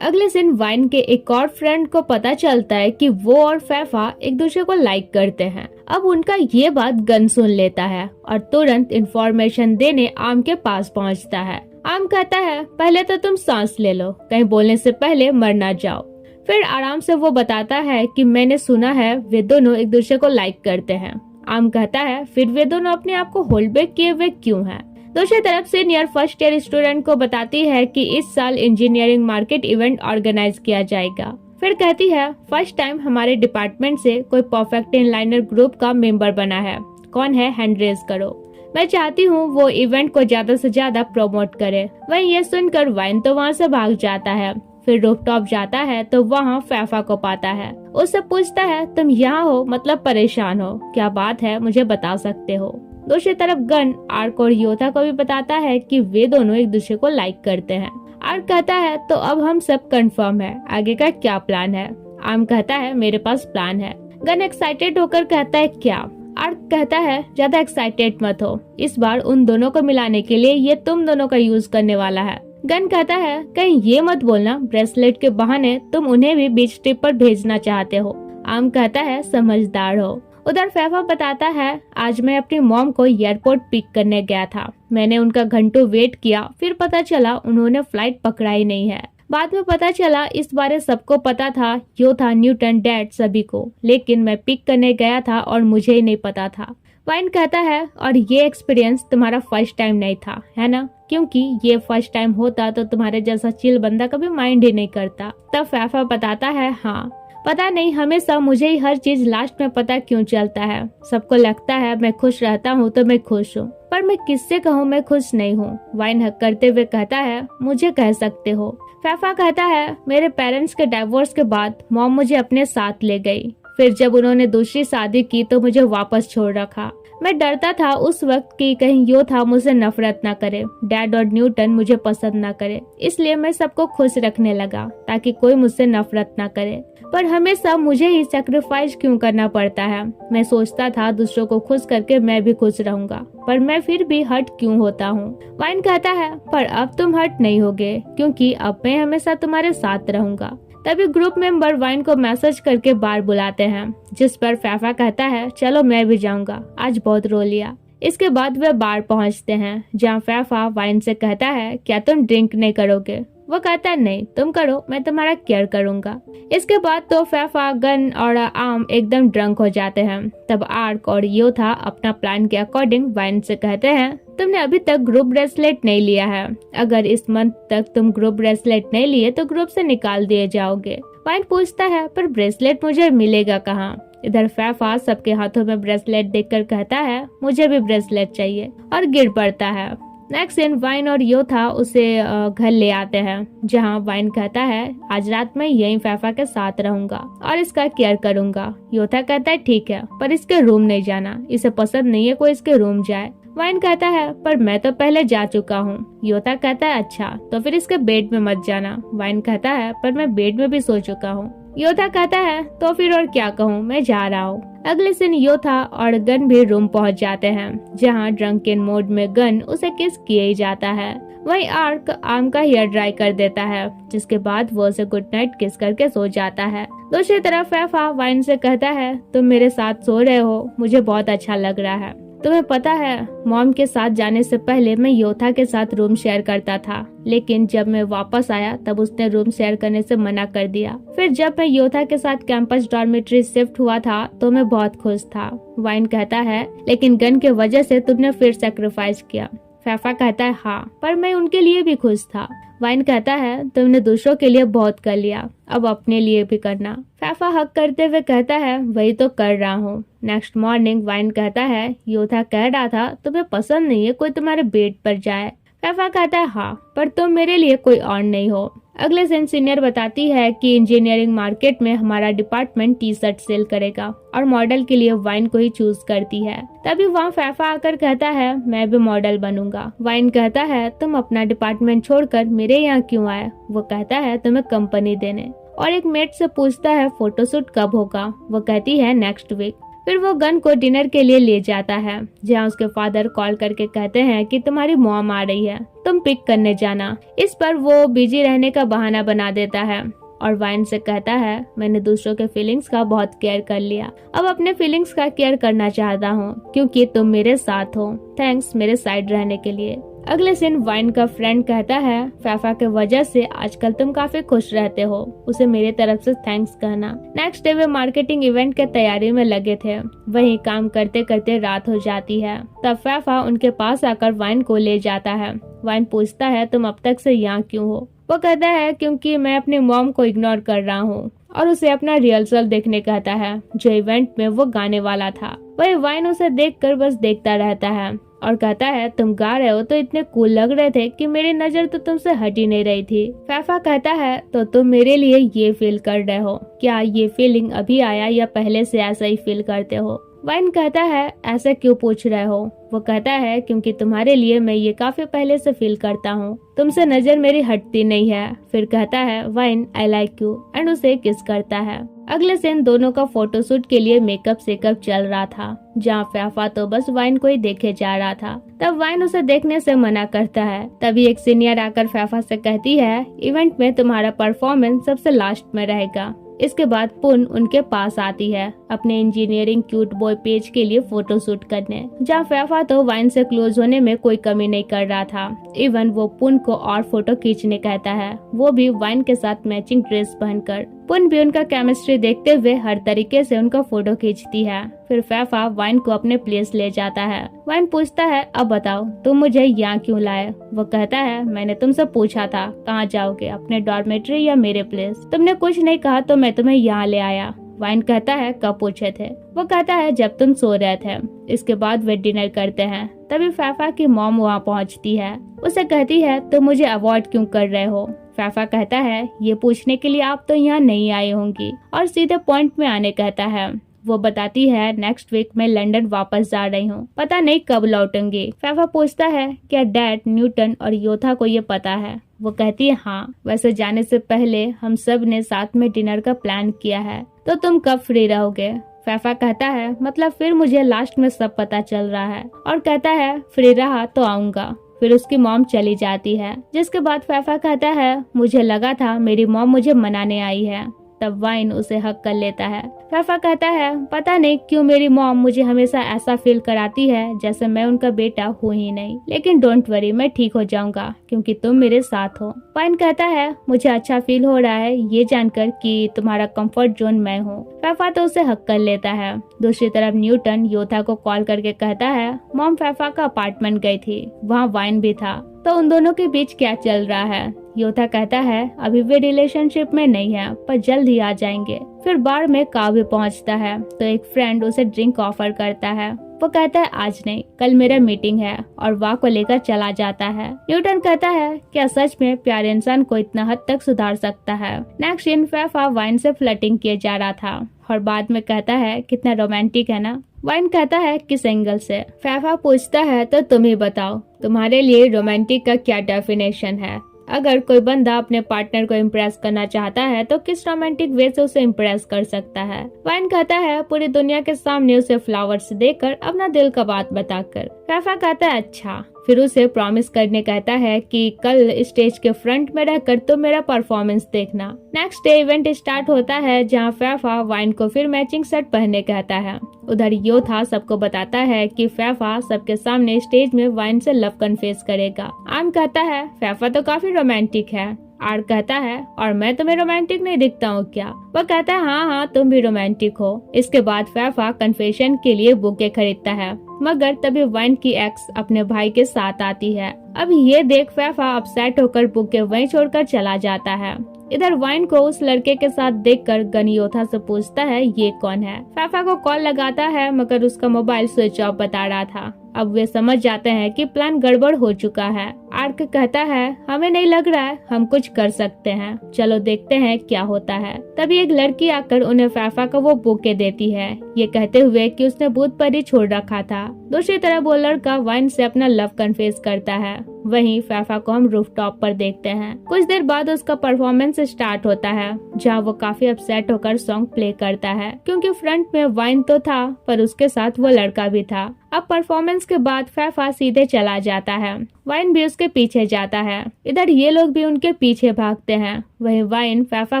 अगले दिन वाइन के एक और फ्रेंड को पता चलता है कि वो और फैफा एक दूसरे को लाइक करते हैं। अब उनका ये बात गन सुन लेता है और तुरंत इंफॉर्मेशन देने आम के पास पहुंचता है। आम कहता है पहले तो तुम सांस ले लो, कहीं बोलने से पहले मर ना जाओ। फिर आराम से वो बताता है कि मैंने सुना है वे दोनों एक दूसरे को लाइक करते हैं। आम कहता है फिर वे दोनों अपने आप को होल्ड बैक किए हुए क्यों हैं? दूसरी तरफ सीनियर फर्स्ट ईयर स्टूडेंट को बताती है कि इस साल इंजीनियरिंग मार्केट इवेंट ऑर्गेनाइज किया जाएगा। फिर कहती है फर्स्ट टाइम हमारे डिपार्टमेंट से कोई परफेक्ट इनलाइनर ग्रुप का मेंबर बना है, कौन है हैंड रेज करो। मैं चाहती हूँ वो इवेंट को ज्यादा से ज्यादा प्रमोट करे। वहीं ये सुनकर वाइन तो वहाँ से भाग जाता है। फिर रूफटॉप जाता है तो वहाँ फैफा को पाता है। उससे पूछता है तुम यहाँ हो मतलब परेशान हो, क्या बात है मुझे बता सकते हो। दूसरी तरफ गन आर्क और योथा को भी बताता है कि वे दोनों एक दूसरे को लाइक करते हैं। आर्क कहता है तो अब हम सब कंफर्म है, आगे का क्या प्लान है? आम कहता है मेरे पास प्लान है। गन एक्साइटेड होकर कहता है क्या? आर्क कहता है ज्यादा एक्साइटेड मत हो, इस बार उन दोनों को मिलाने के लिए ये तुम दोनों का यूज करने वाला है। गन कहता है कहीं ये मत बोलना ब्रेसलेट के बहाने तुम उन्हें भी बीच ट्रिप पर भेजना चाहते हो। आम कहता है समझदार हो। उधर फैफा बताता है आज मैं अपनी मॉम को एयरपोर्ट पिक करने गया था। मैंने उनका घंटों वेट किया, फिर पता चला उन्होंने फ्लाइट पकड़ा ही नहीं है। बाद में पता चला इस बारे सबको पता था, यो था न्यूटन डैड सभी को, लेकिन मैं पिक करने गया था और मुझे ही नहीं पता था। वाइन कहता है और ये एक्सपीरियंस तुम्हारा फर्स्ट टाइम नहीं था, है ना? क्योंकि ये फर्स्ट टाइम होता तो तुम्हारे जैसा चिल बंदा कभी माइंड ही नहीं करता। तब फैफा बताता है, हाँ पता नहीं हमेशा मुझे ही हर चीज लास्ट में पता क्यों चलता है। सबको लगता है मैं खुश रहता हूँ तो मैं खुश हूँ, पर मैं किससे कहूँ मैं खुश नहीं हूँ। वाइन हक करते हुए कहता है, मुझे कह सकते हो। फैफा कहता है, मेरे पेरेंट्स के डाइवोर्स के बाद मॉम मुझे अपने साथ ले गई। फिर जब उन्होंने दूसरी शादी की तो मुझे वापस छोड़ रखा। मैं डरता था उस वक्त कि कहीं यो था मुझसे नफरत ना करे, डैड और न्यूटन मुझे पसंद ना करे, इसलिए मैं सबको खुश रखने लगा ताकि कोई मुझसे नफरत ना करे। पर हमेशा मुझे ही सैक्रिफाइस क्यों करना पड़ता है? मैं सोचता था दूसरों को खुश करके मैं भी खुश रहूंगा, पर मैं फिर भी हर्ट क्यों होता हूँ। वाइन कहता है, पर अब तुम हर्ट नहीं होगे क्योंकि अब मैं हमेशा तुम्हारे साथ रहूंगा। तभी ग्रुप मेंबर वाइन को मैसेज करके बाहर बुलाते हैं, जिस पर फैफा कहता है, चलो मैं भी जाऊंगा, आज बहुत रो लिया। इसके बाद वे बार पहुंचते हैं जहां फैफा वाइन से कहता है, क्या तुम ड्रिंक नहीं करोगे? वो कहता है, नहीं तुम करो, मैं तुम्हारा केयर करूंगा। इसके बाद तो फैफा, गन और आम एकदम ड्रंक हो जाते हैं। तब आर्क और योथा अपना प्लान के अकॉर्डिंग वाइन से कहते हैं, तुमने अभी तक ग्रुप ब्रेसलेट नहीं लिया है, अगर इस मंथ तक तुम ग्रुप ब्रेसलेट नहीं लिए तो ग्रुप से निकाल दिए जाओगे। वाइन पूछता है, पर ब्रेसलेट मुझे मिलेगा कहाँ? इधर फैफा सबके हाथों में ब्रेसलेट देखकर कहता है, मुझे भी ब्रेसलेट चाहिए, और गिर पड़ता है। नेक्स्ट दिन वाइन और योथा उसे घर ले आते हैं, जहां वाइन कहता है, आज रात में यहीं फैफा के साथ रहूंगा और इसका केयर करूंगा। योथा कहता है, ठीक है, पर इसके रूम नहीं जाना, इसे पसंद नहीं है कोई इसके रूम जाए। वाइन कहता है, पर मैं तो पहले जा चुका हूँ। योथा कहता है, अच्छा तो फिर इसके बेड में मत जाना। वाइन कहता है, पर मैं बेड में भी सो चुका हूँ। योथा कहता है, तो फिर और क्या कहूँ, मैं जा रहा हूँ। अगले दिन योथा और गन भी रूम पहुंच जाते हैं, जहां ड्रंकन मोड में गन उसे किस किए ही जाता है। वहीं आर्क आम का हेयर ड्राई कर देता है, जिसके बाद वो उसे गुड नाइट किस करके सो जाता है। दूसरी तरफ फैफा वाइन से कहता है, तुम मेरे साथ सो रहे हो, मुझे बहुत अच्छा लग रहा है। तुम्हें पता है, मॉम के साथ जाने से पहले मैं योथा के साथ रूम शेयर करता था, लेकिन जब मैं वापस आया तब उसने रूम शेयर करने से मना कर दिया। फिर जब मैं योथा के साथ कैंपस डॉर्मेट्री शिफ्ट हुआ था तो मैं बहुत खुश था। वाइन कहता है, लेकिन गन के वजह से तुमने फिर सैक्रिफाइस किया। फैफा कहता है, हाँ, पर मैं उनके लिए भी खुश था। वाइन कहता है, तुमने दूसरों के लिए बहुत कर लिया, अब अपने लिए भी करना। फैफा हक करते हुए कहता है, वही तो कर रहा हूँ। नेक्स्ट मॉर्निंग वाइन कहता है, योथा कह रहा था तुम्हें पसंद नहीं है कोई तुम्हारे बेड पर जाए। फैफा कहता है, हाँ, पर तुम मेरे लिए कोई और नहीं हो। अगले दिन सीनियर बताती है कि इंजीनियरिंग मार्केट में हमारा डिपार्टमेंट टी शर्ट सेल करेगा और मॉडल के लिए वाइन को ही चूज करती है। तभी वहाँ फैफा आकर कहता है, मैं भी मॉडल बनूंगा। वाइन कहता है, तुम अपना डिपार्टमेंट छोड़कर मेरे यहाँ क्यों आए? वो कहता है, तुम्हें कंपनी देने। और एक मेट से पूछता है, फोटोशूट कब होगा? वो कहती है, नेक्स्ट वीक। फिर वो गन को डिनर के लिए ले जाता है, जहाँ उसके फादर कॉल करके कहते हैं कि तुम्हारी मॉम आ रही है, तुम पिक करने जाना। इस पर वो बिजी रहने का बहाना बना देता है और वाइन से कहता है, मैंने दूसरों के फीलिंग्स का बहुत केयर कर लिया, अब अपने फीलिंग्स का केयर करना चाहता हूँ क्योंकि तुम मेरे साथ हो। थैंक्स मेरे साइड रहने के लिए। अगले दिन वाइन का फ्रेंड कहता है, फैफा के वजह से आजकल तुम काफी खुश रहते हो, उसे मेरे तरफ से थैंक्स कहना। नेक्स्ट डे वे मार्केटिंग इवेंट के तैयारी में लगे थे। वहीं काम करते करते रात हो जाती है। तब फैफा उनके पास आकर वाइन को ले जाता है। वाइन पूछता है, तुम अब तक से यहाँ क्यों हो? वो कहता है, क्योंकि मैं अपनी मॉम को इग्नोर कर रहा हूँ, और उसे अपना रिहर्सल देखने कहता है जो इवेंट में वो गाने वाला था। वही वाइन उसे देखकर बस देखता रहता है और कहता है, तुम गा रहे हो तो इतने कूल लग रहे थे कि मेरी नजर तो तुमसे हट ही नहीं रही थी। फैफा कहता है, तो तुम मेरे लिए ये फील कर रहे हो, क्या ये फीलिंग अभी आया या पहले से ऐसा ही फील करते हो? वाइन कहता है, ऐसा क्यों पूछ रहे हो? वो कहता है, क्योंकि तुम्हारे लिए मैं ये काफी पहले से फील करता हूँ, तुमसे नजर मेरी हटती नहीं है। फिर कहता है, wine I like you, and उसे किस करता है। अगले दिन दोनों का फोटोशूट के लिए मेकअप सेकअप चल रहा था, जहाँ फैफा तो बस वाइन को ही देखे जा रहा था। तब वाइन उसे देखने से मना करता है। तभी एक सीनियर आकर फैफा से कहती है, इवेंट में तुम्हारा परफॉर्मेंस सबसे लास्ट में रहेगा, इसके बाद पुन उनके पास आती है अपने इंजीनियरिंग क्यूट बॉय पेज के लिए फोटो शूट करने, जहाँ फैफा तो वाइन से क्लोज होने में कोई कमी नहीं कर रहा था। इवन वो पुन को और फोटो खींचने कहता है, वो भी वाइन के साथ मैचिंग ड्रेस पहनकर। पुन भी उनका केमिस्ट्री देखते हुए हर तरीके से उनका फोटो खींचती है। फिर फैफा वाइन को अपने प्लेस ले जाता है। वाइन पूछता है, अब बताओ तुम मुझे यहाँ क्यों लाए? वो कहता है, मैंने तुमसे पूछा था कहाँ जाओगे, अपने डॉर्मेट्री या मेरे प्लेस? तुमने कुछ नहीं कहा तो मैं तुम्हें यहाँ ले आया। वाइन कहता है, कब पूछे थे? वो कहता है, जब तुम सो रहे थे। इसके बाद वे डिनर करते हैं। तभी फैफा की मॉम वहाँ पहुँचती है। उसे कहती है, तुम मुझे अवॉइड क्यों कर रहे हो? फैफा कहता है, ये पूछने के लिए आप तो यहाँ नहीं आई होंगी, और सीधे पॉइंट में आने कहता है। वो बताती है, नेक्स्ट वीक मैं लंदन वापस जा रही हूँ, पता नहीं कब लौटूंगी। फैफा पूछता है, क्या डैड, न्यूटन और योथा को ये पता है? वो कहती है, हाँ, वैसे जाने से पहले हम सब ने साथ में डिनर का प्लान किया है, तो तुम कब फ्री रहोगे? फैफा कहता है, मतलब फिर मुझे लास्ट में सब पता चल रहा है, और कहता है, फ्री रहा तो आऊंगा। फिर उसकी मॉम चली जाती है, जिसके बाद फैफा कहता है, मुझे लगा था मेरी मॉम मुझे मनाने आई है। तब वाइन उसे हक कर लेता है। फैफा कहता है, पता नहीं क्यों मेरी मॉम मुझे हमेशा ऐसा फील कराती है जैसे मैं उनका बेटा हूँ ही नहीं, लेकिन डोंट वरी, मैं ठीक हो जाऊंगा क्योंकि तुम मेरे साथ हो। वाइन कहता है, मुझे अच्छा फील हो रहा है ये जानकर कि तुम्हारा कंफर्ट जोन मैं हूँ। फैफा तो उसे हक कर लेता है। दूसरी तरफ न्यूटन योथा को कॉल करके कहता है, मॉम फैफा का अपार्टमेंट गई थी, वहाँ वाइन भी था, तो उन दोनों के बीच क्या चल रहा है? योथा कहता है, अभी वे रिलेशनशिप में नहीं है, पर जल्द ही आ जाएंगे। फिर बार में काव्य पहुंचता है तो एक फ्रेंड उसे ड्रिंक ऑफर करता है। वो कहता है, आज नहीं, कल मेरा मीटिंग है, और वाह को लेकर चला जाता है। न्यूटन कहता है, क्या सच में प्यार इंसान को इतना हद तक सुधार सकता है? नेक्स्ट सीन, फैफा वाइन से फ्लर्टिंग किए जा रहा था और बाद में कहता है, कितना रोमांटिक है ना? वाइन कहता है, किस एंगल से? फैफा पूछता है, तो तुम ही बताओ, तुम्हारे लिए रोमांटिक का क्या डेफिनेशन है? अगर कोई बंदा अपने पार्टनर को इम्प्रेस करना चाहता है तो किस रोमांटिक वे से उसे इम्प्रेस कर सकता है? वाइन कहता है, पूरी दुनिया के सामने उसे फ्लावर्स देकर, अपना दिल का बात बताकर। फैफा कहता है, अच्छा। फिर उसे प्रॉमिस करने कहता है कि कल स्टेज के फ्रंट में रहकर तो मेरा परफॉर्मेंस देखना। नेक्स्ट डे इवेंट स्टार्ट होता है, जहां फैफा वाइन को फिर मैचिंग शर्ट पहनने कहता है। उधर योथा सबको बताता है कि फैफा सबके सामने स्टेज में वाइन से लव कन्फेस करेगा। आम कहता है, फैफा तो काफी रोमांटिक है। आर कहता है, और मैं तुम्हें रोमांटिक नहीं दिखता हूँ क्या? वो कहता है, हाँ हाँ, तुम भी रोमांटिक हो। इसके बाद फैफा कन्फेशन के लिए बुके खरीदता है, मगर तभी वाइन की एक्स अपने भाई के साथ आती है। अब ये देख फैफा अपसेट होकर बुके वहीं छोड़कर चला जाता है। इधर वाइन को उस लड़के के साथ देखकर गन योथा से पूछता है, ये कौन है? फैफा को कॉल लगाता है, मगर उसका मोबाइल स्विच ऑफ बता रहा था। अब वे समझ जाते हैं कि प्लान गड़बड़ हो चुका है। आर्क कहता है, हमें नहीं लग रहा है हम कुछ कर सकते हैं, चलो देखते हैं क्या होता है। तभी एक लड़की आकर उन्हें फैफा का वो बुके देती है, ये कहते हुए कि उसने भूत पर ही छोड़ रखा था। दूसरी तरफ वो लड़का वाइन से अपना लव कन्फेस करता है। वहीं फैफा को हम रूफटॉप पर देखते हैं। कुछ देर बाद उसका परफॉर्मेंस स्टार्ट होता है, जहाँ वो काफी अपसेट होकर सॉन्ग प्ले करता है, क्योंकि फ्रंट में वाइन तो था पर उसके साथ वो लड़का भी था। अब परफॉर्मेंस के बाद फैफा सीधे चला जाता है। वाइन भी उसके पीछे जाता है। इधर ये लोग भी उनके पीछे भागते हैं। वहीं वाइन फैफा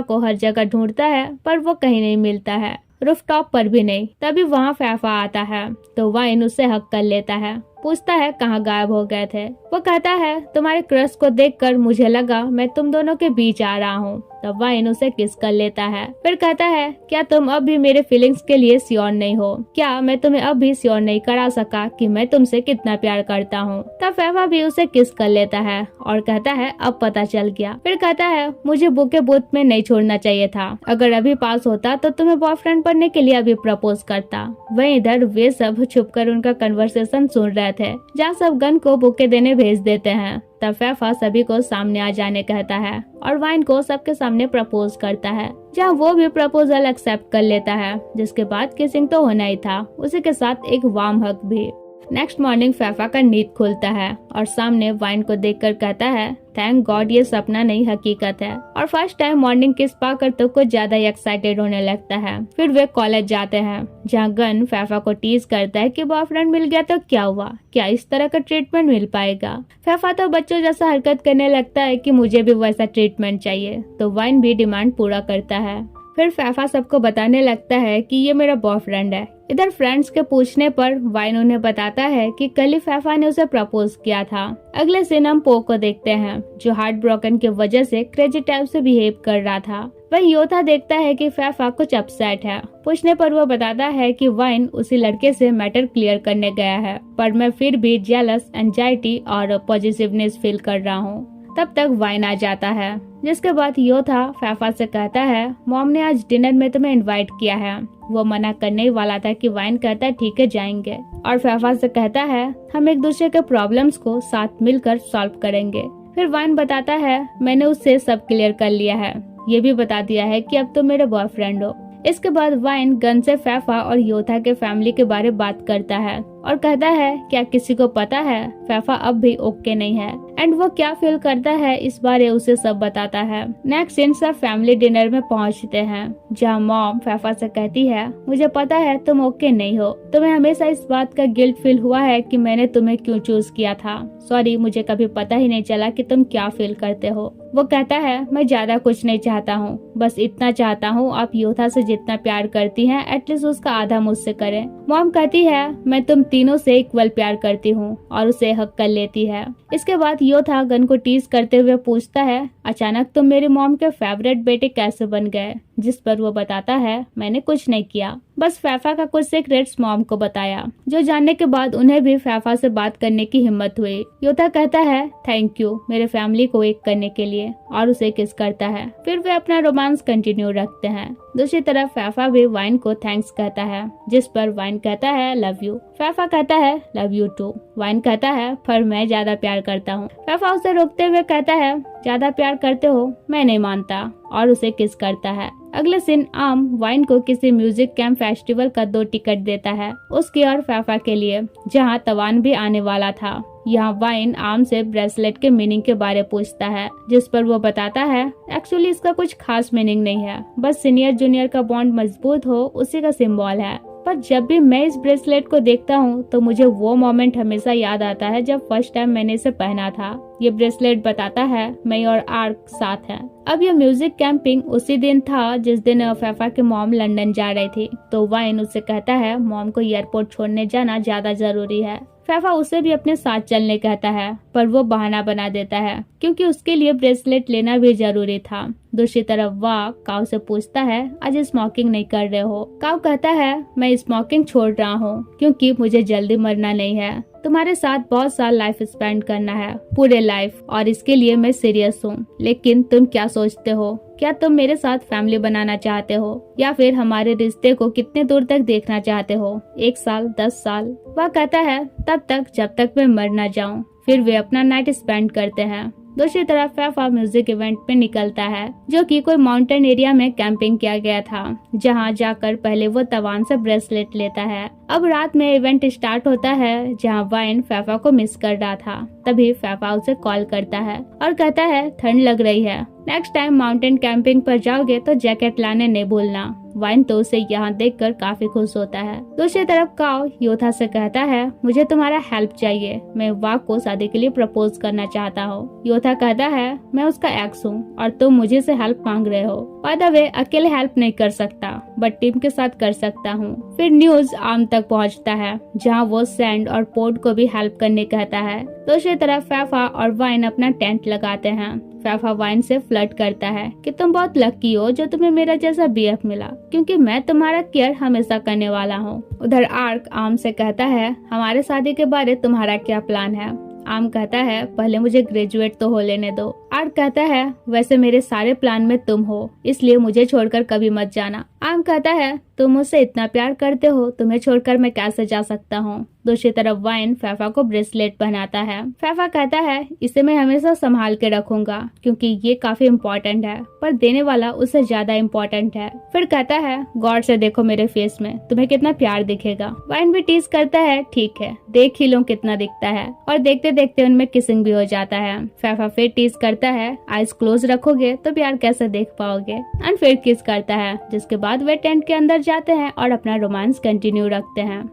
को हर जगह ढूंढता है, पर वो कहीं नहीं मिलता है, रूफटॉप पर भी नहीं। तभी वहाँ फैफा आता है तो वाइन उसे हक कर लेता है, पूछता है कहाँ गायब हो गए थे। वो कहता है, तुम्हारे क्रश को देखकर मुझे लगा मैं तुम दोनों के बीच आ रहा हूँ। तब वाइन उसे किस कर लेता है, फिर कहता है, क्या तुम अब भी मेरे फीलिंग्स के लिए श्योर नहीं हो? क्या मैं तुम्हें अब भी श्योर नहीं करा सका कि मैं तुमसे कितना प्यार करता हूँ? तब फैफा भी उसे किस कर लेता है और कहता है, अब पता चल गया। फिर कहता है, मुझे बुके बूथ में नहीं छोड़ना चाहिए था, अगर अभी पास होता तो तुम्हें बॉयफ्रेंड बनने के लिए अभी प्रपोज करता। वहीं इधर वे सब छुपकर उनका कन्वर्सेशन सुन रहे थे, जहाँ सब गन को बुके देने भेज देते हैं। तब फैफा सभी को सामने आ जाने कहता है और वाइन को सबके सामने प्रपोज करता है, जहाँ वो भी प्रपोजल एक्सेप्ट कर लेता है। जिसके बाद किसिंग तो होना ही था, उसी के साथ एक वार्म हग भी। नेक्स्ट मॉर्निंग फैफा का नींद खुलता है और सामने वाइन को देखकर कहता है, थैंक गॉड ये सपना नहीं हकीकत है। और फर्स्ट टाइम मॉर्निंग किस पाकर तो कुछ ज्यादा एक्साइटेड होने लगता है। फिर वे कॉलेज जाते हैं, जहाँ गन फैफा को टीज करता है कि बॉयफ्रेंड मिल गया तो क्या हुआ, क्या इस तरह का ट्रीटमेंट मिल पाएगा। फैफा तो बच्चों जैसा हरकत करने लगता है कि मुझे भी वैसा ट्रीटमेंट चाहिए, तो वाइन भी डिमांड पूरा करता है। फिर फैफा सबको बताने लगता है कि ये मेरा बॉयफ्रेंड है। इधर फ्रेंड्स के पूछने पर वाइन उन्हें बताता है कि कल ही फैफा ने उसे प्रपोज किया था। अगले सीन हम पो को देखते हैं, जो हार्ट ब्रोकन की वजह से क्रेजी टाइप से बिहेव कर रहा था। वहीं योथा देखता है कि फैफा कुछ अपसेट है। पूछने पर वो बताता है कि वाइन उसी लड़के से मैटर क्लियर करने गया है, पर मैं फिर भी जेलस, एंजाइटी और पॉजिटिवनेस फील कर रहा हूँ। तब तक वाइन आ जाता है, जिसके बाद योथा फैफा से कहता है मॉम ने आज डिनर में तुम्हें इनवाइट किया है। वो मना करने ही वाला था कि वाइन कहता है ठीक है जाएंगे, और फैफा से कहता है हम एक दूसरे के प्रॉब्लम्स को साथ मिलकर सॉल्व करेंगे। फिर वाइन बताता है मैंने उससे सब क्लियर कर लिया है, ये भी बता दिया है कि अब तुम मेरे बॉयफ्रेंड हो। इसके बाद वाइन गन से फैफा और योथा के फैमिली के बारे बात करता है और कहता है क्या किसी को पता है फैफा अब भी ओके नहीं है, एंड वो क्या फील करता है इस बारे उसे सब बताता है। नेक्स्ट सीन सब फैमिली डिनर में पहुंचते हैं, जहां मॉम फैफा से कहती है मुझे पता है तुम ओके नहीं हो, तुम्हें हमेशा इस बात का गिल्ट फील हुआ है कि मैंने तुम्हें क्यों चूज किया था। सॉरी, मुझे कभी पता ही नहीं चला कि तुम क्या फील करते हो। वो कहता है मैं ज्यादा कुछ नहीं चाहता हूँ, बस इतना चाहता हूँ आप योथा से जितना प्यार करती हैं एटलीस्ट उसका आधा मुझसे करें। मॉम कहती है मैं तुम तीनों से इक्वल प्यार करती हूँ, और उसे हक कर लेती है। इसके बाद योथा गन को टीज करते हुए पूछता है अचानक तुम मेरी मॉम के फेवरेट बेटे कैसे बन गए, जिस पर वो बताता है मैंने कुछ नहीं किया, बस फैफा का कुछ सीक्रेट्स मॉम को बताया। जो जानने के बाद उन्हें भी फैफा से बात करने की हिम्मत हुई। योथा कहता है थैंक यू मेरे फैमिली को एक करने के लिए, और उसे किस करता है। फिर वे अपना रोमांस कंटिन्यू रखते हैं। दूसरी तरफ फैफा भी वाइन को थैंक्स कहता है, जिस पर वाइन कहता है लव यू। फैफा कहता है लव यू टू। वाइन कहता है पर मैं ज्यादा प्यार करता हूँ। फैफा उसे रोकते हुए कहता है ज्यादा प्यार करते हो, मैं नहीं मानता, और उसे किस करता है। अगले दिन आम वाइन को किसी म्यूजिक कैंप फेस्टिवल का 2 टिकट देता है, उसकी और फैफा के लिए, जहां तवान भी आने वाला था। यहाँ वाइन आम से ब्रेसलेट के मीनिंग के बारे पूछता है, जिस पर वो बताता है एक्चुअली इसका कुछ खास मीनिंग नहीं है, बस सीनियर जूनियर का बॉन्ड मजबूत हो उसी का सिंबल है। पर जब भी मैं इस ब्रेसलेट को देखता हूँ तो मुझे वो मोमेंट हमेशा याद आता है जब फर्स्ट टाइम मैंने इसे पहना था। ये ब्रेसलेट बताता है मैं और आर्क साथ हैं। अब ये म्यूजिक कैंपिंग उसी दिन था जिस दिन फैफा के मॉम लंदन जा रही थी, तो वाइन उससे कहता है मॉम को एयरपोर्ट छोड़ने जाना ज्यादा जरूरी है। फैफा उसे भी अपने साथ चलने कहता है, पर वो बहाना बना देता है क्योंकि उसके लिए ब्रेसलेट लेना भी जरूरी था। दूसरी तरफ वाह काव से पूछता है आज स्मोकिंग नहीं कर रहे हो। काव कहता है मैं स्मोकिंग छोड़ रहा हूँ क्योंकि मुझे जल्दी मरना नहीं है, तुम्हारे साथ बहुत साल लाइफ स्पेंड करना है, पूरे लाइफ, और इसके लिए मैं सीरियस हूँ। लेकिन तुम क्या सोचते हो, क्या तुम मेरे साथ फैमिली बनाना चाहते हो, या फिर हमारे रिश्ते को कितने दूर तक देखना चाहते हो, 1 साल 10 साल। वह कहता है तब तक जब तक मैं मर न जाऊँ। फिर वे अपना नाइट स्पेंड करते हैं। दूसरी तरफ फैफा म्यूजिक इवेंट में निकलता है, जो कि कोई माउंटेन एरिया में कैंपिंग किया गया था, जहां जाकर पहले वो तवान से ब्रेसलेट लेता है। अब रात में इवेंट स्टार्ट होता है, जहां वाइन फैफा को मिस कर रहा था। तभी फैफा उसे कॉल करता है और कहता है ठंड लग रही है, नेक्स्ट टाइम माउंटेन कैंपिंग पर जाओगे तो जैकेट लाने नहीं भूलना। वाइन तो उसे यहाँ देखकर काफी खुश होता है। दूसरी तरफ काव योथा से कहता है मुझे तुम्हारा हेल्प चाहिए, मैं वाक को शादी के लिए प्रपोज करना चाहता हूँ। योथा कहता है मैं उसका एक्स हूँ और तुम मुझे से हेल्प मांग रहे हो। बाय द वे अकेले हेल्प नहीं कर सकता, बट टीम के साथ कर सकता हूँ। फिर न्यूज आम तक पहुँचता है, जहाँ वो सैंड और पोर्ट को भी हेल्प करने कहता है। दूसरी तरफ फैफा और वाइन अपना टेंट लगाते हैं। फैफा वाइन से फ्लर्ट करता है कि तुम बहुत लकी हो जो तुम्हें मेरा जैसा बीएफ मिला, क्योंकि मैं तुम्हारा केयर हमेशा करने वाला हूँ। उधर आर्क आम से कहता है हमारे शादी के बारे तुम्हारा क्या प्लान है। आम कहता है पहले मुझे ग्रेजुएट तो हो लेने दो। आर्क कहता है वैसे मेरे सारे प्लान में तुम हो, इसलिए मुझे छोड़कर कभी मत जाना। आम कहता है तुम मुझसे इतना प्यार करते हो, तुम्हें छोड़कर मैं कैसे जा सकता हूँ। दूसरी तरफ वाइन फैफा को ब्रेसलेट पहनाता है। फैफा कहता है इसे मैं हमेशा संभाल के रखूंगा क्योंकि ये काफी इम्पोर्टेंट है, पर देने वाला उससे ज्यादा इम्पोर्टेंट है। फिर कहता है गॉड से देखो मेरे फेस में, तुम्हें कितना प्यार दिखेगा। वाइन भी टीज करता है ठीक है देख ही लो कितना दिखता है, और देखते देखते उनमें किसिंग भी हो जाता है। फैफा फिर टीज करता है आईज क्लोज रखोगे तो प्यार कैसे देख पाओगे, एंड फिर किस करता है, जिसके बाद वे टेंट के अंदर जाते हैं और अपना रोमांस कंटिन्यू रखते हैं।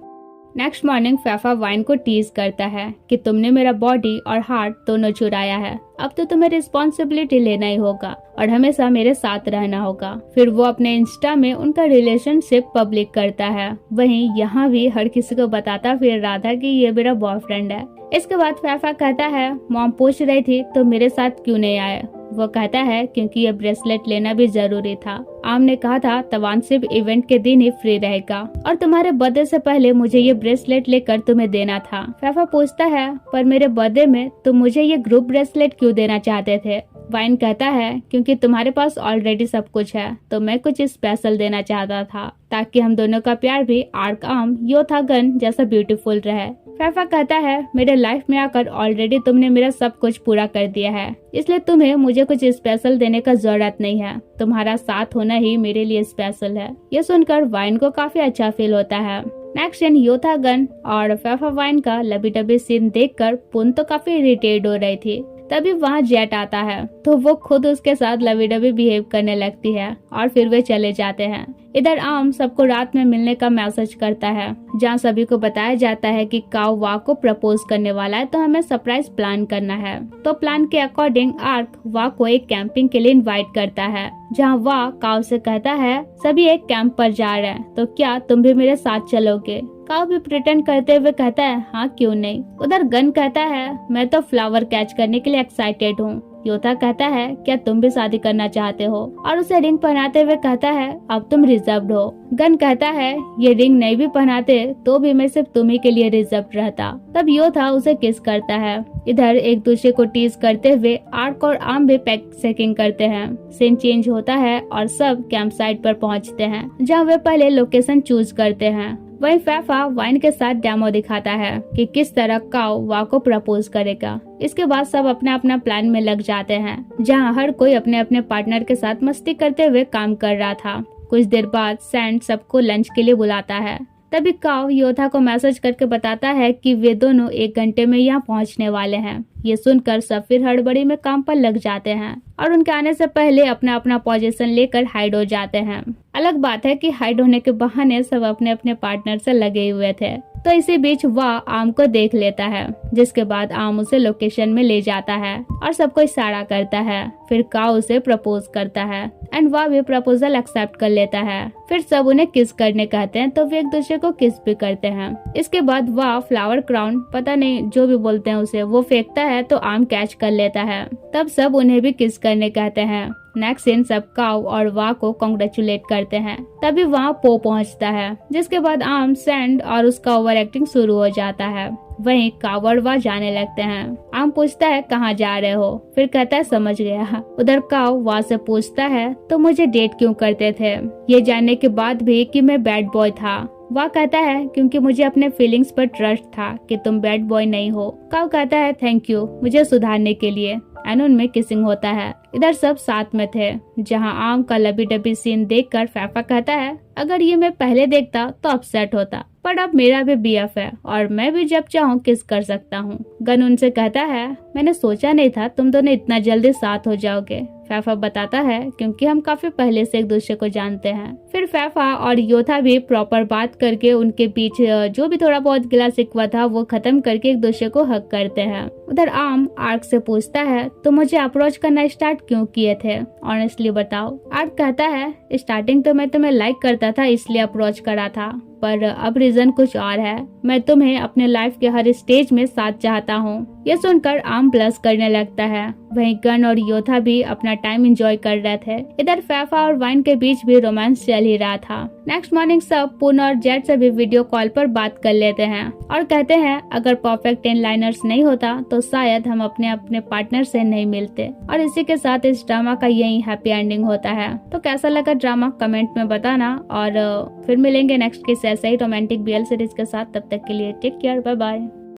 नेक्स्ट मॉर्निंग फैफा वाइन को टीज करता है कि तुमने मेरा बॉडी और हार्ट दोनों चुराया है, अब तो तुम्हें रिस्पॉन्सिबिलिटी लेना ही होगा और हमेशा मेरे साथ रहना होगा। फिर वो अपने इंस्टा में उनका रिलेशनशिप पब्लिक करता है। वहीं यहाँ भी हर किसी को बताता फिर रहा था कि ये मेरा बॉयफ्रेंड है। इसके बाद फैफा कहता है मॉम पूछ रही थी तो मेरे साथ क्यों नहीं आए। वो कहता है क्योंकि ये ब्रेसलेट लेना भी जरूरी था। आम ने कहा था तवान सिर्फ इवेंट के दिन ही फ्री रहेगा और तुम्हारे बर्थडे से पहले मुझे ये ब्रेसलेट लेकर तुम्हें देना था। फैफा पूछता है पर मेरे बर्थडे में तुम मुझे ये ग्रुप ब्रेसलेट क्यों देना चाहते थे। वाइन कहता है क्योंकि तुम्हारे पास ऑलरेडी सब कुछ है तो मैं कुछ स्पेशल देना चाहता था ताकि हम दोनों का प्यार भी आर्क आर्म योथा गन जैसा ब्यूटीफुल रहे। फैफा कहता है मेरे लाइफ में आकर ऑलरेडी तुमने मेरा सब कुछ पूरा कर दिया है, इसलिए तुम्हें मुझे कुछ स्पेशल देने का जरूरत नहीं है। तुम्हारा साथ होना ही मेरे लिए स्पेशल है। ये सुनकर वाइन को काफी अच्छा फील होता है। नेक्स्ट सीन योथा गन और फैफा वाइन का लबी डबी सीन देखकर पुन तो काफी इरिटेट हो रही थी। तभी वहाँ जेट आता है तो वो खुद उसके साथ लवी डबी बिहेव करने लगती है और फिर वे चले जाते हैं। इधर आम सबको रात में मिलने का मैसेज करता है जहाँ सभी को बताया जाता है कि काव वा को प्रपोज करने वाला है तो हमें सरप्राइज प्लान करना है। तो प्लान के अकॉर्डिंग आर्क वा को एक कैंपिंग के लिए इनवाइट करता है जहाँ वा काव से कहता है सभी एक कैंप पर जा रहे हैं तो क्या तुम भी मेरे साथ चलोगे। काव भी प्रिटेंड करते हुए कहता है हाँ क्यों नहीं। उधर गन कहता है मैं तो फ्लावर कैच करने के लिए एक्साइटेड हूँ। योथा कहता है क्या तुम भी शादी करना चाहते हो और उसे रिंग पहनाते हुए कहता है अब तुम रिजर्व्ड हो। गन कहता है ये रिंग नहीं भी पहनाते तो भी मैं सिर्फ तुम्ही के लिए रिजर्व्ड रहता। तब योथा उसे किस करता है। इधर एक दूसरे को टीज करते हुए आर्क और आम भी पैक सेकिंग करते हैं। सीन चेंज होता है और सब कैंप साइट पर पहुँचते हैं जहाँ वे पहले लोकेशन चूज करते हैं। वहीं फैफा वाइन के साथ डेमो दिखाता है कि किस तरह काव वा को प्रपोज करेगा। इसके बाद सब अपना अपना प्लान में लग जाते हैं जहां हर कोई अपने अपने पार्टनर के साथ मस्ती करते हुए काम कर रहा था। कुछ देर बाद सैंड सबको लंच के लिए बुलाता है। तभी काव योथा को मैसेज करके बताता है कि वे दोनों 1 घंटे में यहाँ पहुँचने वाले हैं। ये सुनकर सब फिर हड़बड़ी में काम पर लग जाते हैं और उनके आने से पहले अपना अपना पोजीशन लेकर हाइड हो जाते हैं। अलग बात है कि हाइड होने के बहाने सब अपने अपने पार्टनर से लगे हुए थे। तो इसी बीच वह आम को देख लेता है जिसके बाद आम उसे लोकेशन में ले जाता है और सबको इशारा करता है। फिर काव उसे प्रपोज करता है एंड वह भी प्रपोजल एक्सेप्ट कर लेता है। फिर सब उन्हें किस करने कहते हैं तो वे एक दूसरे को किस भी करते हैं। इसके बाद वह फ्लावर क्राउन पता नहीं जो भी बोलते हैं उसे वो फेंकता है तो आम कैच कर लेता है। तब सब उन्हें भी किस करने कहते हैं। नेक्स्ट सीन सब काव और वा को कांग्रेचुलेट करते हैं। तभी वहाँ पो पहुँचता है जिसके बाद आम सैंड और उसका ओवर एक्टिंग शुरू हो जाता है। वहीं काव और वा जाने लगते हैं। आम पूछता है कहाँ जा रहे हो, फिर कहता है समझ गया। उधर काव वा से पूछता है तो मुझे डेट क्यों करते थे, ये जानने के बाद भी कि मैं बैड बॉय था। वह कहता है क्योंकि मुझे अपने फीलिंग्स पर ट्रस्ट था कि तुम बैड बॉय नहीं हो। काव कहता है थैंक यू मुझे सुधारने के लिए एंड उनमें किसिंग होता है। इधर सब साथ में थे जहां आम का लबी डबी सीन देखकर फैफा कहता है अगर ये मैं पहले देखता तो अपसेट होता पर अब मेरा भी बीएफ है और मैं भी जब चाहूँ किस कर सकता हूँ। गन उनसे कहता है मैंने सोचा नहीं था तुम दोनों इतना जल्दी साथ हो जाओगे। फैफा बताता है क्योंकि हम काफी पहले से एक दूसरे को जानते हैं। फिर फैफा और योथा भी प्रॉपर बात करके उनके बीच जो भी थोड़ा बहुत गिला शिकवा था वो खत्म करके एक दूसरे को हक करते हैं। उधर आम आर्क से पूछता है तो मुझे अप्रोच करना स्टार्ट क्यों किए थे, ऑनेस्टली बताओ। आर्क कहता है स्टार्टिंग तो मैं तुम्हें लाइक करता था इसलिए अप्रोच करा था पर अब रीजन कुछ और है। मैं तुम्हें अपने लाइफ के हर स्टेज में साथ चाहता हूँ। ये सुनकर आम प्लस करने लगता है। वहीं गन और योथा भी अपना टाइम एंजॉय कर रहे थे। इधर फैफा और वाइन के बीच भी रोमांस चल ही रहा था। नेक्स्ट मॉर्निंग सब पुन और जेट से भी वीडियो कॉल पर बात कर लेते हैं और कहते हैं अगर परफेक्ट 10 लाइनर्स नहीं होता तो शायद हम अपने अपने पार्टनर से नहीं मिलते। और इसी के साथ इस ड्रामा का यही हैप्पी एंडिंग होता है। तो कैसा लगा ड्रामा कमेंट में बताना और फिर मिलेंगे नेक्स्ट के ऐसे ही रोमांटिक बीएल सीरीज के साथ। तब तक के लिए टेक केयर, बाय बाय।